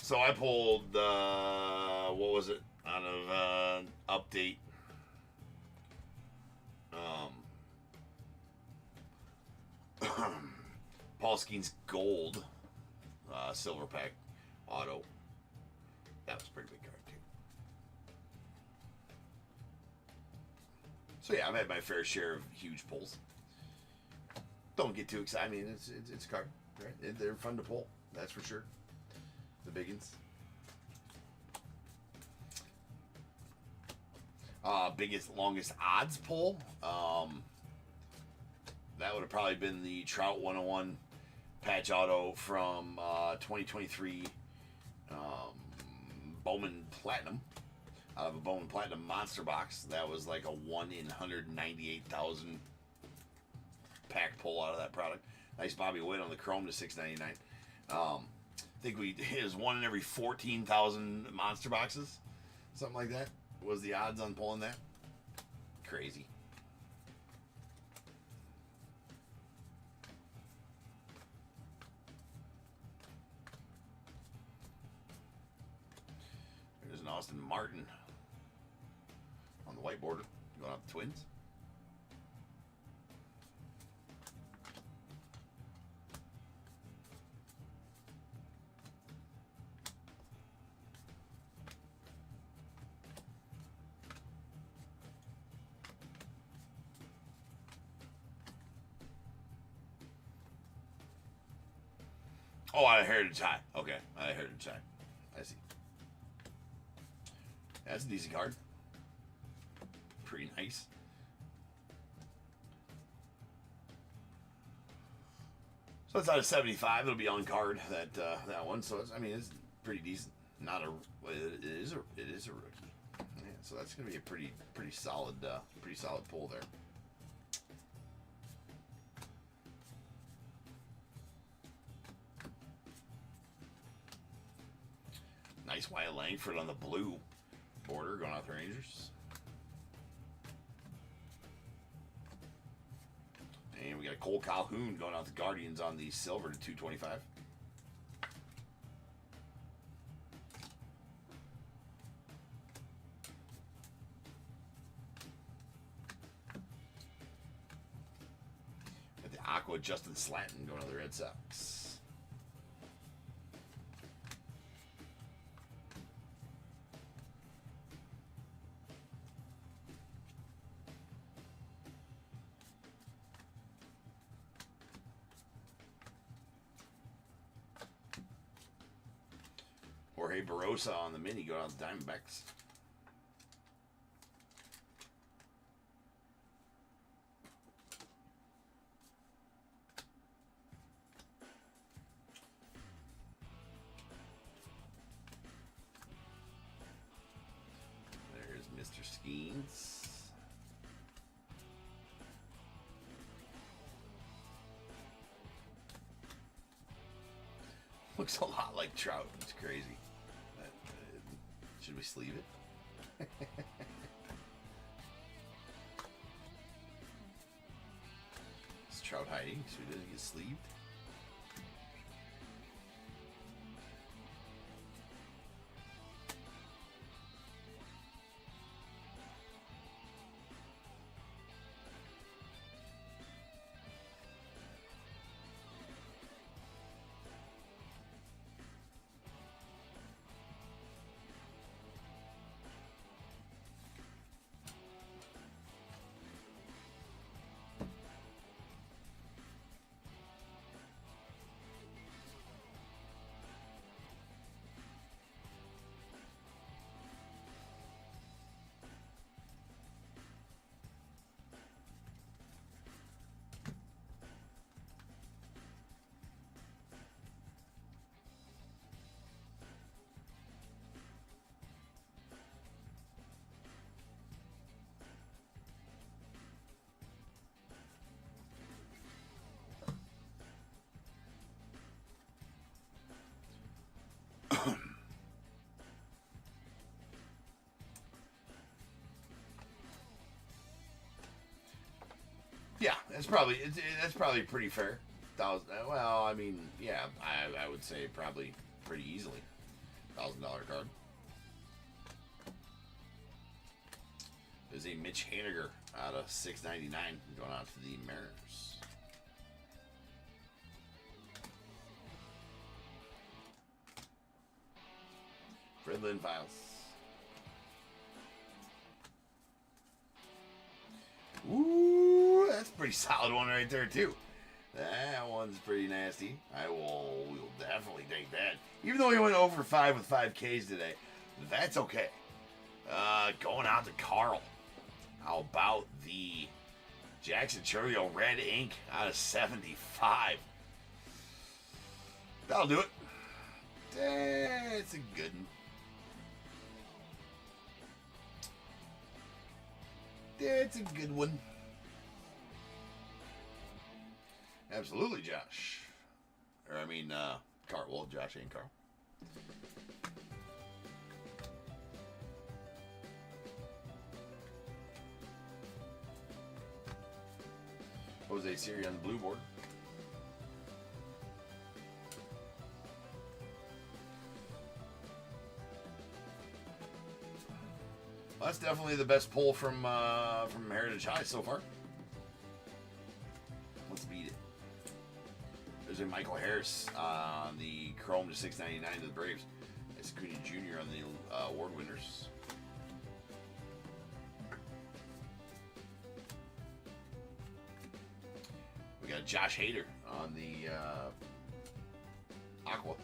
So I pulled, what was it, out of Update. Paul Skeens Gold Silver Pack Auto. That was a pretty big card, too. So yeah, I've had my fair share of huge pulls. Don't get too excited. I mean, it's a card, right? They're fun to pull, that's for sure. The biggins. Biggest, longest odds pull. That would have probably been the Trout 101 patch auto from 2023 Bowman Platinum. Out of a Bowman Platinum monster box. That was like a 1 in 198,000 pack pull out of that product. Nice Bobby Witt on the chrome to $6.99. I think it was 1 in every 14,000 monster boxes. Something like that was the odds on pulling that. Crazy. There's an Austin Martin on the white border going out the Twins. Oh, I Heritage High. Okay, I Heritage High. I see. That's a decent card. Pretty nice. So it's out of 75. It'll be on card, that one. So it's, I mean, it's pretty decent. Not a it is a rookie. Yeah, so that's gonna be a pretty solid pull there. Nice Wyatt Langford on the blue border going out the Rangers. And we got Cole Calhoun going out the Guardians on the silver to 225. Got the Aqua Justin Slatton going to the Red Sox. Jorge Barosa on the mini going out the Diamondbacks. There's Mr. Skeens. Looks a lot like Trout. It's crazy. Should we sleeve it? Is Trout hiding so he doesn't get sleeved? Yeah, that's probably pretty fair. Well, I mean, yeah, I would say probably pretty easily $1,000 card. There's a Mitch Haniger out of 699 going out to the Mariners. Fred Lynn Files. Ooh, that's a pretty solid one right there too. That one's pretty nasty. We'll definitely take that. Even though he went over 5 with 5 Ks today, that's okay. Going out to Carl. How about the Jackson Chourio Red Ink out of 75? That'll do it. That's a good one. That's a good one. Absolutely, Josh. Or, I mean, Carl. Well, Josh and Carl. Jose Siri on the blue board. Well, that's definitely the best pull from Heritage High so far. Let's beat it. There's a Michael Harris on the Chrome to 699 to the Braves. It's Acuna Jr. on the award winners. We got Josh Hader on the Aqua.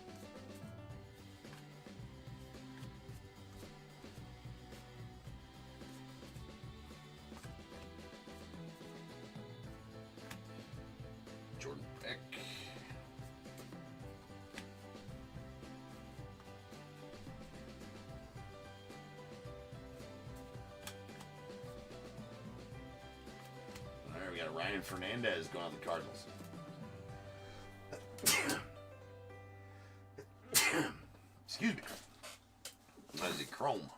Jordan Beck. Ryan Fernandez going on the Cardinals. Excuse me. That is a Chrome.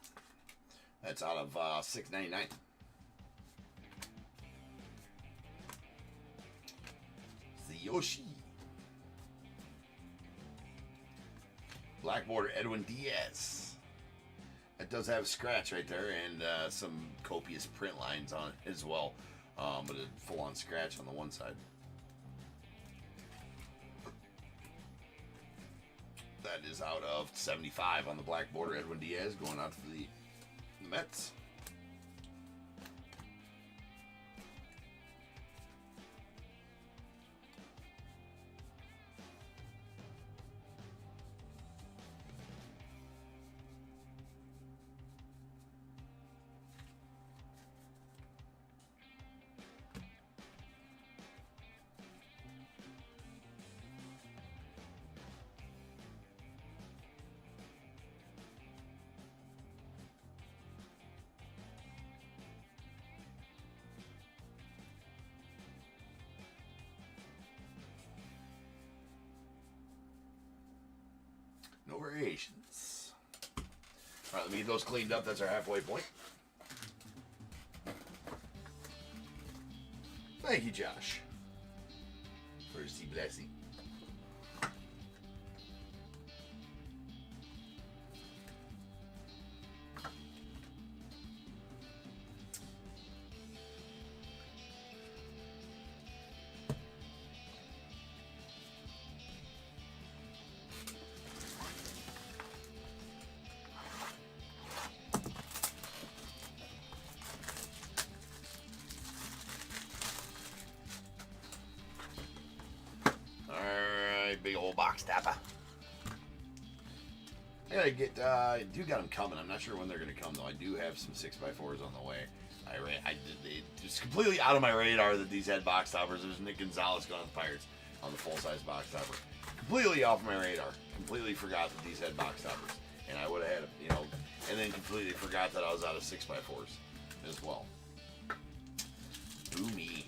That's out of $6.99. It's the Yoshi. Black border, Edwin Diaz. That does have a scratch right there and some copious print lines on it as well. But a full-on scratch on the one side. That is out of 75 on the black border. Edwin Diaz going out for the Mets. No variations. All right, let me get those cleaned up. That's our halfway point. Thank you, Josh. First, blessing. Big old box tapper. I gotta get, I do got them coming. I'm not sure when they're gonna come though. I do have some 6x4s on the way. It just completely out of my radar that these had box toppers. There's Nick Gonzalez going on the Pirates on the full-size box topper. Completely off my radar. Completely forgot that these had box toppers. And I would have had, and then completely forgot that I was out of 6x4s as well. Ooh me.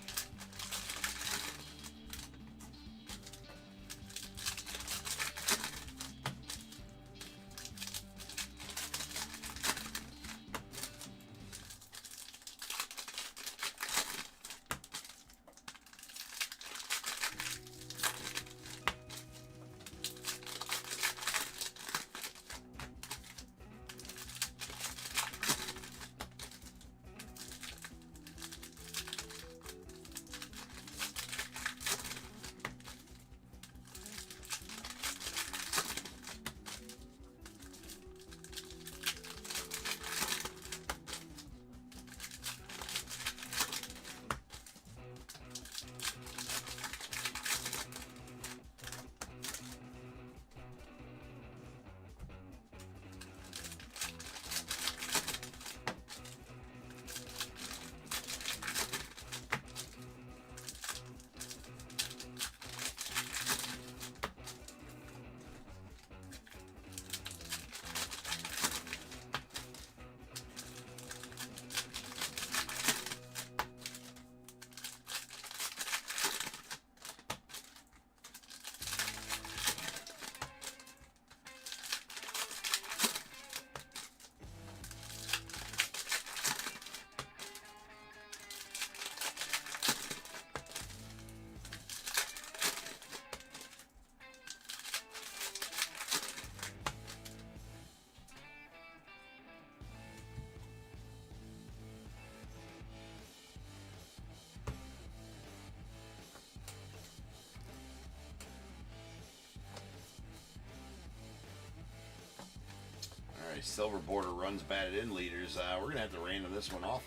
Silver border runs batted in leaders. We're going to have to random this one off.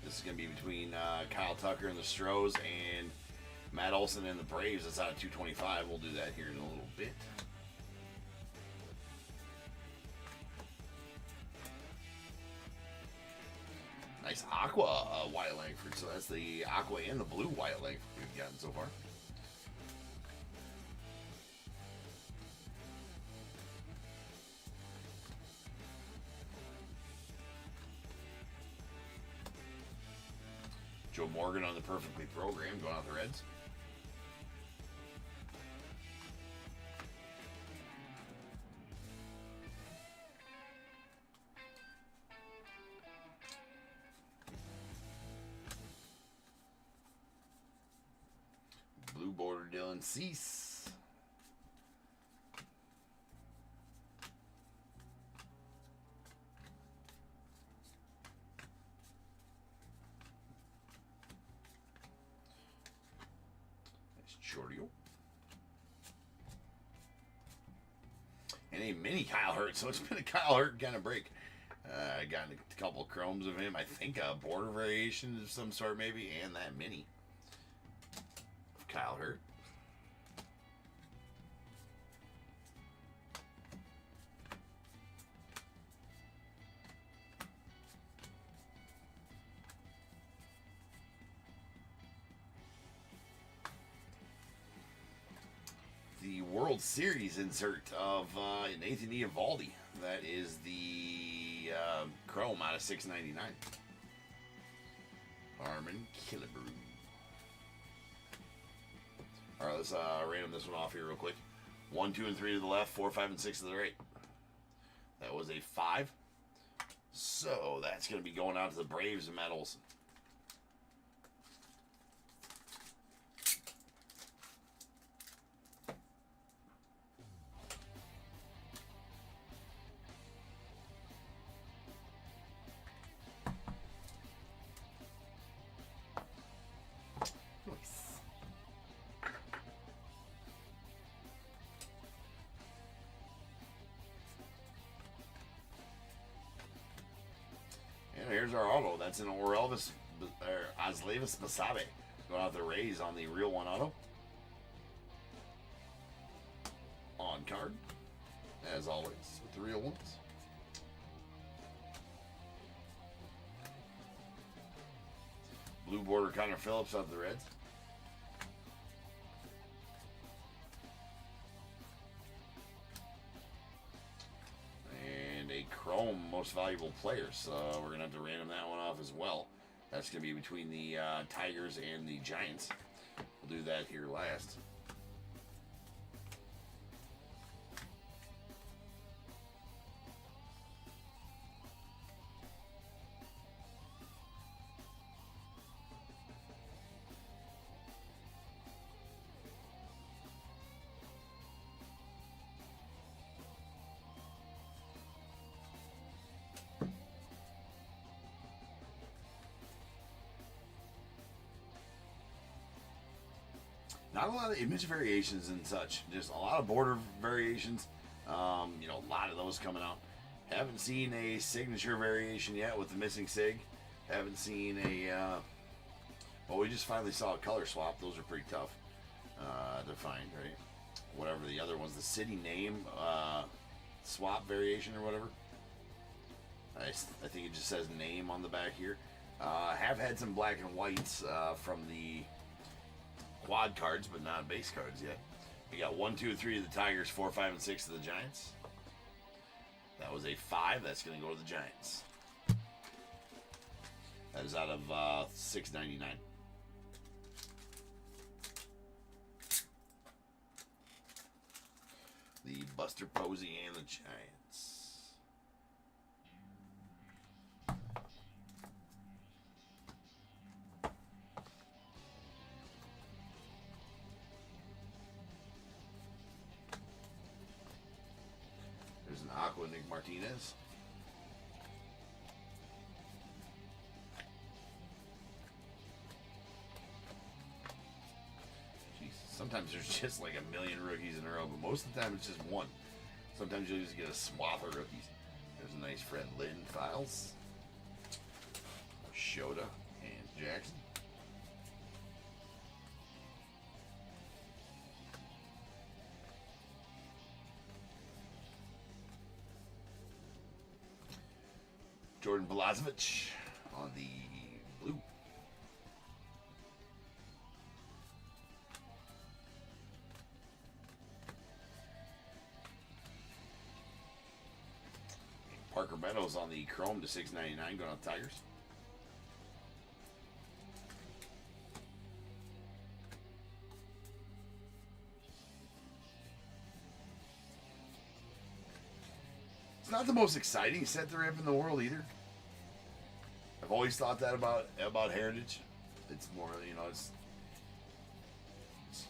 This is going to be between Kyle Tucker and the Stros and Matt Olson and the Braves. That's out of 225. We'll do that here in a little bit. Nice aqua Wyatt Langford. So that's the aqua and the blue Wyatt Langford we've gotten so far. Joe Morgan on the perfectly programmed, going out the Reds. Blue border Dylan Cease. Shorty. And a mini Kyle Hurt. So it's been a Kyle Hurt kind of break. I got a couple of chromes of him. I think a border variation of some sort maybe. And that mini of Kyle Hurt. The World Series insert of Nathan Eovaldi. That is the chrome out of $6.99. Harmon Killebrew. All right, let's random this one off here real quick. 1, 2, and 3 to the left. 4, 5, and 6 to the right. That was a 5. So that's going to be going out to the Braves and Matt Olson. Here's our auto. That's an Orelvis Oslevis Basabe. Going out the Rays on the real one auto. On card, as always, with the real ones. Blue border Connor Phillips out the Reds. Chrome most valuable players. So we're going to have to random that one off as well. That's going to be between the Tigers and the Giants. We'll do that here last. Not a lot of image variations and such. Just a lot of border variations. You know, a lot of those coming out. Haven't seen a signature variation yet with the missing sig. Haven't seen a... well, we just finally saw a color swap. Those are pretty tough to find, right? Whatever the other one's, the city name swap variation or whatever. I think it just says name on the back here. Have had some black and whites from the quad cards, but not base cards yet. We got 1, 2, 3 to the Tigers, 4, 5, and 6 to the Giants. That was a 5. That's going to go to the Giants. That is out of $6.99. The Buster Posey and the Giants. There's an Aqua Nick Martinez. Jeez, sometimes there's just like a million rookies in a row, but most of the time it's just one. Sometimes you'll just get a swath of rookies. There's a nice Fred Lynn Files, Shota, and Jackson. Jordan Balazovic on the blue. Parker Meadows on the chrome to $6.99 going on the Tigers. It's not the most exciting set to rip in the world either. I've always thought that about Heritage. It's more, you know, it's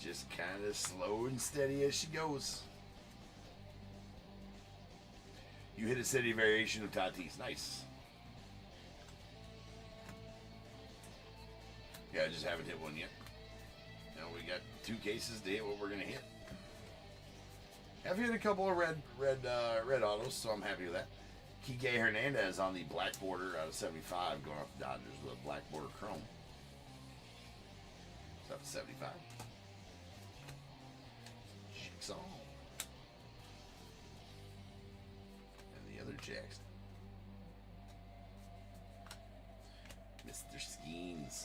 just kind of slow and steady as she goes. You hit a steady variation of Tatis. Nice. Yeah, I just haven't hit one yet. You know, we got 2 cases to hit what we're gonna hit. I've hit a couple of red autos, so I'm happy with that. Kike Hernandez on the black border out of 75, going off the Dodgers with a black border chrome. It's up to 75. Chicks on. And the other Jackson. Mr. Skeens.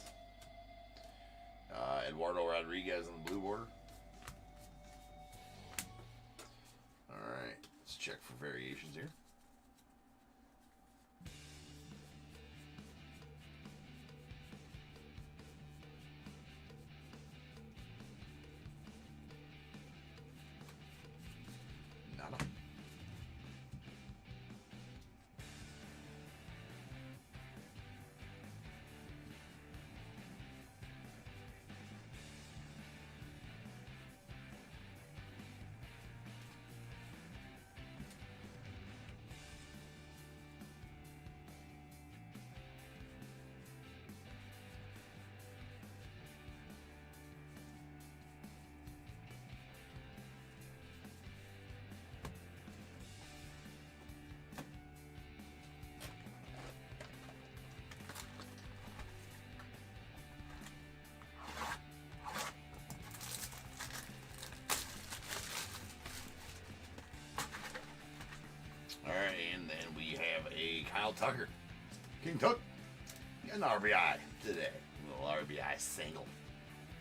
Eduardo Rodriguez on the blue border. Alright, let's check for variations here. Nada. Alright, and then we have a Kyle Tucker. King Tuck. Got an RBI today. A little RBI single.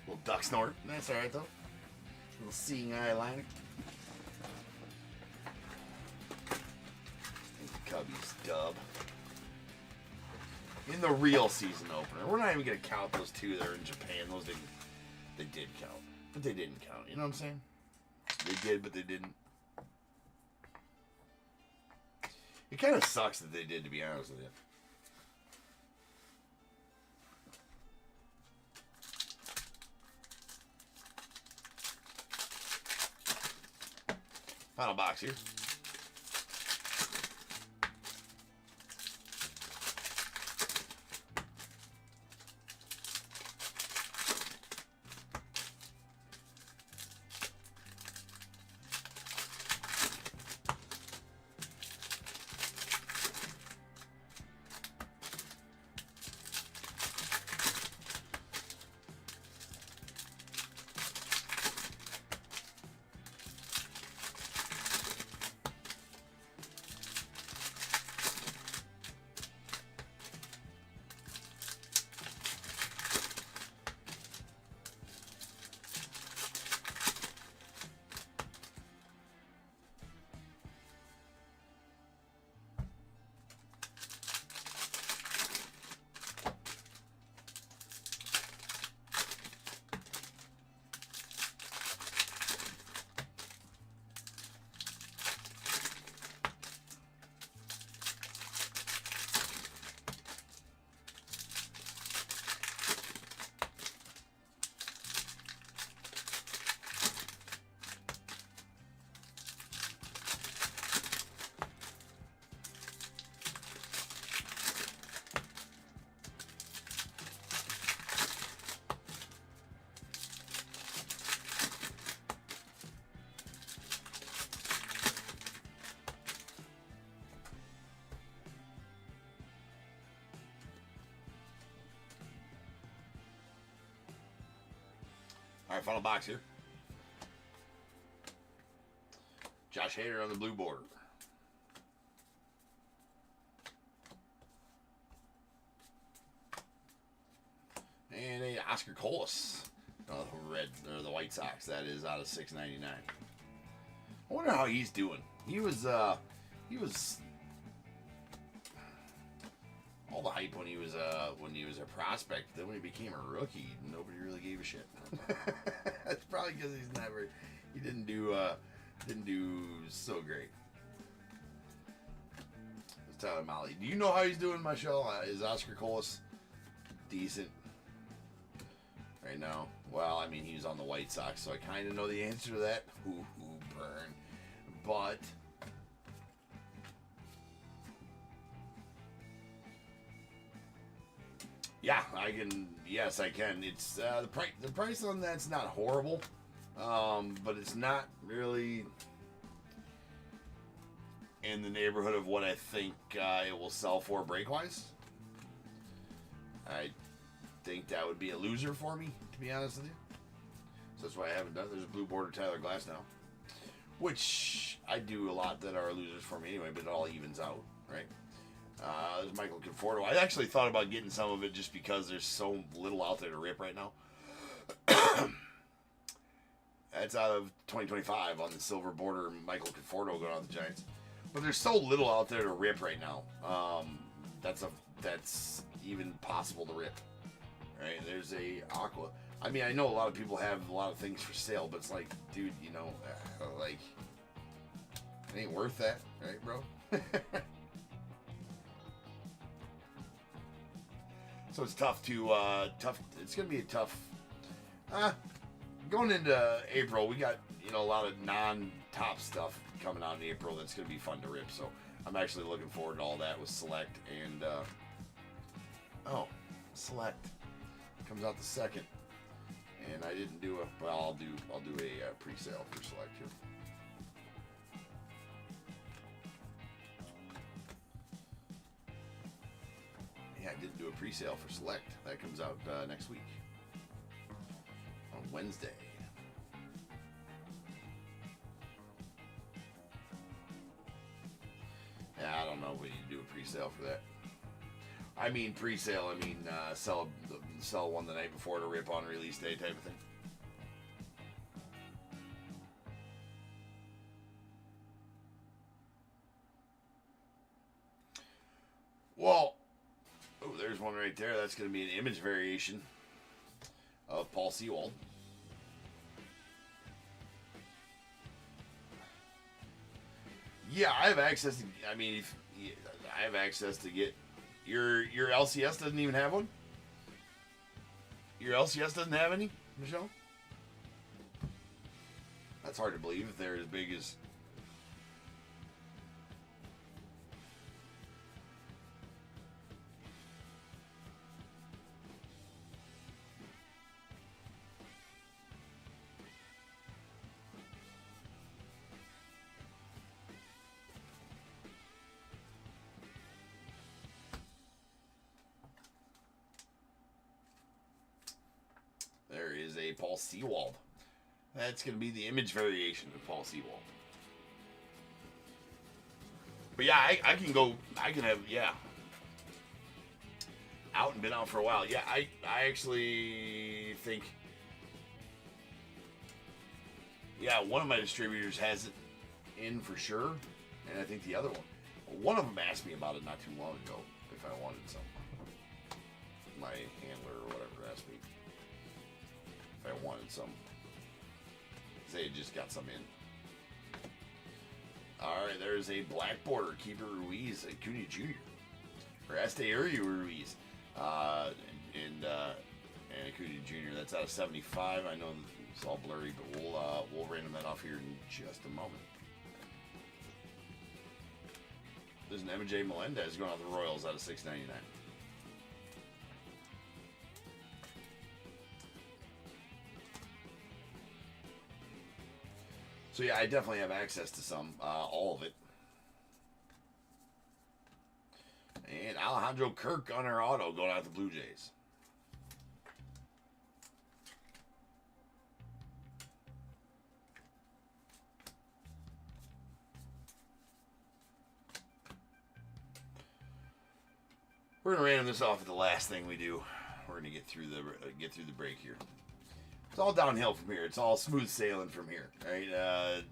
A little duck snort. That's alright though. A little seeing eye liner. Cubbies dub. In the real season opener. We're not even going to count those 2 that are in Japan. Those didn't. They did count. But they didn't count. You know what I'm saying? They did, but they didn't. It kind of sucks that they did, to be honest with you. Final box here. All right, final box here. Josh Hader on the blue border. And a Oscar Colas, the red or the White Sox. That is out of $6.99. I wonder how he's doing. He was all the hype when he was a prospect. Then when he became a rookie, nobody really gave a shit. That's probably because he didn't do so great. Tyler Mahle. Do you know how he's doing, Michelle? Is Oscar Colas decent right now? Well, I mean, he's on the White Sox, so I kind of know the answer to that. Ooh, burn. But yeah, I can. Yes, I can. It's the price. The price on that's not horrible, but it's not really in the neighborhood of what I think it will sell for break-wise. I think that would be a loser for me, to be honest with you. So that's why I haven't done. There's a blue border Tyler Glass now, which I do a lot that are losers for me anyway, but it all evens out, right? There's Michael Conforto. I actually thought about getting some of it just because there's so little out there to rip right now. That's out of 2025 on the silver border Michael Conforto going on the Giants. But there's so little out there to rip right now. That's even possible to rip. Right? There's a Aqua. I mean, I know a lot of people have a lot of things for sale, but it's like, dude, you know, like, it ain't worth that, right, bro? So it's tough to, it's going to be a tough, going into April, we got, you know, a lot of non-top stuff coming out in April that's going to be fun to rip. So I'm actually looking forward to all that with Select and, Select comes out the 2nd. And I didn't do it, but I'll do a pre-sale for Select here. Yeah, I didn't do a pre-sale for Select. That comes out next week on Wednesday. Yeah, I don't know if we need to do a pre-sale for that. I mean pre-sale. I mean sell one the night before to rip on release day type of thing. Well, there's one right there. That's going to be an image variation of Paul Sewald. Yeah, I have access to. I mean, I have access to get your LCS doesn't even have one. Your LCS doesn't have any, Michelle? That's hard to believe if they're as big as. There is a Paul Sewald. That's going to be the image variation of Paul Sewald. But yeah, I can go. I can have, yeah. Out and been out for a while. Yeah, I actually think. Yeah, one of my distributors has it in for sure. And I think the other one of them asked me about it not too long ago if I wanted some. My handler or whatever asked me if I wanted some. They had just got some in. Alright, there's a black border Keeper Ruiz, Acuna Jr. Or Esteury Ruiz. And Acuna Jr. That's out of 75. I know it's all blurry, but we'll random that off here in just a moment. There's an MJ Melendez going out the Royals out of 699. So yeah, I definitely have access to some, all of it. And Alejandro Kirk on our auto going out the Blue Jays. We're gonna random this off at the last thing we do. We're gonna get through the break here. It's all downhill from here. It's all smooth sailing from here, right?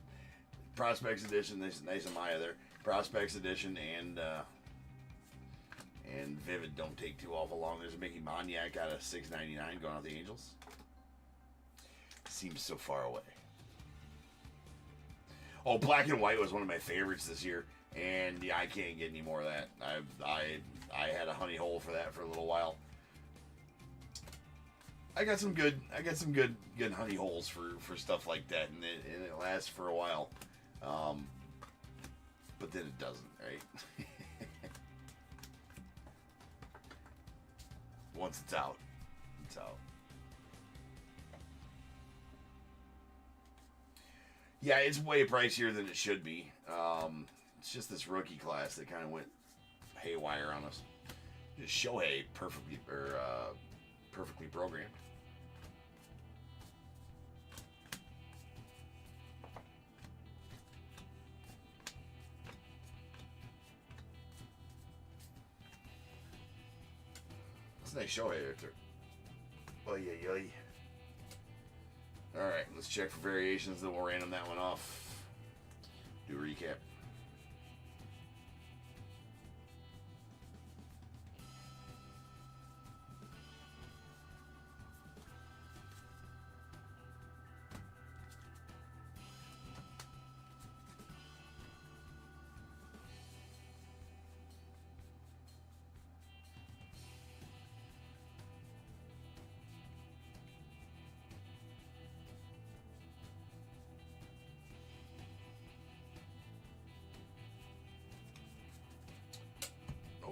Prospects Edition, nice Amaya there. Prospects Edition and Vivid don't take too awful long. There's a Mickey Moniak out of $6.99 going out the Angels. Seems so far away. Oh, black and white was one of my favorites this year, and yeah, I can't get any more of that. I had a honey hole for that for a little while. I got some good honey holes for stuff like that, and it lasts for a while. But then it doesn't, right? Once it's out, it's out. Yeah, it's way pricier than it should be. It's just this rookie class that kind of went haywire on us. Just Shohei perfectly programmed. That's a nice Shohei right there. Oh yeah. All right, let's check for variations. Then we'll random that one off. Do a recap.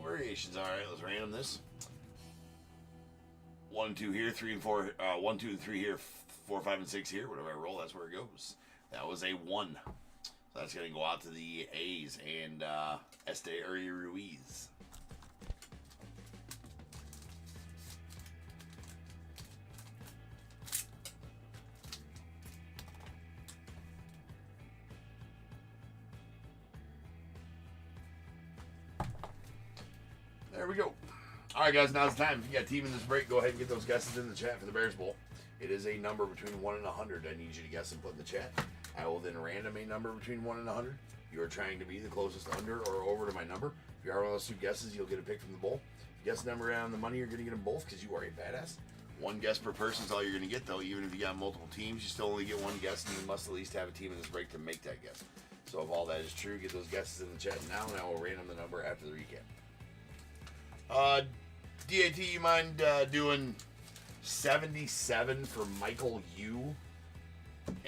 Variations. All right, let's random this. 1, 2 here, 3 and 4. 1, 2 and 3 here, 4, 5 and 6 here. Whatever I roll, that's where it goes. That was a 1. So that's gonna go out to the A's and Este Ruiz. There we go. All right, guys, now's the time. If you got a team in this break, go ahead and get those guesses in the chat for the Bears Bowl. It is a number between 1 and 100. I need you to guess and put in the chat. I will then random a number between 1 and 100. You are trying to be the closest under or over to my number. If you are one of those 2 guesses, you'll get a pick from the bowl. If you guess the number on the money, you're going to get them both because you are a badass. 1 guess per person is all you're going to get, though. Even if you got multiple teams, you still only get 1 guess, and you must at least have a team in this break to make that guess. So if all that is true, get those guesses in the chat now, and I will random the number after the recap. DAT, you mind doing 77 for Michael U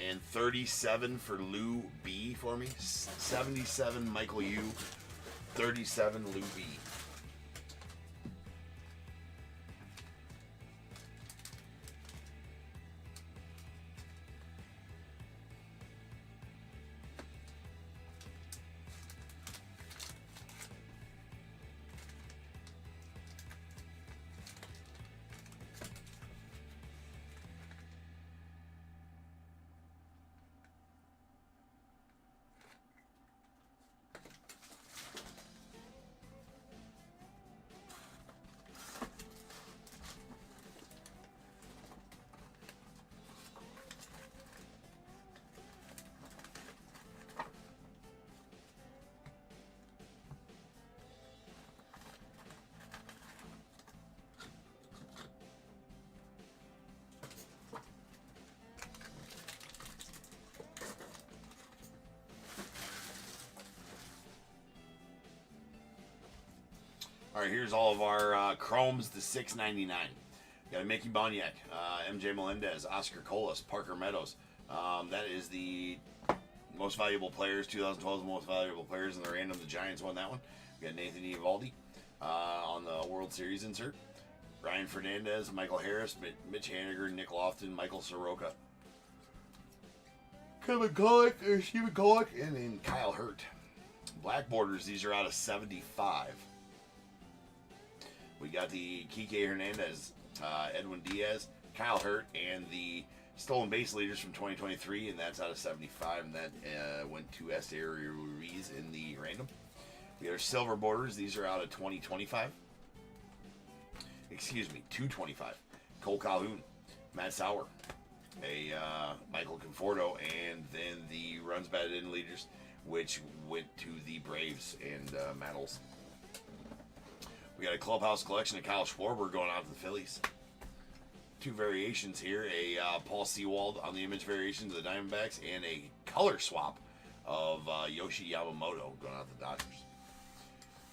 and 37 for Lou B for me? 77 Michael U, 37 Lou B. All right, here's all of our Chromes to $6.99. Got a Mickey Boniek, MJ Melendez, Oscar Colas, Parker Meadows. That is the most valuable players, 2012's most valuable players in the random. The Giants won that one. We got Nathan Eovaldi on the World Series insert. Ryan Fernandez, Michael Harris, Mitch Haniger, Nick Lofton, Michael Soroka. Stephen Kolek, and then Kyle Hurt. Black borders, these are out of 75. We got the Kike Hernandez, Edwin Diaz, Kyle Hurt, and the stolen base leaders from 2023, and that's out of 75, and that went to Esther Ruiz in the random. We got our silver borders. These are out of 2025. Excuse me, 225. Cole Calhoun, Matt Sauer, Michael Conforto, and then the runs batted in leaders, which went to the Braves and Mattles. We got a clubhouse collection of Kyle Schwarber going out to the Phillies. 2 variations here, a Paul Sewald on the image variation to the Diamondbacks, and a color swap of Yoshi Yamamoto going out to the Dodgers.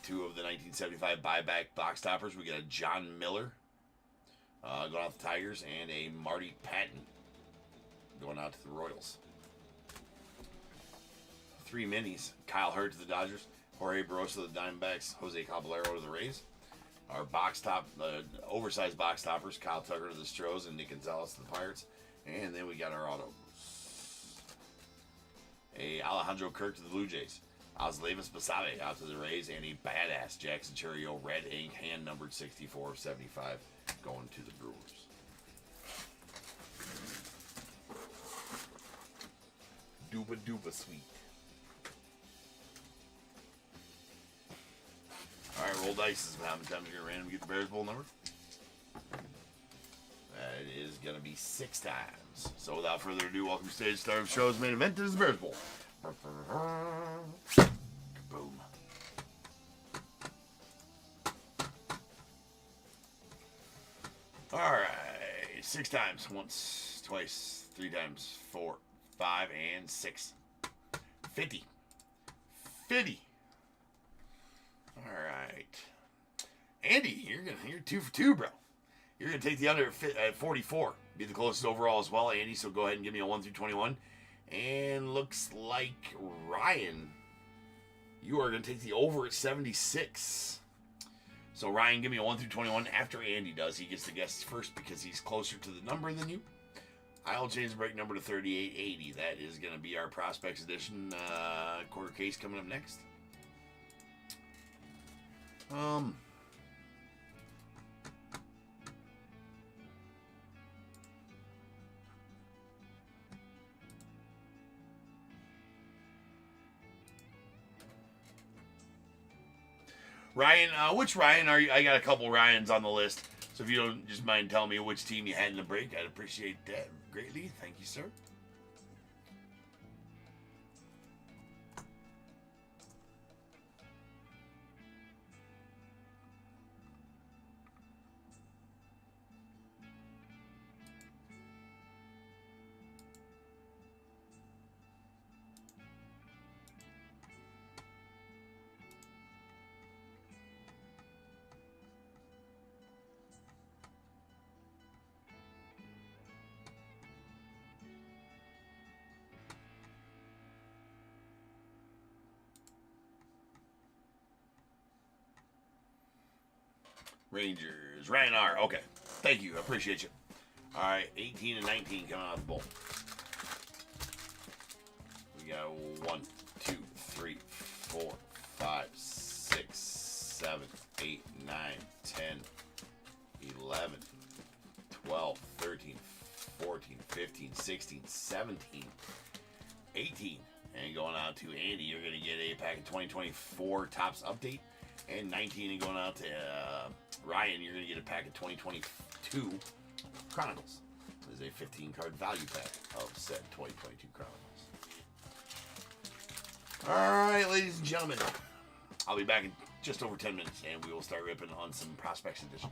2 of the 1975 buyback box toppers. We got a John Miller going out to the Tigers, and a Marty Patton going out to the Royals. 3 minis. Kyle Hurd to the Dodgers, Jorge Barroso to the Diamondbacks, Jose Caballero to the Rays. Our box top, oversized box toppers, Kyle Tucker to the Stros and Nick Gonzalez to the Pirates. And then we got our autos. A Alejandro Kirk to the Blue Jays, Oslevis Basabe out to the Rays, and a badass Jackson Chourio red ink hand numbered 64 of 75 going to the Brewers. Dooba dooba sweet. Alright, roll dice. How many times you're going to randomly get the Bears Bowl number? That is going to be 6 times. So without further ado, welcome to stage star of the show's main event. This is the Bears Bowl. Boom. Alright, 6 times. Once, twice, 3 times, 4, 5, and 6. 50. 50. Alright. Andy, you're 2 for 2, bro. You're going to take the under at 44. Be the closest overall as well, Andy, so go ahead and give me a 1 through 21. And looks like Ryan, you are going to take the over at 76. So Ryan, give me a 1 through 21 after Andy does. He gets the guess first because he's closer to the number than you. I'll change the break number to 3880. That is going to be our Prospects Edition quarter case coming up next. Ryan, which Ryan are you? I got a couple Ryans on the list, so if you don't just mind telling me which team you had in the break, I'd appreciate that greatly. Thank you, sir. Rangers, Ryan R. Okay, thank you, I appreciate you. All right, 18 and 19 coming out of the bowl. We got 1, 2, 3, 4, 5, 6, 7, 8, 9, 10, 11, 12, 13, 14, 15, 16, 17, 18. And going out to Andy, you're going to get a pack of 2024 Topps Update. And 19, and going out to Ryan, you're going to get a pack of 2022 Chronicles. This is a 15-card value pack of said 2022 Chronicles. All right, ladies and gentlemen, I'll be back in just over 10 minutes, and we will start ripping on some Prospects Edition.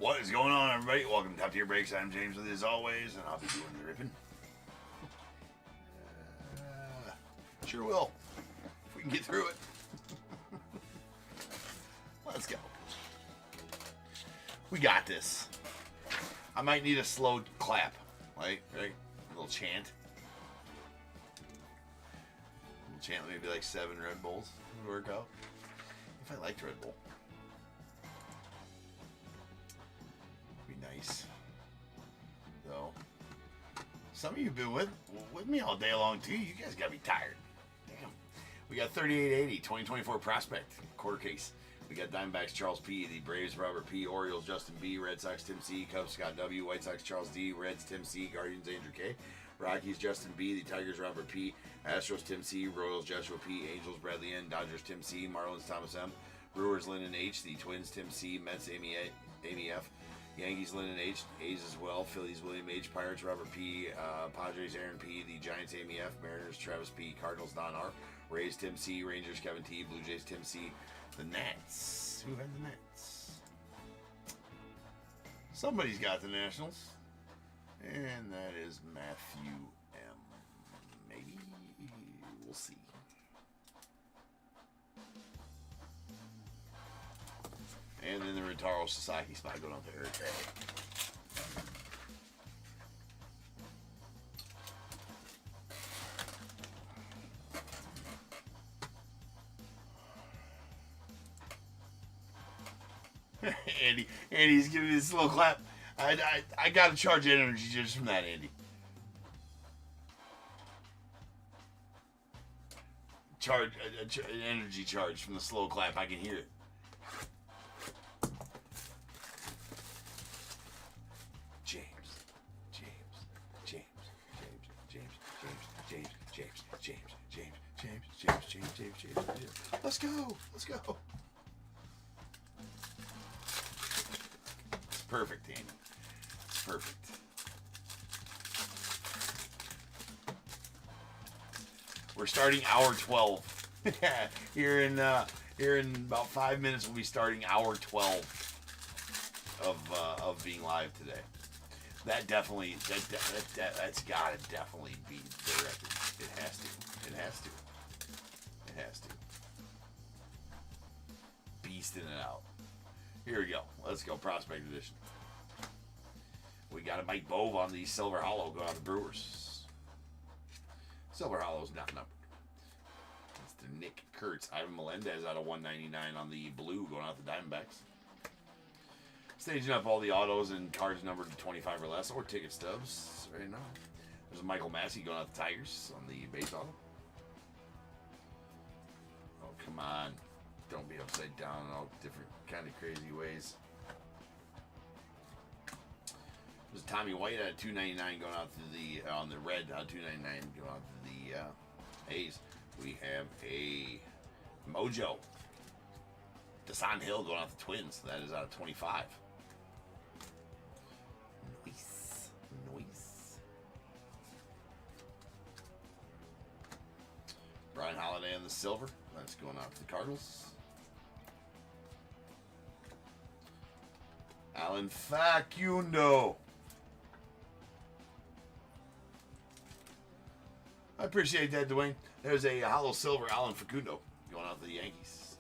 What is going on, everybody? Welcome to Top Tier Breaks. I'm James with you as always, and I'll be doing the ripping. Sure will. If we can get through it. Let's go. We got this. I might need a slow clap. Right? A little chant. A little chant, maybe like 7 Red Bulls would work out. If I liked Red Bull. Be nice. So, some of you have been with me all day long too. You guys gotta be tired. Damn. We got 3880 2024 prospect quarter case. We got Diamondbacks Charles P, the Braves Robert P, Orioles Justin B, Red Sox Tim C, Cubs Scott W, White Sox Charles D, Reds Tim C, Guardians Andrew K, Rockies Justin B, the Tigers Robert P, Astros Tim C, Royals Joshua P, Angels Bradley N, Dodgers Tim C, Marlins Thomas M, Brewers Lyndon H, the Twins Tim C, Mets Amy F, Yankees Lyndon H, A's as well, Phillies William H, Pirates Robert P, Padres Aaron P, the Giants Amy F, Mariners Travis P, Cardinals Don R, Rays Tim C, Rangers Kevin T, Blue Jays Tim C, the Nats. Who had the Nats? Somebody's got the Nationals. And that is Matthew M. Maybe. We'll see. And then the Rintaro Sasaki spot going up there. Andy's giving me this little clap. I got to charge energy just from that, Andy. Charge an energy charge from the slow clap. I can hear it. James. Let's go. It's perfect, Andy. It's perfect. We're starting hour 12. here in about 5 minutes, we'll be starting hour 12 of being live today. That's gotta definitely be the record. It has to. Beasting it out. Here we go. Let's go, Prospect Edition. We got a Mike Bove on the Silver Hollow going on the Brewers. Silver Hollow's not numbered. That's the Nick Kurtz. Ivan Melendez out of 199 on the blue going out the Diamondbacks. Staging up all the autos and cards numbered to 25 or less, or ticket stubs right now. There's a Michael Massey going out the Tigers on the base auto. Oh, come on. Don't be upside down in all different kind of crazy ways. There's Tommy White at 299 going out to the on the red, 299 going out to the A's. We have a Mojo. Desan Hill going out the Twins. That is out of 25. Nice. Brian Holiday on the silver. That's going out to the Cardinals. Alan Facundo. I appreciate that, Dwayne. There's a hollow silver Alan Facundo going out to the Yankees.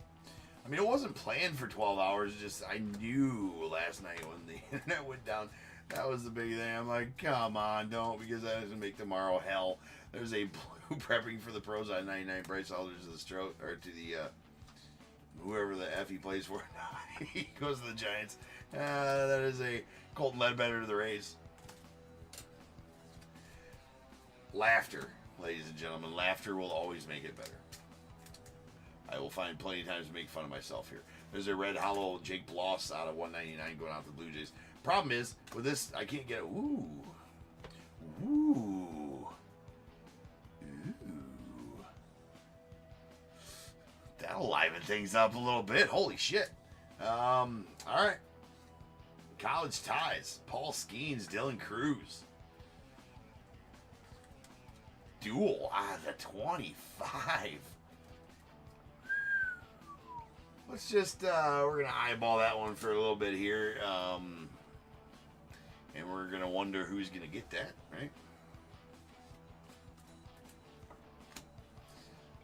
I mean, it wasn't planned for 12 hours. Just I knew last night when the internet went down, that was the big thing. I'm like, come on, don't, because that doesn't make tomorrow hell. There's a blue prepping for the pros on 99. Bryce Aldridge to the stroke, or to the whoever the F he plays for. He goes to the Giants. That is a Colton Ledbetter to the Rays. Laughter, ladies and gentlemen. Laughter will always make it better. I will find plenty of times to make fun of myself here. There's a red hollow Jake Bloss out of 199 going out to the Blue Jays. Problem is, with this, I can't get it. Ooh. That'll liven things up a little bit. Holy shit. All right. College ties. Paul Skeens, Dylan Cruz. Duel out of the 25. Let's just, we're going to eyeball that one for a little bit here. And we're going to wonder who's going to get that, right?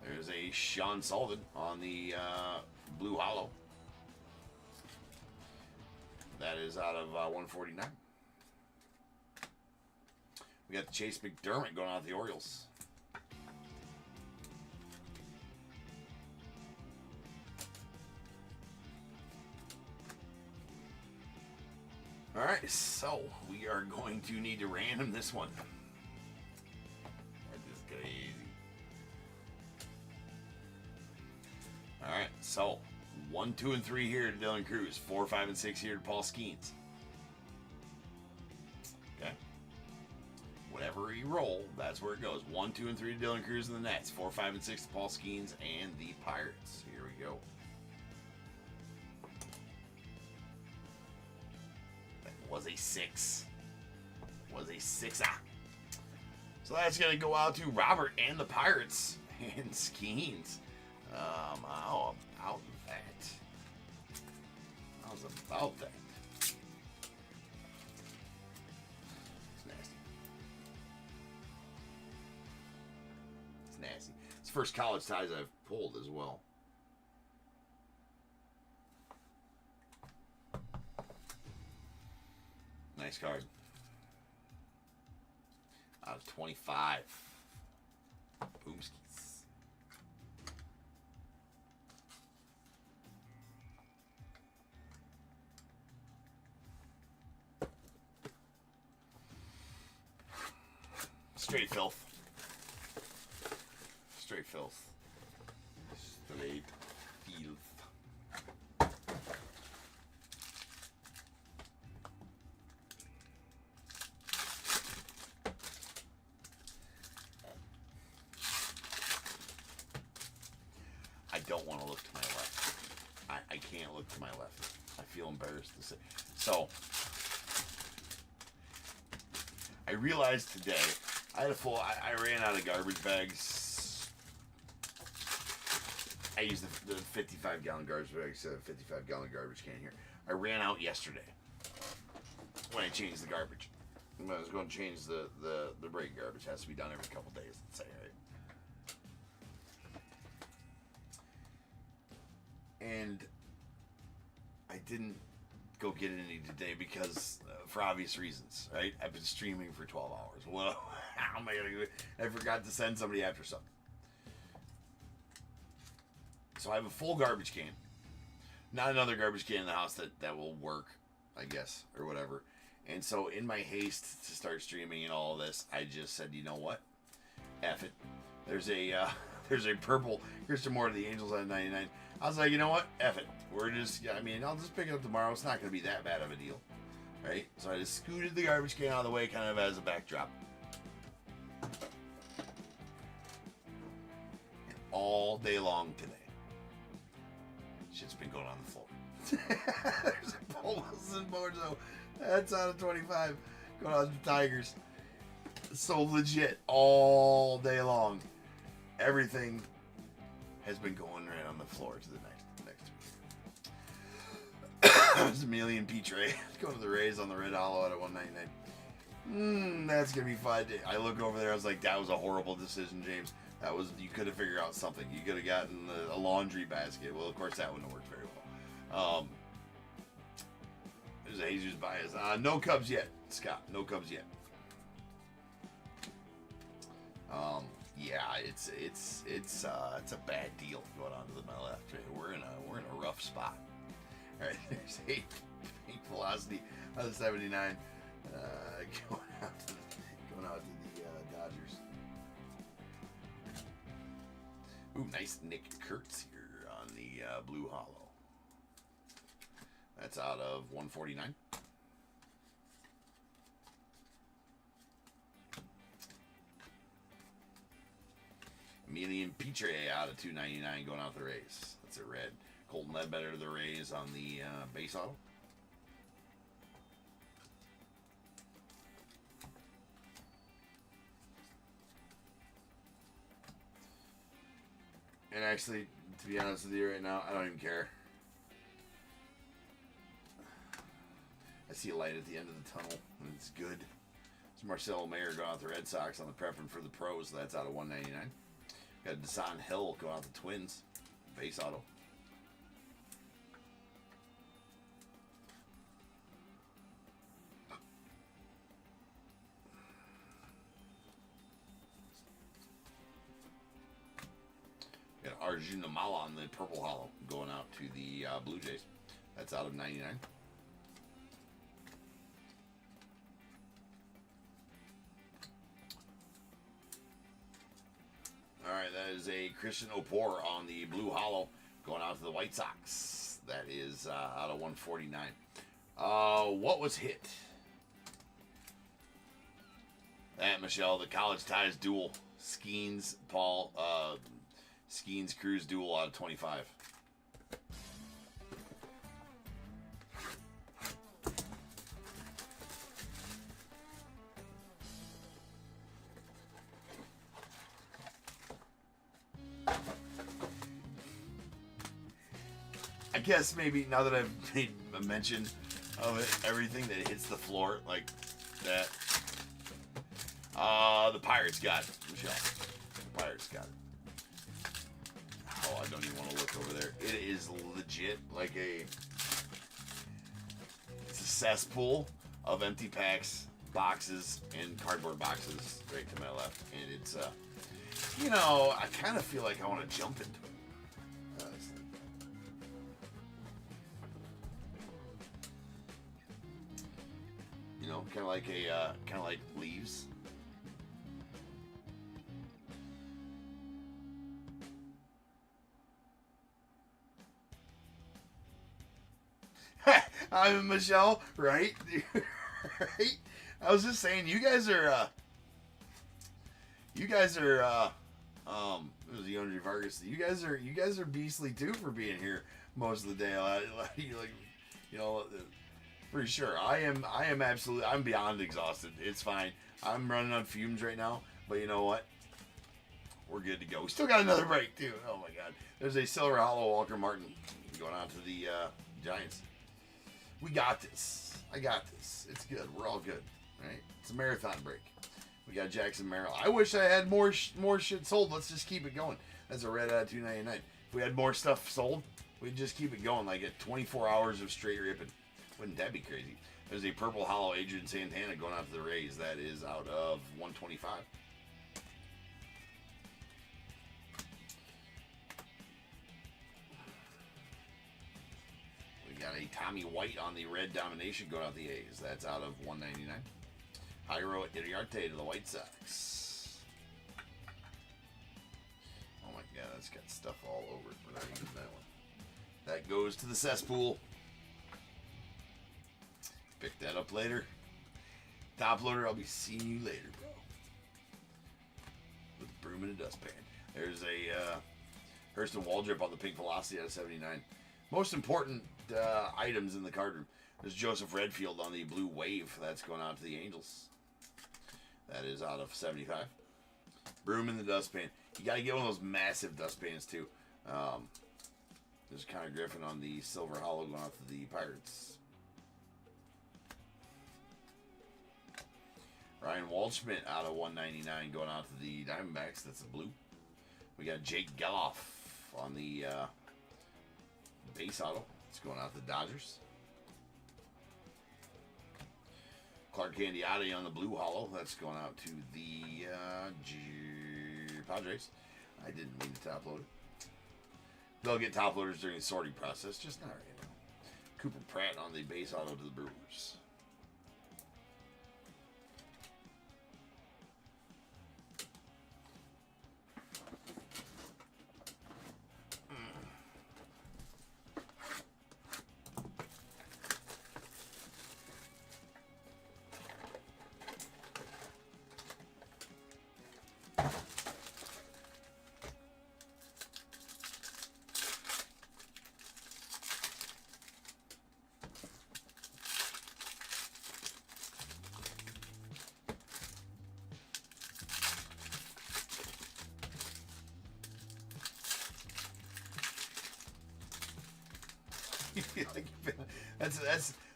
There's a Sean Sullivan on the Blue Hollow. That is out of 149. We got Chase McDermott going out the Orioles. All right, so we are going to need to random this one. That is crazy. All right, so 1, 2, and 3 here to Dylan Cruz. 4, 5, and 6 here to Paul Skeens. Okay. Whatever you roll, that's where it goes. 1, 2, and 3 to Dylan Cruz and the Nets. 4, 5, and 6 to Paul Skeens and the Pirates. Here we go. Was a 6. Was a 6. So that's going to go out to Robert and the Pirates and Skeens. How about that? How's about that? It's nasty. It's nasty. It's the first college ties I've pulled as well. Nice card. Out of 25. Boomskis. Straight filth. Straight filth. Straight filth. I don't want to look to my left. I can't look to my left. I feel embarrassed to say. So, I realized today, I had a full, I ran out of garbage bags. I used the 55-gallon garbage bag instead of 55-gallon garbage can here. I ran out yesterday when I changed the garbage. When I was going to change the break garbage. It has to be done every couple days, let's say, right? And I didn't go get any today because, for obvious reasons, right? I've been streaming for 12 hours. Well, how am I going to do it? I forgot to send somebody after something. So I have a full garbage can. Not another garbage can in the house that will work, I guess, or whatever. And so in my haste to start streaming and all of this, I just said, you know what? F it. There's a purple. Here's some more of the Angels on 99. I was like, you know what? F it. We're just, I mean, I'll just pick it up tomorrow. It's not going to be that bad of a deal. Right? So I just scooted the garbage can out of the way kind of as a backdrop. And all day long today, shit's been going on the floor. There's a Polos and Mojo. That's out of 25. Going out to the Tigers. So legit, all day long, everything has been going right on the floor to the next There's Emilian Petre going to the Rays on the Red Hollow at 199. That's gonna be fun. I look over there. I was like, that was a horrible decision, James. That was, you could have figured out something. You could have gotten a laundry basket. Well, of course, that wouldn't have worked very well. There's a Jesus bias. No Cubs yet, Scott. No Cubs yet. Yeah, it's a bad deal going on to my left. We're in a rough spot. All right, there's a pink velocity out of 79, going out to the Dodgers. Ooh, nice Nick Kurtz here on the Blue Hollow. That's out of 149. Emilian Petre out of 299 going out the Rays. That's a red. Colton Ledbetter to the Rays on the base auto. And actually, to be honest with you right now, I don't even care. see a light at the end of the tunnel, and it's good. It's Marcelo Mayer going out the Red Sox on the prepping for the pros. That's out of 199. Got Desan Hill going out the Twins. Base auto. Got Arjun Namala on the purple hollow going out to the Blue Jays. That's out of 99. All right, that is a Christian Opor on the blue hollow going out to the White Sox. That is out of 149. What was hit? That, Michelle, the College Ties duel. Skeens, Paul, Skeens Cruz duel out of 25. I guess maybe now that I've made a mention of it, everything that hits the floor like that. The Pirates got it, Michelle. The Pirates got it. Oh, I don't even want to look over there. It is legit like it's a cesspool of empty packs, boxes, and cardboard boxes right to my left. And it's, you know, I kind of feel like I want to jump into it. You know, kind of like leaves. I'm Michelle, right? Right? I was just saying, you guys are, it was the Andre Vargas. You guys are beastly too for being here most of the day. Like, you know, for sure. I'm beyond exhausted. It's fine. I'm running on fumes right now, but you know what? We're good to go. We still got another break too. Oh my God. There's a Silver Hollow Walker Martin going out to the Giants. We got this. I got this. It's good. We're all good, right? It's a marathon break. We got Jackson Merrill. I wish I had more shit sold. Let's just keep it going. That's a red out of 299. If we had more stuff sold, we'd just keep it going like at 24 hours of straight ripping. Wouldn't that be crazy? There's a purple hollow Adrian Santana going out to the Rays. That is out of 125. We got a Tommy White on the red domination going out the A's. That's out of 199. Jairo Iriarte to the White Sox. Oh my God, that's got stuff all over it. We're not using that one. That goes to the cesspool. Pick that up later. Top loader, I'll be seeing you later, bro. With a broom and a dustpan. There's a Hurston Waldrip on the pink velocity out of 79. Most important items in the card room. There's Joseph Redfield on the blue wave. That's going out to the Angels. That is out of 75. Broom in the dustpan. You got to get one of those massive dustpans too. There's Connor Griffin on the silver hollow going out to the Pirates. Ryan Waldschmidt out of 199 going out to the Diamondbacks. That's the blue. We got Jake Geloff on the base auto. It's going out to the Dodgers. Clark Candiotti on the blue hollow. That's going out to the Padres. I didn't mean to top load it. They'll get top loaders during the sorting process, just not right now. Cooper Pratt on the base auto to the Brewers.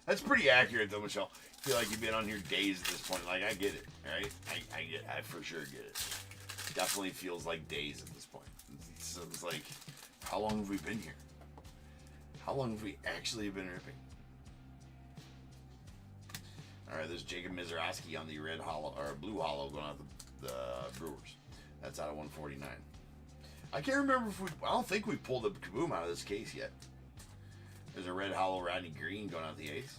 That's pretty accurate, though, Michelle. I feel like you've been on here days at this point. Like, I get it, right? I for sure get it. Definitely feels like days at this point. It's like, how long have we been here? How long have we actually been ripping? All right, there's Jacob Mizrachi on the red hollow or blue hollow going out the Brewers. That's out of 149. I can't remember if I don't think we pulled the Kaboom out of this case yet. There's a red hollow Rodney Green going out the A's.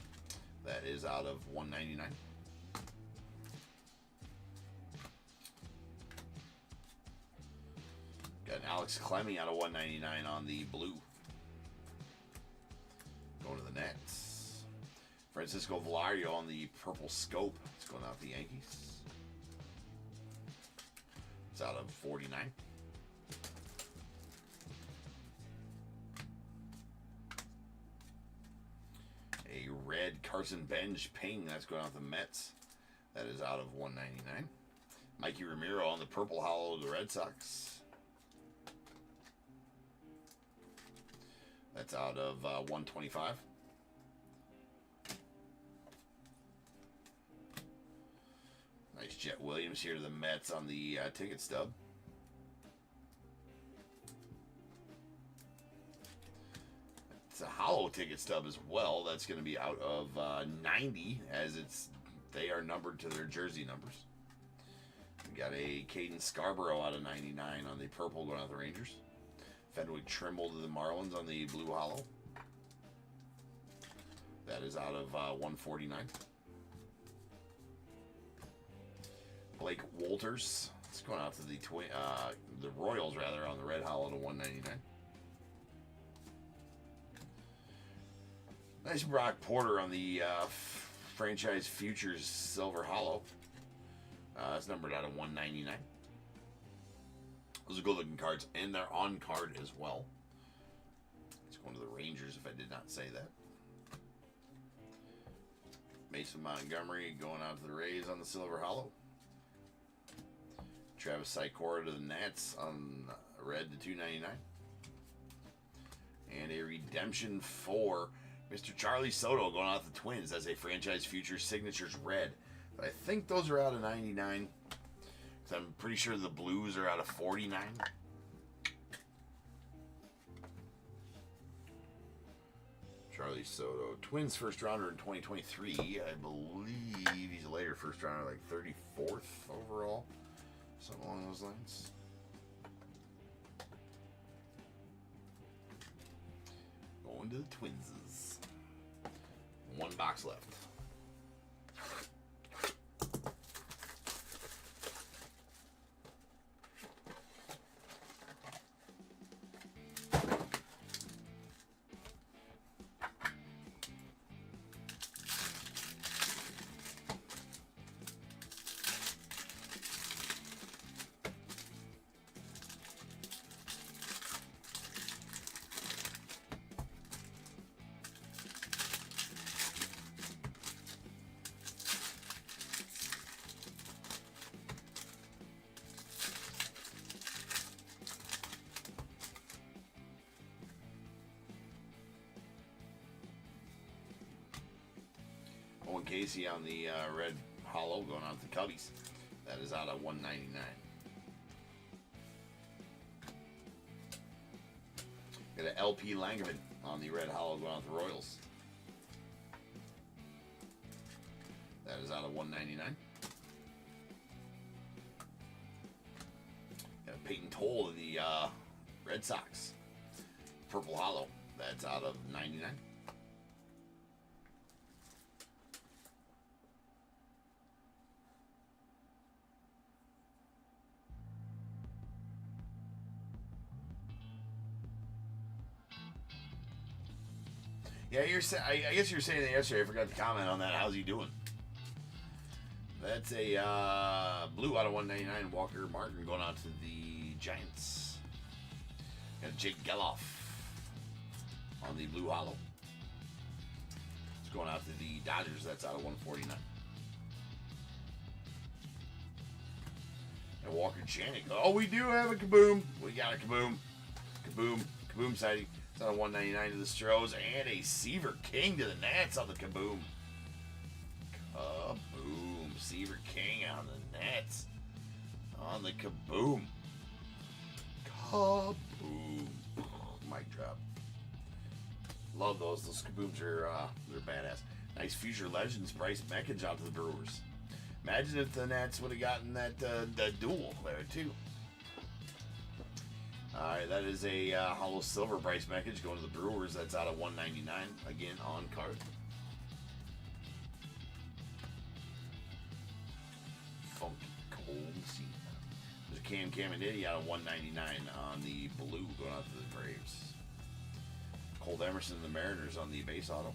That is out of 199. Got an Alex Clemming out of 199 on the blue. Going to the Nets. Francisco Valario on the purple scope. It's going out the Yankees. It's out of 49. A red Carson Bench ping. That's going out the Mets. That is out of 199. Mikey Ramiro on the purple hollow of the Red Sox. That's out of 125. Nice Jet Williams here to the Mets on the ticket stub. It's a hollow ticket stub as well. That's going to be out of 90 as they are numbered to their jersey numbers. We got a Caden Scarborough out of 99 on the purple going out the Rangers. Fenwick Trimble to the Marlins on the blue hollow. That is out of 149. Blake Walters. It's going out to the Royals rather on the red hollow to 199. Nice Brock Porter on the franchise futures silver hollow. It's numbered out of 199. Those are good looking cards, and they're on card as well. It's going to the Rangers if I did not say that. Mason Montgomery going out to the Rays on the silver hollow. Travis Sikora to the Nats on red to 299. And a redemption for Mr. Charlie Soto going out the Twins as a franchise future signatures red. But I think those are out of 99. So I'm pretty sure the blues are out of 49. Charlie Soto. Twins first rounder in 2023. I believe he's a later first rounder, like 34th overall. Something along those lines. Going to the Twinses. One box left. Owen Casey on the red hollow going out to the Cubbies. That is out of 199. Got an LP Langevin on the red hollow going out to the Royals. That is out of 199. Got a Peyton Toll in the Red Sox. Purple hollow. That's out of 99. Yeah, I guess you were saying that yesterday. I forgot to comment on that. How's he doing? That's a blue out of 199. Walker Martin going out to the Giants. Got Jake Geloff on the blue hollow. It's going out to the Dodgers. That's out of 149. And Walker Janik. Oh, we do have a Kaboom. We got a Kaboom. Kaboom sighting. It's on a 199 to the Stros, and a Seaver King to the Nats on the Kaboom. Kaboom. Seaver King on the Nats on the Kaboom. Kaboom. Mic drop. Love those. Those Kabooms are they're badass. Nice Future Legends Bryce Meckage out to the Brewers. Imagine if the Nats would have gotten that duel there too. Alright, that is a hollow silver Bryce Meckage going to the Brewers. That's out of 199. Again, on card. Funky Cold Seat. There's a Cam Caminiti out of 199 on the blue going out to the Braves. Colt Emerson and the Mariners on the base auto.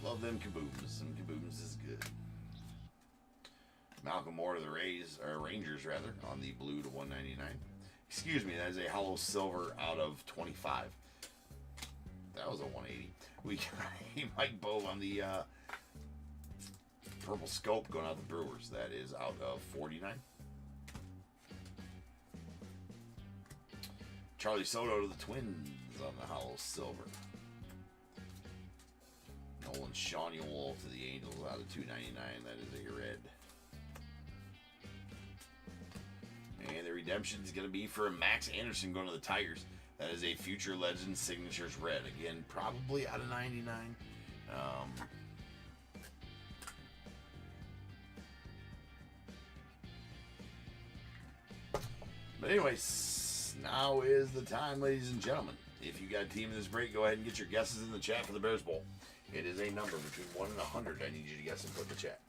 Love them Kabooms. Some Kabooms is good. Malcolm Moore to the Rangers rather, on the blue to 199. Excuse me, that is a hollow silver out of 25. That was a 180. We got a Mike Bove on the purple scope going out the Brewers. That is out of 49. Charlie Soto to the Twins on the hollow silver. Nolan Shawnee-Wolf to the Angels out of 299. That is a red. And the redemption is going to be for Max Anderson going to the Tigers. That is a Future Legends Signatures red. Again, probably out of 99. But anyways, now is the time, ladies and gentlemen. If you got a team in this break, go ahead and get your guesses in the chat for the Bears Bowl. It is a number between 1 and 100. I need you to guess and put in the chat.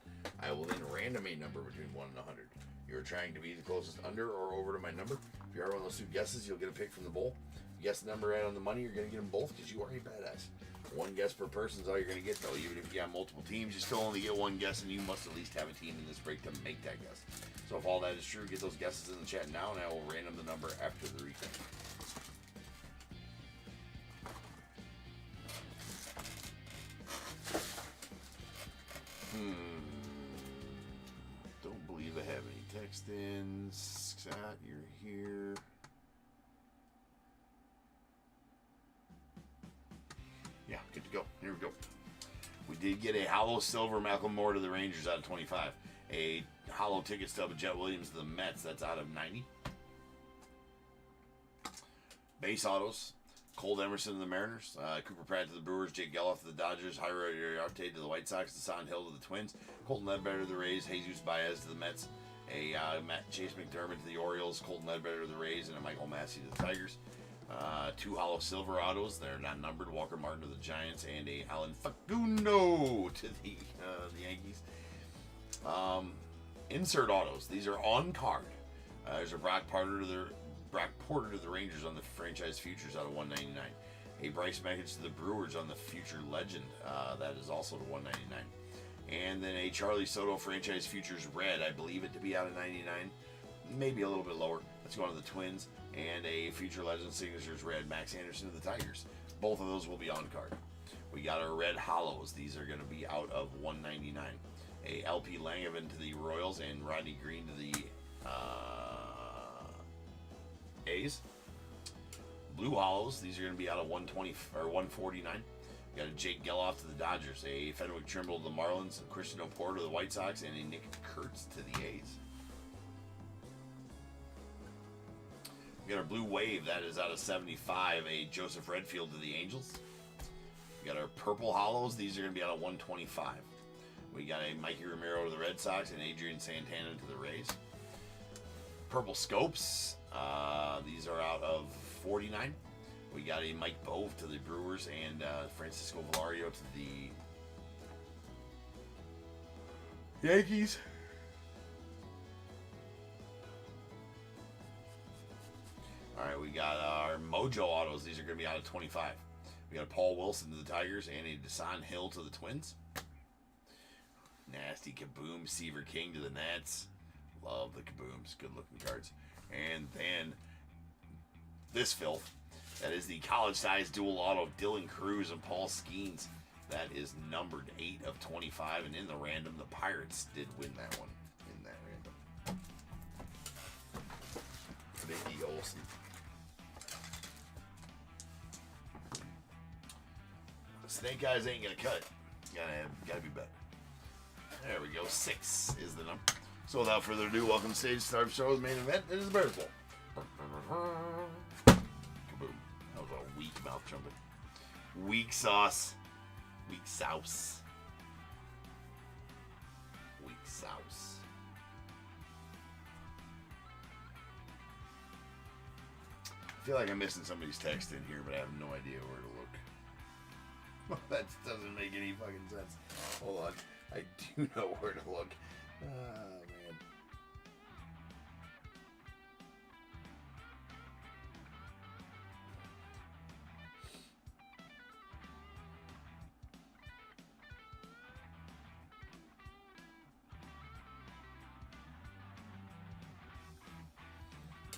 I will then random a number between 1 and 100. You're trying to be the closest under or over to my number. If you are one of those two guesses, you'll get a pick from the bowl. If you guess the number right on the money, you're going to get them both because you are a badass. One guess per person is all you're going to get, though. Even if you have multiple teams, you still only get one guess, and you must at least have a team in this break to make that guess. So if all that is true, get those guesses in the chat now, and I will random the number after the recap. Don't believe I have any text in. Scott, you're here. Yeah, good to go. Here we go. We did get a hollow silver Malcolm Moore to the Rangers out of 25. A hollow ticket stub of Jet Williams to the Mets. That's out of 90. Base autos. Colt Emerson to the Mariners, Cooper Pratt to the Brewers, Jake Geloff to the Dodgers, Jairo Uriarte to the White Sox, Hassan Hill to the Twins, Colton Ledbetter to the Rays, Jesus Baez to the Mets, a Chase McDermott to the Orioles, Colton Ledbetter to the Rays, and a Michael Massey to the Tigers. Two hollow silver autos, they're not numbered, Walker Martin to the Giants, and a Alan Facundo to the Yankees. Insert autos, these are on card. There's a Brock Porter to the Rangers on the franchise futures out of 199. A Bryce Meckage to the Brewers on the future legend. That is also to 199. And then a Charlie Soto franchise futures red. I believe it to be out of 99. Maybe a little bit lower. That's going to the Twins. And a future legend signatures red. Max Anderson to the Tigers. Both of those will be on card. We got our red hollows. These are going to be out of 199. A LP Langevin to the Royals and Rodney Green to the A's. Blue hollows, these are going to be out of 120 or 149. We got a Jake Geloff to the Dodgers, a Fenwick Trimble to the Marlins, a Christian Oporto to the White Sox, and a Nick Kurtz to the A's. We got our blue wave, that is out of 75, a Joseph Redfield to the Angels. We got our purple hollows, these are going to be out of 125. We got a Mikey Romero to the Red Sox and Adrian Santana to the Rays. Purple scopes, these are out of 49. We got a Mike Bove to the Brewers and Francisco Valario to the Yankees. All right, we got our Mojo autos. These are going to be out of 25. We got Paul Wilson to the Tigers and a Desan Hill to the Twins. Nasty Kaboom Seaver King to the Nats. Love the Kabooms. Good looking cards. And then this filth. That is the college-sized dual auto of Dylan Cruz and Paul Skeens. That is numbered 8 of 25. And in the random, the Pirates did win that one in that random. 50 Olsen. Snake eyes ain't gonna cut. Gotta be better. There we go. 6 is the number. So without further ado, welcome to stage Star Show's main event. It is the Bears Bowl. Kaboom. That was a weak mouth trumpet. Weak sauce. Weak sauce. Weak sauce. I feel like I'm missing somebody's text in here, but I have no idea where to look. That doesn't make any fucking sense. Hold on. I do know where to look. Ah, man.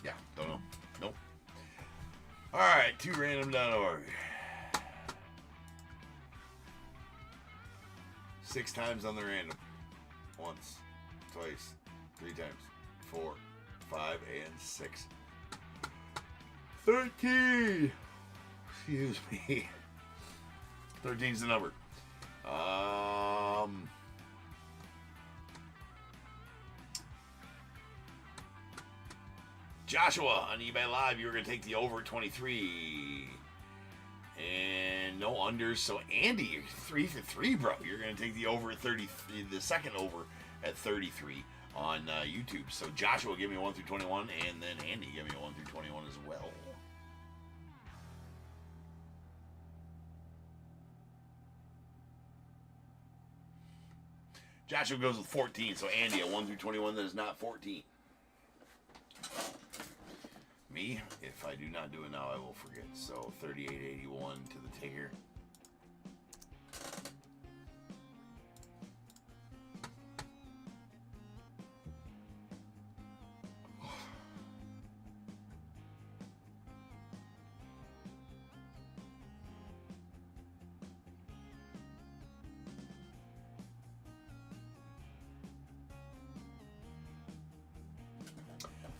Yeah, don't know. Nope. Alright, 2random.org. 6 times on the random. Once, twice, 3 times, 4, 5, and 6. 13! Excuse me. 13's the number. Joshua on eBay Live, you were going to take the over 23. And no unders. So Andy, you're 3 for 3, bro. You're going to take the over at 30, the second over at 33 on YouTube. So Joshua, give me a 1 through 21. And then Andy, give me a 1 through 21 as well. Joshua goes with 14. So Andy, a 1 through 21 that is not 14. Me, if I do not do it now, I will forget. So 38.81 to the taker.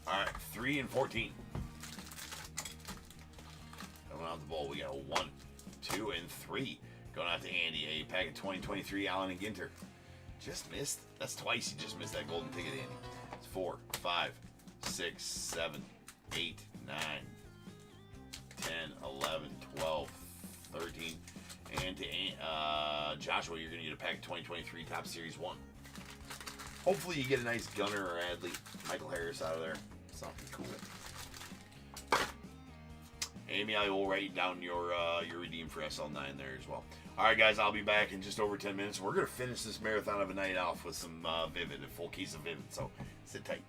All right, 3 and 14. Coming out the bowl, we got a 1, 2, and 3. Going out to Andy, a pack of 2023 Allen and Ginter. Just missed. That's twice you just missed that golden ticket, Andy. It's 4, 5, 6, 7, 8, 9, 10, 11, 12, 13. And to Joshua, you're going to get a pack of 2023 Top Series 1. Hopefully you get a nice Gunner or Adley, Michael Harris out of there. Something cool. Amy, I will write down your redeem for SL9 there as well. All right, guys, I'll be back in just over 10 minutes. We're going to finish this marathon of a night off with some Vivid, a full case of Vivid. So sit tight.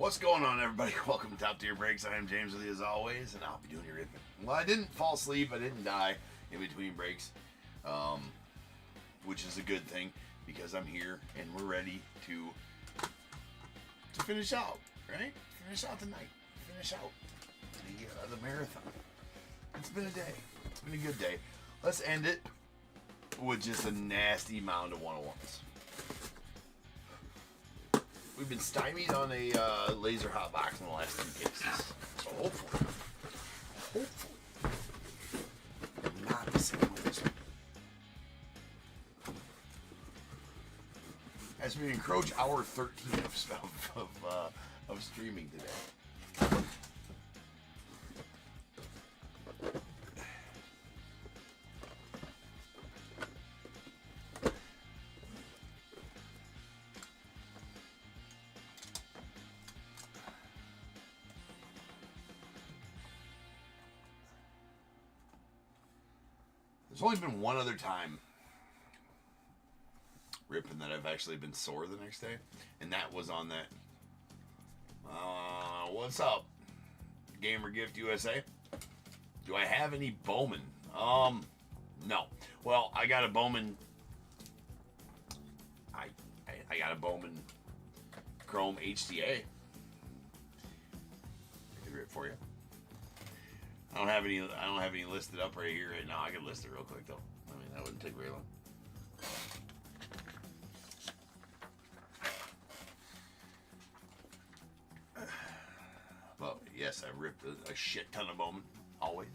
What's going on, everybody? Welcome to Top Tier Breaks. I am James with you as always, and I'll be doing your ripping. Well, I didn't fall asleep. I didn't die in between breaks, which is a good thing because I'm here and we're ready to finish out, right? Finish out the night. Finish out the marathon. It's been a day. It's been a good day. Let's end it with just a nasty mound of 101s. We've been stymied on a laser hot box in the last 2 cases. So hopefully, not the same with this one. As we encroach hour 13 of streaming today. There's only been one other time ripping that I've actually been sore the next day, and that was on that. What's up, Gamer Gift USA? Do I have any Bowman? No. Well, I got a Bowman. I got a Bowman Chrome HDA. I can rip for you. I don't have any listed up right here right now. I can list it real quick though. I mean, that wouldn't take very long. But yes, I ripped a shit ton of Bowman, always.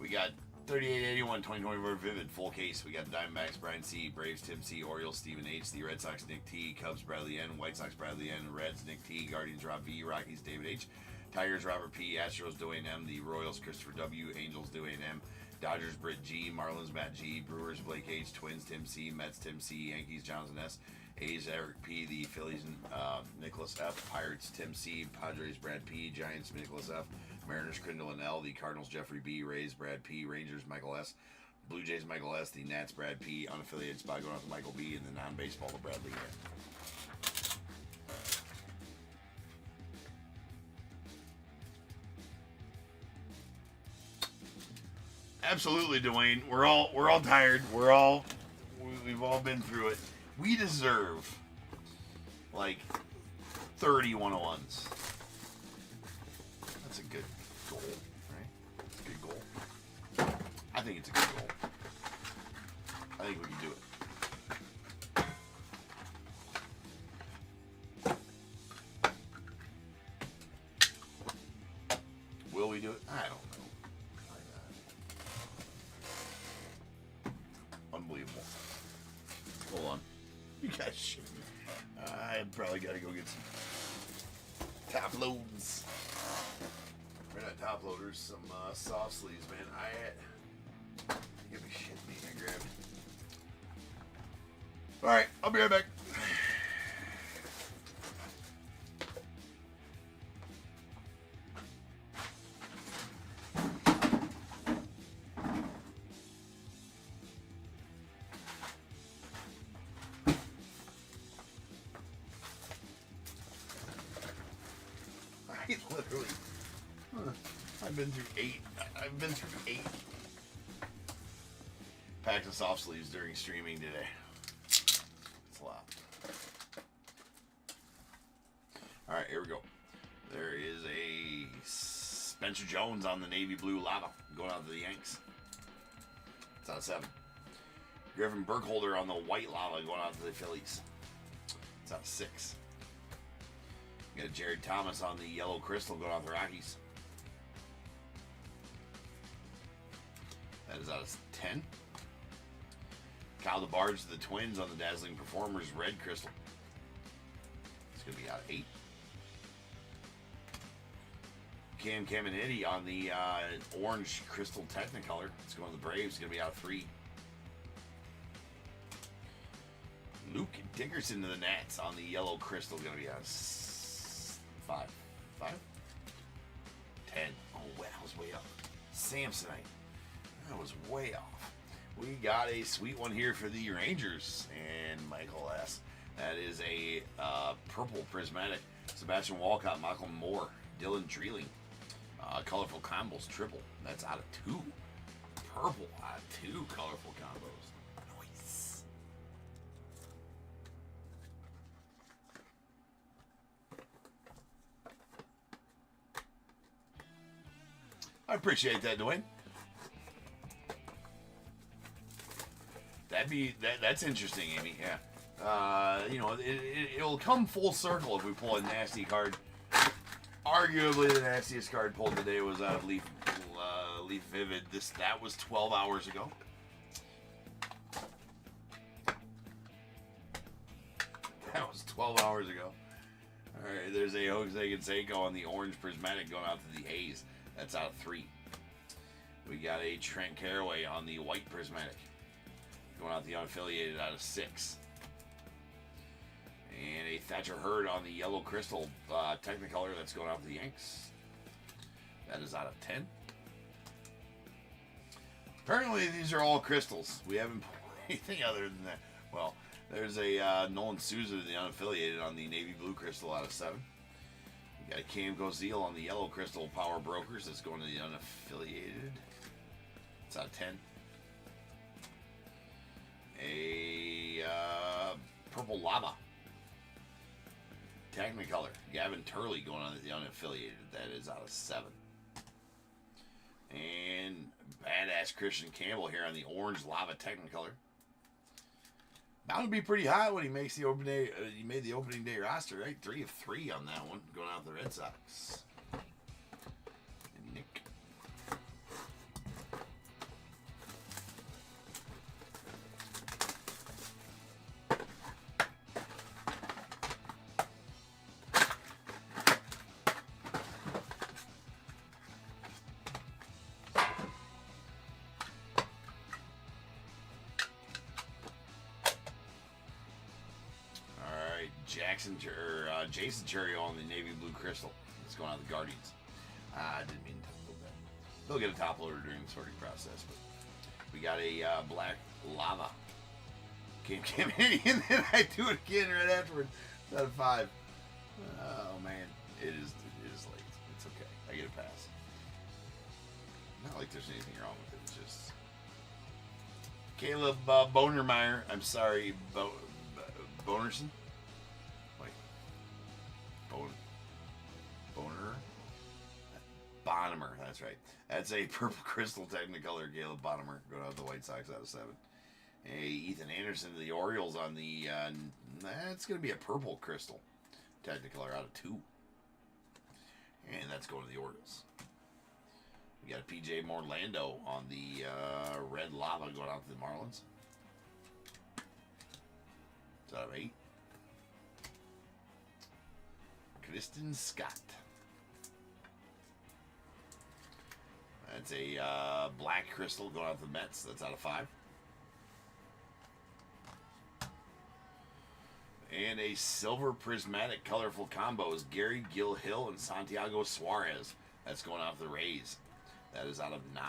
We got 3881 2024 Vivid full case. We got Diamondbacks Brian C, Braves Tim C, Orioles Stephen H, the Red Sox Nick T, Cubs Bradley N, White Sox Bradley N, Reds Nick T, Guardians Rob V, Rockies David H, Tigers Robert P, Astros Dwayne M, the Royals Christopher W, Angels Dwayne M, Dodgers Britt G, Marlins Matt G, Brewers Blake H, Twins Tim C, Mets Tim C, Yankees Johnson S, A's Eric P, the Phillies Nicholas F, Pirates Tim C, Padres Brad P, Giants Nicholas F, Mariners Crindle and L, the Cardinals Jeffrey B, Rays Brad P, Rangers Michael S, Blue Jays Michael S, the Nats Brad P, unaffiliated spot going out to Michael B, and the non-baseball to Bradley N. Absolutely, Dwayne. We're all tired. We've all been through it. We deserve like 30 101s. That's a good goal, right? It's a good goal. I think it's a good goal. I think we can do it. Will we do it? I don't know. Unbelievable. Hold on. You guys should. I probably got to go get some top loads. We're not top loaders, some soft sleeves, man. You gotta be shitting me. I grabbed. Alright, I'll be right back. Literally, I've been through 8 packs of soft sleeves during streaming today. It's a lot. Alright, here we go. There is a Spencer Jones on the navy blue lava going out to the Yanks. It's out of 7. Griffin Burkholder on the white lava going out to the Phillies. It's out of 6. We got Jared Thomas on the yellow crystal going out the Rockies. That is out of 10. Kyle DeBarge to the Twins on the Dazzling Performers red crystal. It's going to be out of 8. Cam Caminiti on the orange crystal Technicolor. It's going to the Braves. It's going to be out of 3. Luke Dickerson to the Nats on the yellow crystal. Going to be out of 5. 10. Oh, wow, that was way up. Samsonite. That was way off. We got a sweet one here for the Rangers and Michael S. That is a purple prismatic Sebastian Walcott, Michael Moore, Dylan Dreeling. Colorful combos, triple. That's out of 2. Purple out of 2 colorful combos. Nice. I appreciate that, Dwayne. That's interesting, Amy. Yeah. You know, it'll come full circle if we pull a nasty card. Arguably, the nastiest card pulled today was out of Leaf Vivid. That was 12 hours ago. That was 12 hours ago. All right, there's a Jose Canseco on the orange prismatic going out to the A's. That's out of 3. We got a Trent Caraway on the white prismatic going out the unaffiliated out of 6. And a Thatcher Hurd on the yellow crystal Technicolor that's going out to the Yanks. That is out of 10. Apparently these are all crystals. We haven't pulled anything other than that. Well, there's a Nolan Souza, the unaffiliated, on the navy blue crystal out of 7. We got a Cam Cozile on the yellow crystal Power Brokers that's going to the unaffiliated. It's out of 10. A purple lava Technicolor Gavin Turley going on the unaffiliated. That is out of 7. And badass Christian Campbell here on the orange lava Technicolor. Bound to be pretty high when he makes the opening day. He made the opening day roster, right? 3 of 3 on that one, going out the Red Sox. And Nick. Jason Churio on the navy blue crystal. It's going out the Guardians. I didn't mean to put that. They'll get a top loader during the sorting process, but we got a black lava. Came in, and then I do it again right afterwards. It's out of 5. Oh man, it is late. It's okay. I get a pass. Not like there's anything wrong with it. It's just Caleb Bonermeyer. I'm sorry, Bonerson. Bonnemer, that's right. That's a purple crystal Technicolor Caleb Bonnemer going out the White Sox out of 7. Hey, Ethan Anderson to the Orioles on the that's going to be a purple crystal Technicolor out of 2. And that's going to the Orioles. We got a PJ Morlando on the red lava going out to the Marlins. It's out of 8. Kristen Scott. That's a black crystal going out to the Mets. That's out of 5. And a silver prismatic colorful combos. Gary Gilhill and Santiago Suarez. That's going out to the Rays. That is out of 9.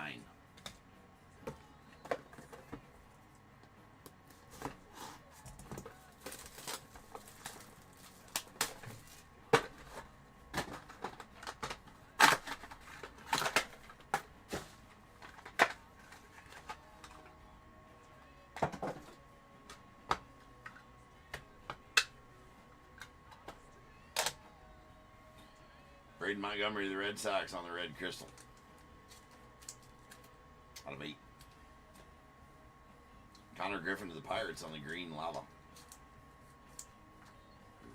Braden Montgomery, the Red Sox on the red crystal. Out of 8. Connor Griffin to the Pirates on the green lava.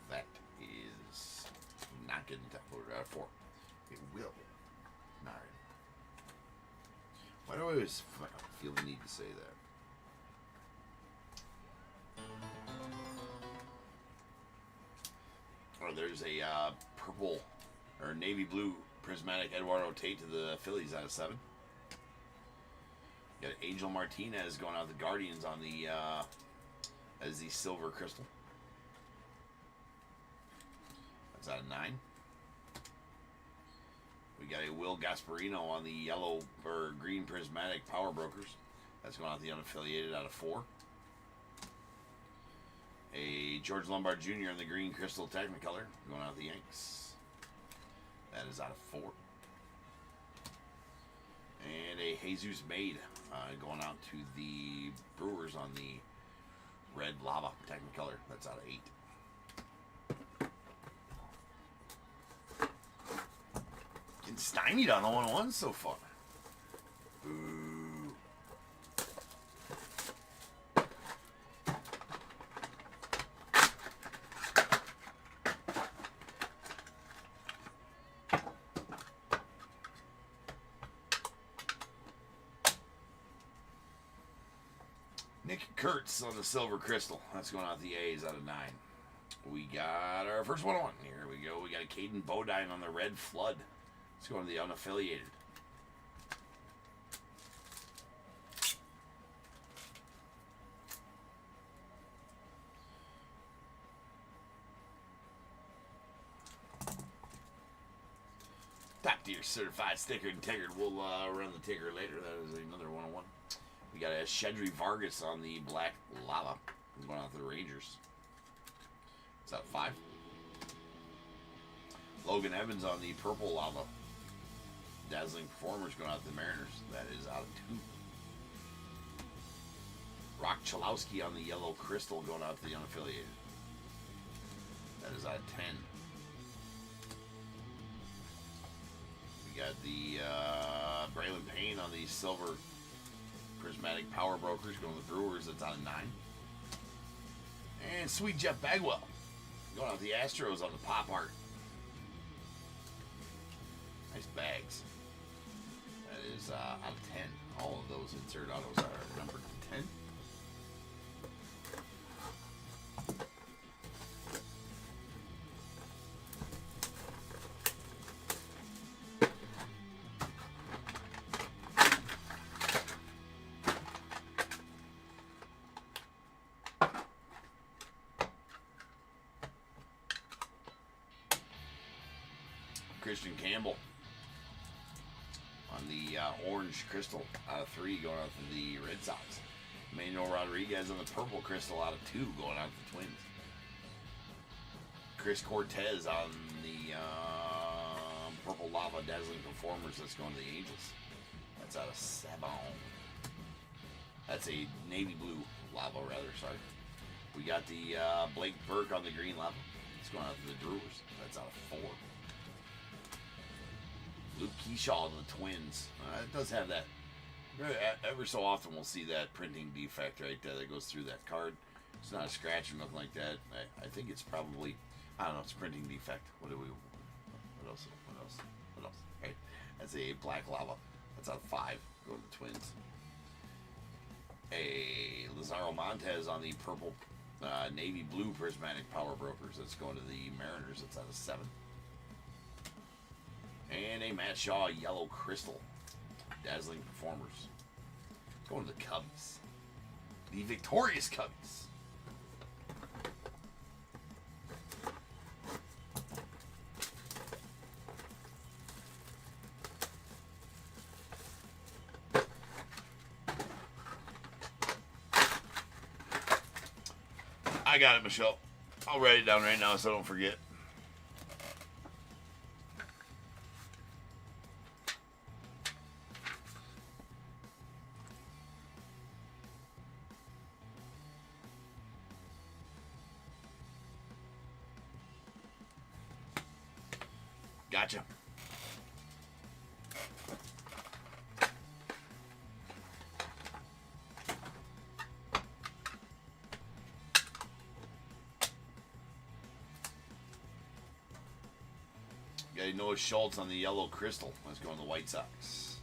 That is not getting top loaded out of 4. It will. Alright. Why do I always feel the need to say that? Oh, there's a purple or navy blue prismatic Eduardo Tate to the Phillies out of 7. Got Angel Martinez going out the Guardians on the as the silver crystal. That's out of 9. We got a Will Gasparino on the yellow or green prismatic Power Brokers. That's going out the unaffiliated out of 4. A George Lombard Jr. in the green crystal Technicolor going out the Yanks. That is out of 4. And a Jesus Made going out to the Brewers on the red lava Technicolor. That's out of 8. Getting stymied on the 1-1 so far. Ooh. Nick Kurtz on the silver crystal. That's going out the A's out of 9. We got our first 1-1. Here we go. We got a Caden Bodine on the red flood. Let's go to the unaffiliated. Top tier certified sticker and tickered. We'll run the ticker later. That is another 1-1. We got a Shedry Vargas on the black lava. Going out to the Rangers. It's out of 5. Logan Evans on the purple lava. Dazzling Performers going out to the Mariners. That is out of 2. Rock Chalowski on the yellow crystal going out to the unaffiliated. That is out of 10. We got the Braylon Payne on the silver Prismatic Power Brokers going to the Brewers. That's out of 9. And Sweet Jeff Bagwell going out the Astros on the pop art. Nice bags. That is out of 10. All of those insert autos are numbered 10. Christian Campbell on the orange crystal out of 3 going out to the Red Sox. Manuel Rodriguez on the purple crystal out of 2 going out to the Twins. Chris Cortez on the purple lava Dazzling Performers. That's going to the Angels. That's out of 7. That's a navy blue lava, rather. Sorry. We got the Blake Burke on the green lava. It's going out to the Brewers. That's out of 4. Luke Keyshaw to the Twins. It does have that. Ever so often we'll see that printing defect right there that goes through that card. It's not a scratch or nothing like that. I think it's probably, I don't know, it's a printing defect. What else? Right. That's a black lava. That's out of 5. Go to the Twins. A Lazaro Montez on the purple navy blue prismatic power brokers. That's going to the Mariners. That's out of 7. And a Matt Shaw yellow crystal. Dazzling Performers. Going to the Cubs. The victorious Cubs. I got it, Michelle. I'll write it down right now so I don't forget. Gotcha. Got Noah Schultz on the yellow crystal. Let's go on the White Sox.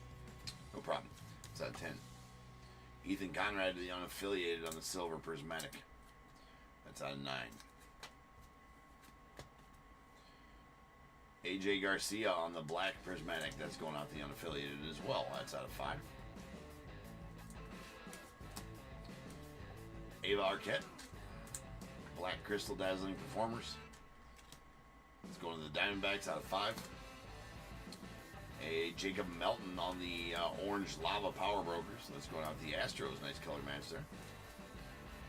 No problem. It's out of 10. Ethan Conrad, the unaffiliated on the silver prismatic. That's out of 9. AJ Garcia on the black prismatic. That's going out the unaffiliated as well. That's out of 5. Ava Arquette. Black crystal dazzling performers. Let's go to the Diamondbacks out of 5. A Jacob Melton on the orange lava power brokers. That's going out the Astros. Nice color match there.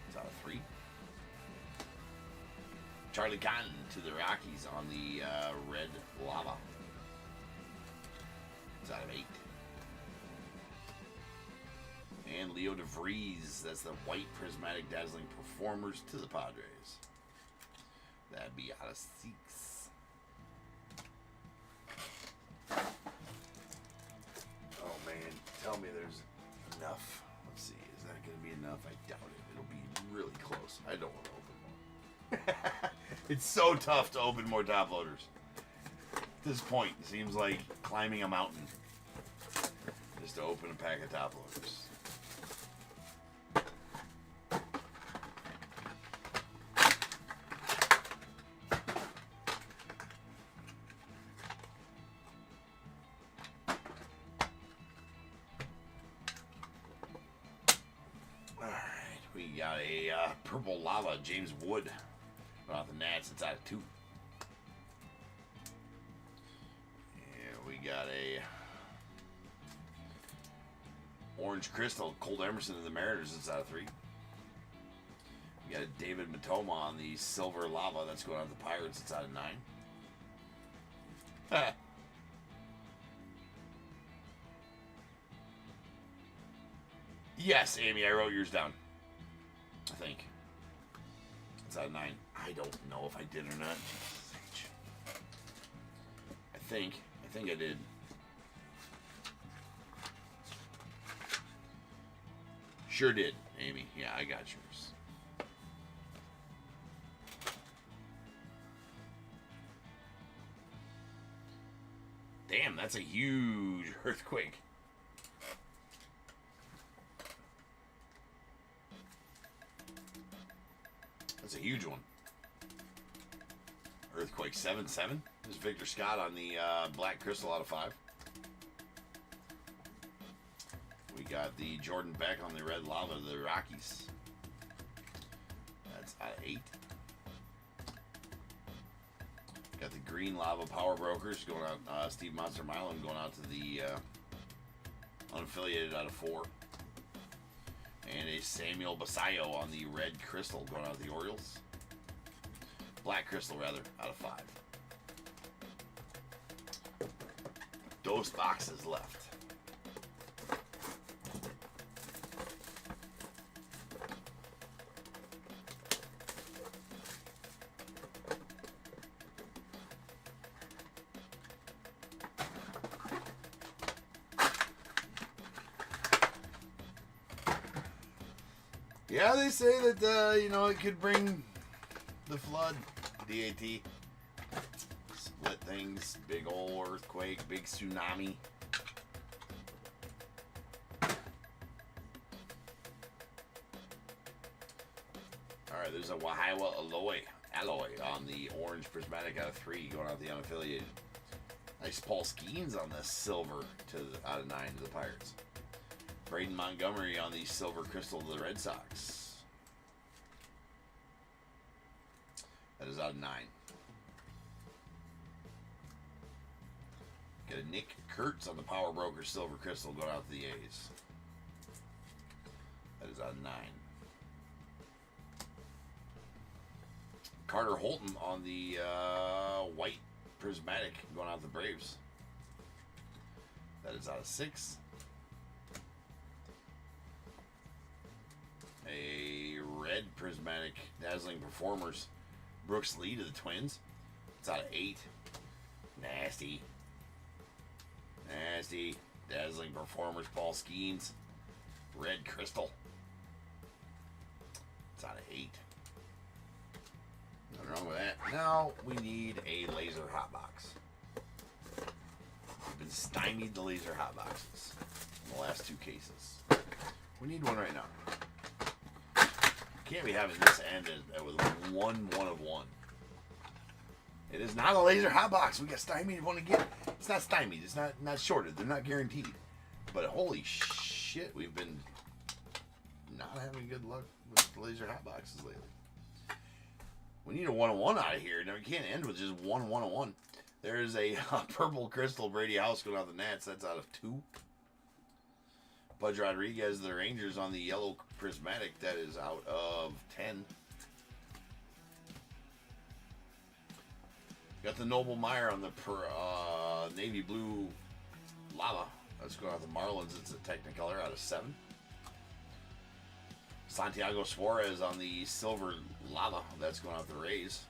It's out of 3. Charlie Cotton to the Rockies on the red lava. It's out of 8. And Leo DeVries, that's the white prismatic dazzling performers to the Padres. That'd be out of 6. Oh man, tell me there's enough. Let's see, is that going to be enough? I doubt it. It'll be really close. I don't want to open more. It's so tough to open more top loaders. At this point, it seems like climbing a mountain just to open a pack of top loaders. We got a purple lava, James Wood. Off the Nats, it's out of 2. And we got a orange crystal, Colt Emerson of the Mariners, it's out of 3. We got a David Matoma on the silver lava, that's going out to the Pirates, it's out of 9. Yes, Amy, I wrote yours down. I think. It's out of 9. I don't know if I did or not. I think I did. Sure did, Amy. Yeah, I got yours. Damn, that's a huge earthquake. That's a huge one. Earthquake 7-7. There's Victor Scott on the black crystal out of 5. We got the Jordan Beck on the red lava of the Rockies. That's out of 8. Got the green lava Power Brokers going out. Steve Monster Milan going out to the unaffiliated out of 4. And a Samuel Basayo on the red crystal going out to the Orioles. Black crystal, rather, out of 5. Those boxes left. Yeah, they say that, you know, it could bring the flood. DAT. Split things. Big old earthquake. Big tsunami. Alright, there's a Wahiwa Alloy on the orange prismatic out of 3 going out the unaffiliated. Nice Paul Skeens on the silver out of 9 to the Pirates. Braden Montgomery on the silver crystal to the Red Sox. That is out of 9. Got a Nick Kurtz on the Power Broker silver crystal going out to the A's. That is out of 9. Carter Holton on the white prismatic going out to the Braves. That is out of 6. A red prismatic dazzling performers Brooks Lee to the Twins. It's out of 8. Nasty. Nasty. Dazzling performers Paul Skeens. Red crystal. It's out of 8. Nothing wrong with that. Now we need a laser hot box. We've been stymied the laser hot boxes in the last 2 cases. We need one right now. Can't be having this end with one of one. It is not a laser hot box. We got stymied one again. It's not stymied. It's not shorted. They're not guaranteed. But holy shit, we've been not having good luck with the laser hot boxes lately. We need a 1-on-1 out of here. Now, we can't end with just one 1-on-1. There is a purple crystal Brady House going out the Nats. That's out of 2. Pudge Rodriguez, the Rangers on the yellow prismatic. That is out of 10. Got the Noble Meyer on the navy blue lava. That's going out the Marlins. It's a Technicolor out of 7. Santiago Suarez on the silver lava. That's going out the Rays.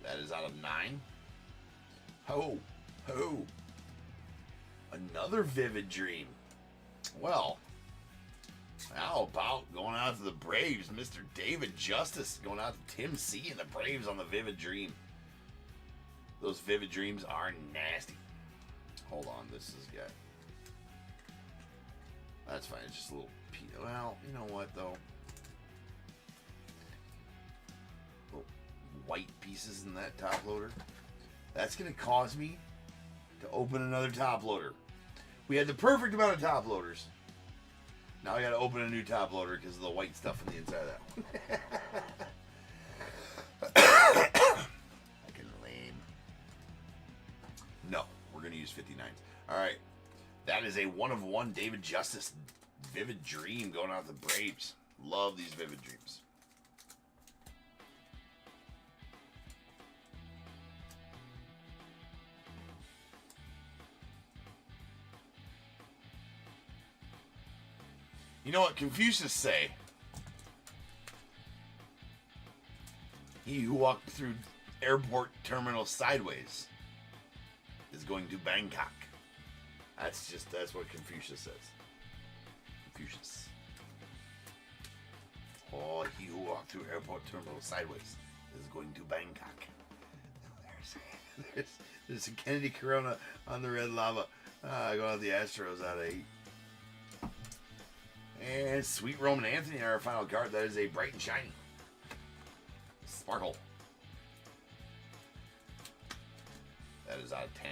That is out of 9. Ho, ho. Another Vivid Dream. Well, how about going out to the Braves? Mr. David Justice going out to Tim C. and the Braves on the Vivid Dream. Those Vivid Dreams are nasty. Hold on, this is good. That's fine. It's just a little. Well, you know what though? Little white pieces in that top loader. That's gonna cause me to open another top loader. We had the perfect amount of top loaders. Now I gotta open a new top loader because of the white stuff on the inside of that one. Fucking lame. No, we're gonna use 59s. Alright. That is a 1 of 1 David Justice Vivid Dream going out to the Braves. Love these Vivid Dreams. You know what Confucius say? He who walked through airport terminal sideways is going to Bangkok. That's what Confucius says. Confucius. Oh, he who walked through airport terminal sideways is going to Bangkok. There's a Kennedy Corona on the red lava. Going out the Astros out of 8. And Sweet Roman Anthony, our final card. That is a bright and shiny Sparkle. That is out of 10.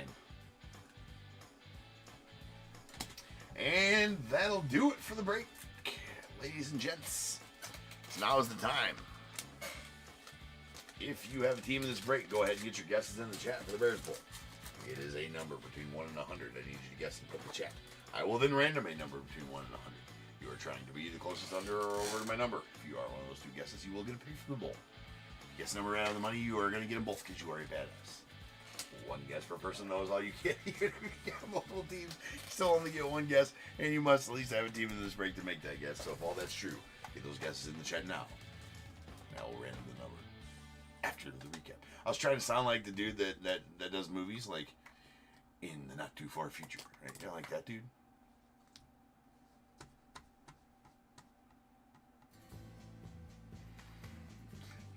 And that'll do it for the break, ladies and gents. So now is the time. If you have a team in this break, go ahead and get your guesses in the chat for the Bears Bowl. It is a number between 1 and 100. I need you to guess and put in the chat. I will then random a number between 1 and 100. You are trying to be the closest under or over to my number. If you are one of those two guesses, you will get a pick from the bowl. Guess number right out of the money, you are going to get them both because you are a badass. One guess per person, though, is all you get. You're going to get multiple teams. You still only get one guess, and you must at least have a team in this break to make that guess. So if all that's true, get those guesses in the chat now. Now we'll random the number after the recap. I was trying to sound like the dude that does movies, like, in the not too far future. Right? You know, like that dude?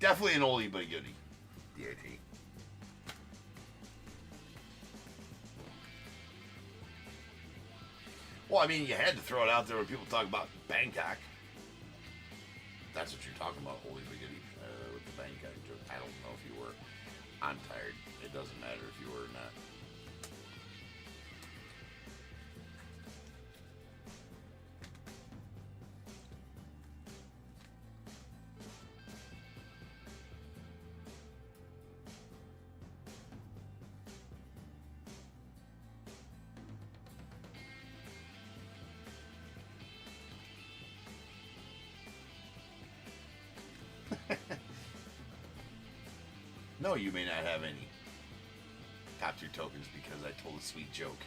Definitely an oldie but a goodie. DIT. Well, I mean, you had to throw it out there when people talk about Bangkok. That's what you're talking about, oldie but goodie, with the Bangkok joke. I don't know if you were. I'm tired. It doesn't matter if you were or not. No, you may not have any top tier tokens because I told a sweet joke.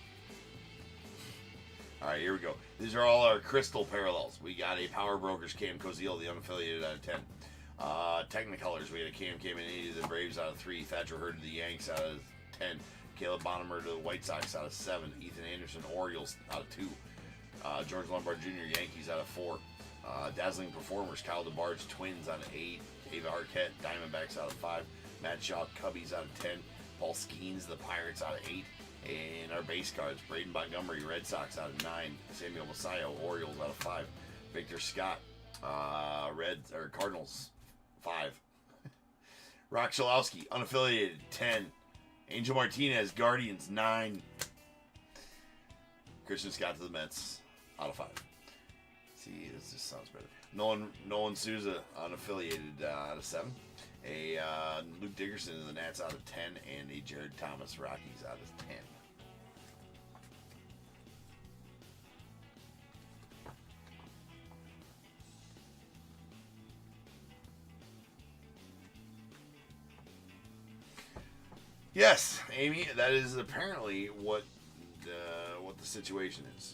Alright, here we go. These are all our crystal parallels. We got a Power Brokers Cam Cozile, the unaffiliated, out of 10. Technicolors, we had a Cam Caminiti to the Braves out of 3. Thatcher Hurd to the Yanks out of 10. Caleb Bonham to the White Sox out of 7. Ethan Anderson, Orioles out of 2. George Lombard Jr., Yankees out of 4. Dazzling Performers, Kyle DeBarge, Twins out of 8. Ava Arquette, Diamondbacks out of 5. Matt Shaw, Cubbies out of 10. Paul Skeens, the Pirates out of 8. And our base cards, Braden Montgomery, Red Sox out of 9. Samuel Masayo, Orioles out of 5. Victor Scott, Cardinals, 5. Rock Shalowski, unaffiliated, 10. Angel Martinez, Guardians, 9. Christian Scott to the Mets, out of 5. See, this just sounds better. Nolan Souza, unaffiliated, out of 7. A Luke Dickerson to the Nats out of 10, and a Jared Thomas Rockies out of 10. Yes, Amy, that is apparently what the situation is.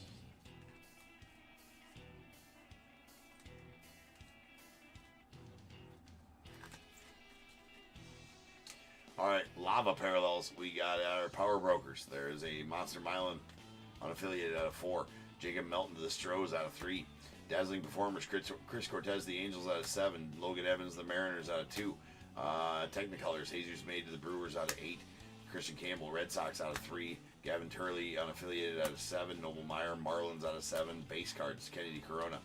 All right, Lava Parallels. We got our Power Brokers. There is a Monster Milan unaffiliated out of 4. Jacob Melton to the Stros out of 3. Dazzling Performers. Chris Cortez, the Angels out of 7. Logan Evans, the Mariners out of 2. Technicolors. Jesus Made to the Brewers out of 8. Christian Campbell, Red Sox out of 3. Gavin Turley, unaffiliated out of 7. Noble Meyer, Marlins out of 7. Base cards, Kennedy Corona.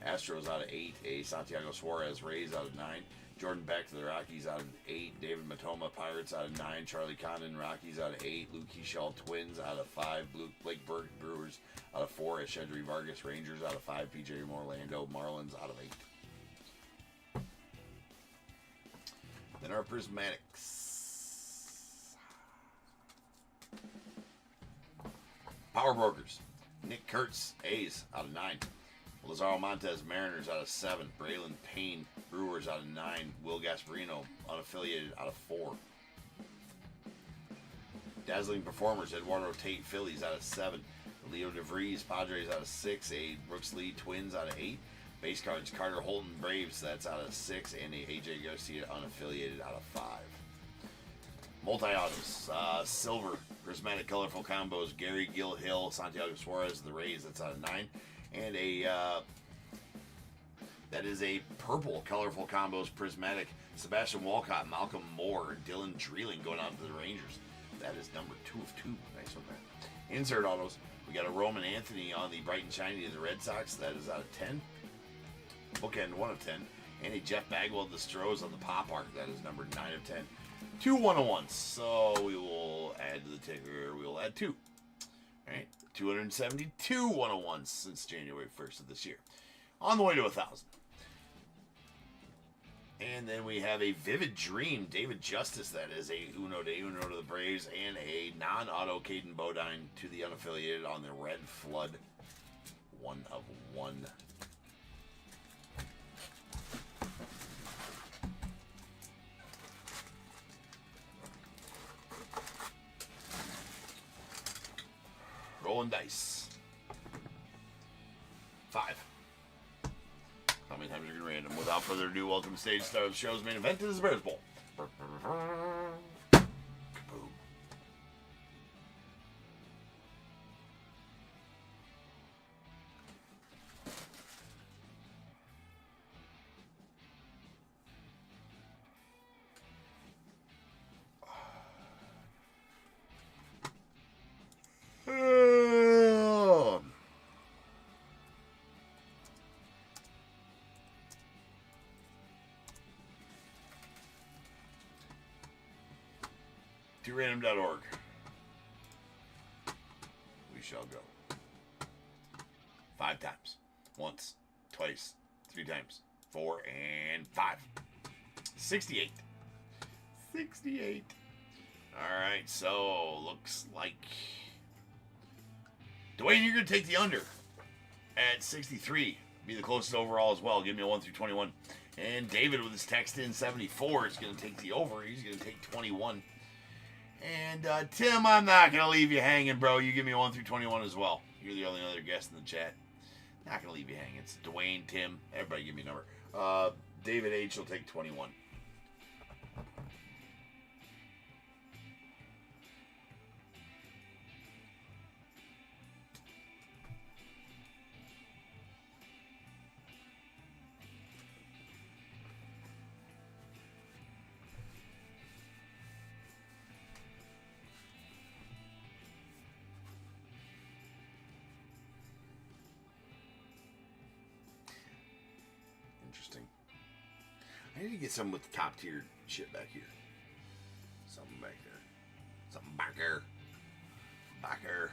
Astros out of 8. A Santiago Suarez, Rays out of 9. Jordan Beck to the Rockies out of 8. David Matoma, Pirates out of 9. Charlie Condon, Rockies out of 8. Luke Keishall, Twins out of 5. Blake Burke, Brewers out of 4. Shedry Vargas, Rangers out of 5. PJ Orlando, Marlins out of 8. Then our Prismatics. Power Brokers. Nick Kurtz, A's out of 9. Lazaro Montes, Mariners out of 7. Braylon Payne, Brewers out of 9. Will Gasparino, unaffiliated out of 4. Dazzling Performers, Eduardo Tate, Phillies out of 7. Leo DeVries, Padres out of 6. A Brooks Lee, Twins out of 8. Base cards, Carter Holton, Braves, that's out of 6. And a AJ Garcia, unaffiliated out of 5. Multi-autos, Silver, Prismatic Colorful Combos, Gary Gill Hill, Santiago Suarez, the Rays, that's out of 9. And that is a Purple Colorful Combos Prismatic, Sebastian Walcott, Malcolm Moore, Dylan Dreeling going out to the Rangers. That is number 2 of 2. Nice one there. Insert autos, we got a Roman Anthony on the Bright and Shiny of the Red Sox. That is out of 10. Bookend 1 of 10. And a Jeff Bagwell of the Stros on the Pop Art. That is number 9 of 10. 2 101s. So we will add to the ticker. We will add 2. All right. 272 101s since January 1st of this year. On the way to 1,000. And then we have a Vivid Dream, David Justice. That is a Uno de Uno to the Braves. And a non-auto Caden Bodine to the unaffiliated on the Red Flood. 1 of 1. Rolling dice. 5. How many times are you going to random? Without further ado, welcome to stage start of the show's main event. This is Bears Bowl. Kaboom. ToRandom.org. We shall go. 5 times. Once, twice, 3 times, 4, and 5. 68. 68. Alright, so looks like Dwayne, you're going to take the under at 63. Be the closest overall as well. Give me a 1 through 21. And David with his text in 74 is going to take the over. He's going to take 21. And Tim, I'm not going to leave you hanging, bro. You give me a 1 through 21 as well. You're the only other guest in the chat. Not going to leave you hanging. It's Dwayne, Tim. Everybody give me a number. David H. will take 21. Interesting. I need to get some with top tier shit back here. Something back there. Something back there. Back there.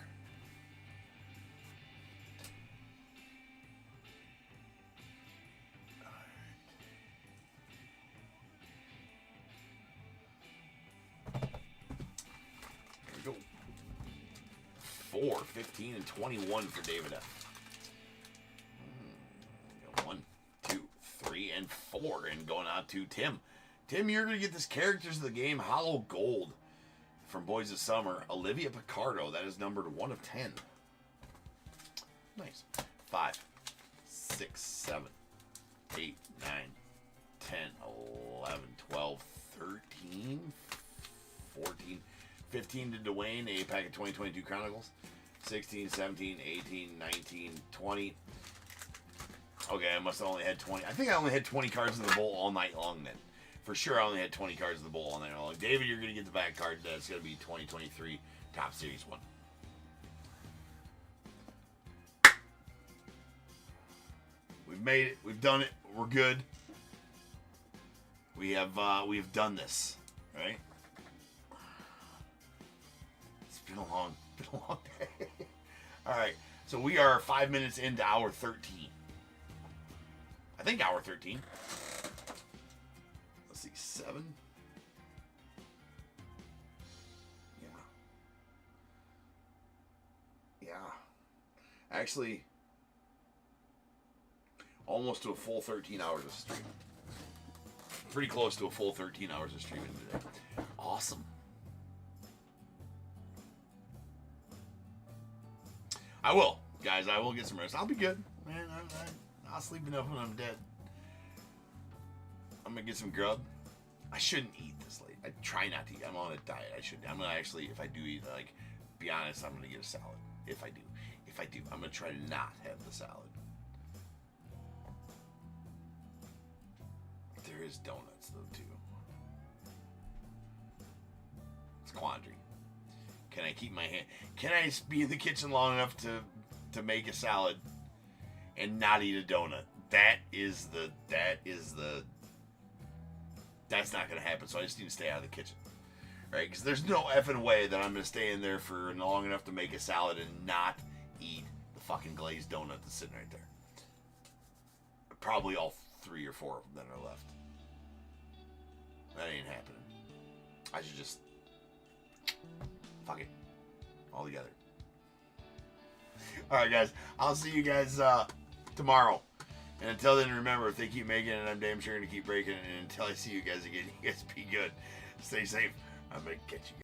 There we go. 4, 15, and 21 for David F. 1, 2, 3, and 4. And going out to Tim. Tim, you're going to get this Characters of the Game Hollow Gold from Boys of Summer, Olivia Picardo. That is numbered 1 of 10. Nice. 5, 6, 7, 8, 9, 10, 11, 12, 13, 14, 15 to Dwayne, a pack of 2022 Chronicles. 16, 17, 18, 19, 20. Okay, I must have only had 20. I think I only had 20 cards in the bowl all night long then. For sure, I only had 20 cards in the bowl all night long. David, you're going to get the back card. That's going to be 2023 Top Series 1. We've made it. We've done it. We're good. We've done this, right? It's been a long day. All right, so we are 5 minutes into hour 13. I think hour 13. Let's see, 7. Yeah. Actually, almost to a full 13 hours of streaming. Pretty close to a full 13 hours of streaming today. Awesome. I will, guys. I will get some rest. I'll be good, man. I'll sleep enough when I'm dead. I'm gonna get some grub. I shouldn't eat this late. I try not to eat. I'm on a diet. I shouldn't. I'm gonna actually, if I do eat, like, be honest, I'm gonna get a salad. If I do, I'm gonna try to not have the salad. There is donuts though too. It's a quandary. Can I keep my hand? Can I be in the kitchen long enough to make a salad and not eat a donut? That's not going to happen. So I just need to stay out of the kitchen, right? Because there's no effing way that I'm going to stay in there for long enough to make a salad and not eat the fucking glazed donut that's sitting right there. Probably all 3 or 4 of them that are left. That ain't happening. I should just fuck it all together. All right, guys. I'll see you guys tomorrow. And until then, remember, if they keep making it, I'm damn sure going to keep breaking it. And until I see you guys again, you guys be good. Stay safe. I'm going to catch you guys.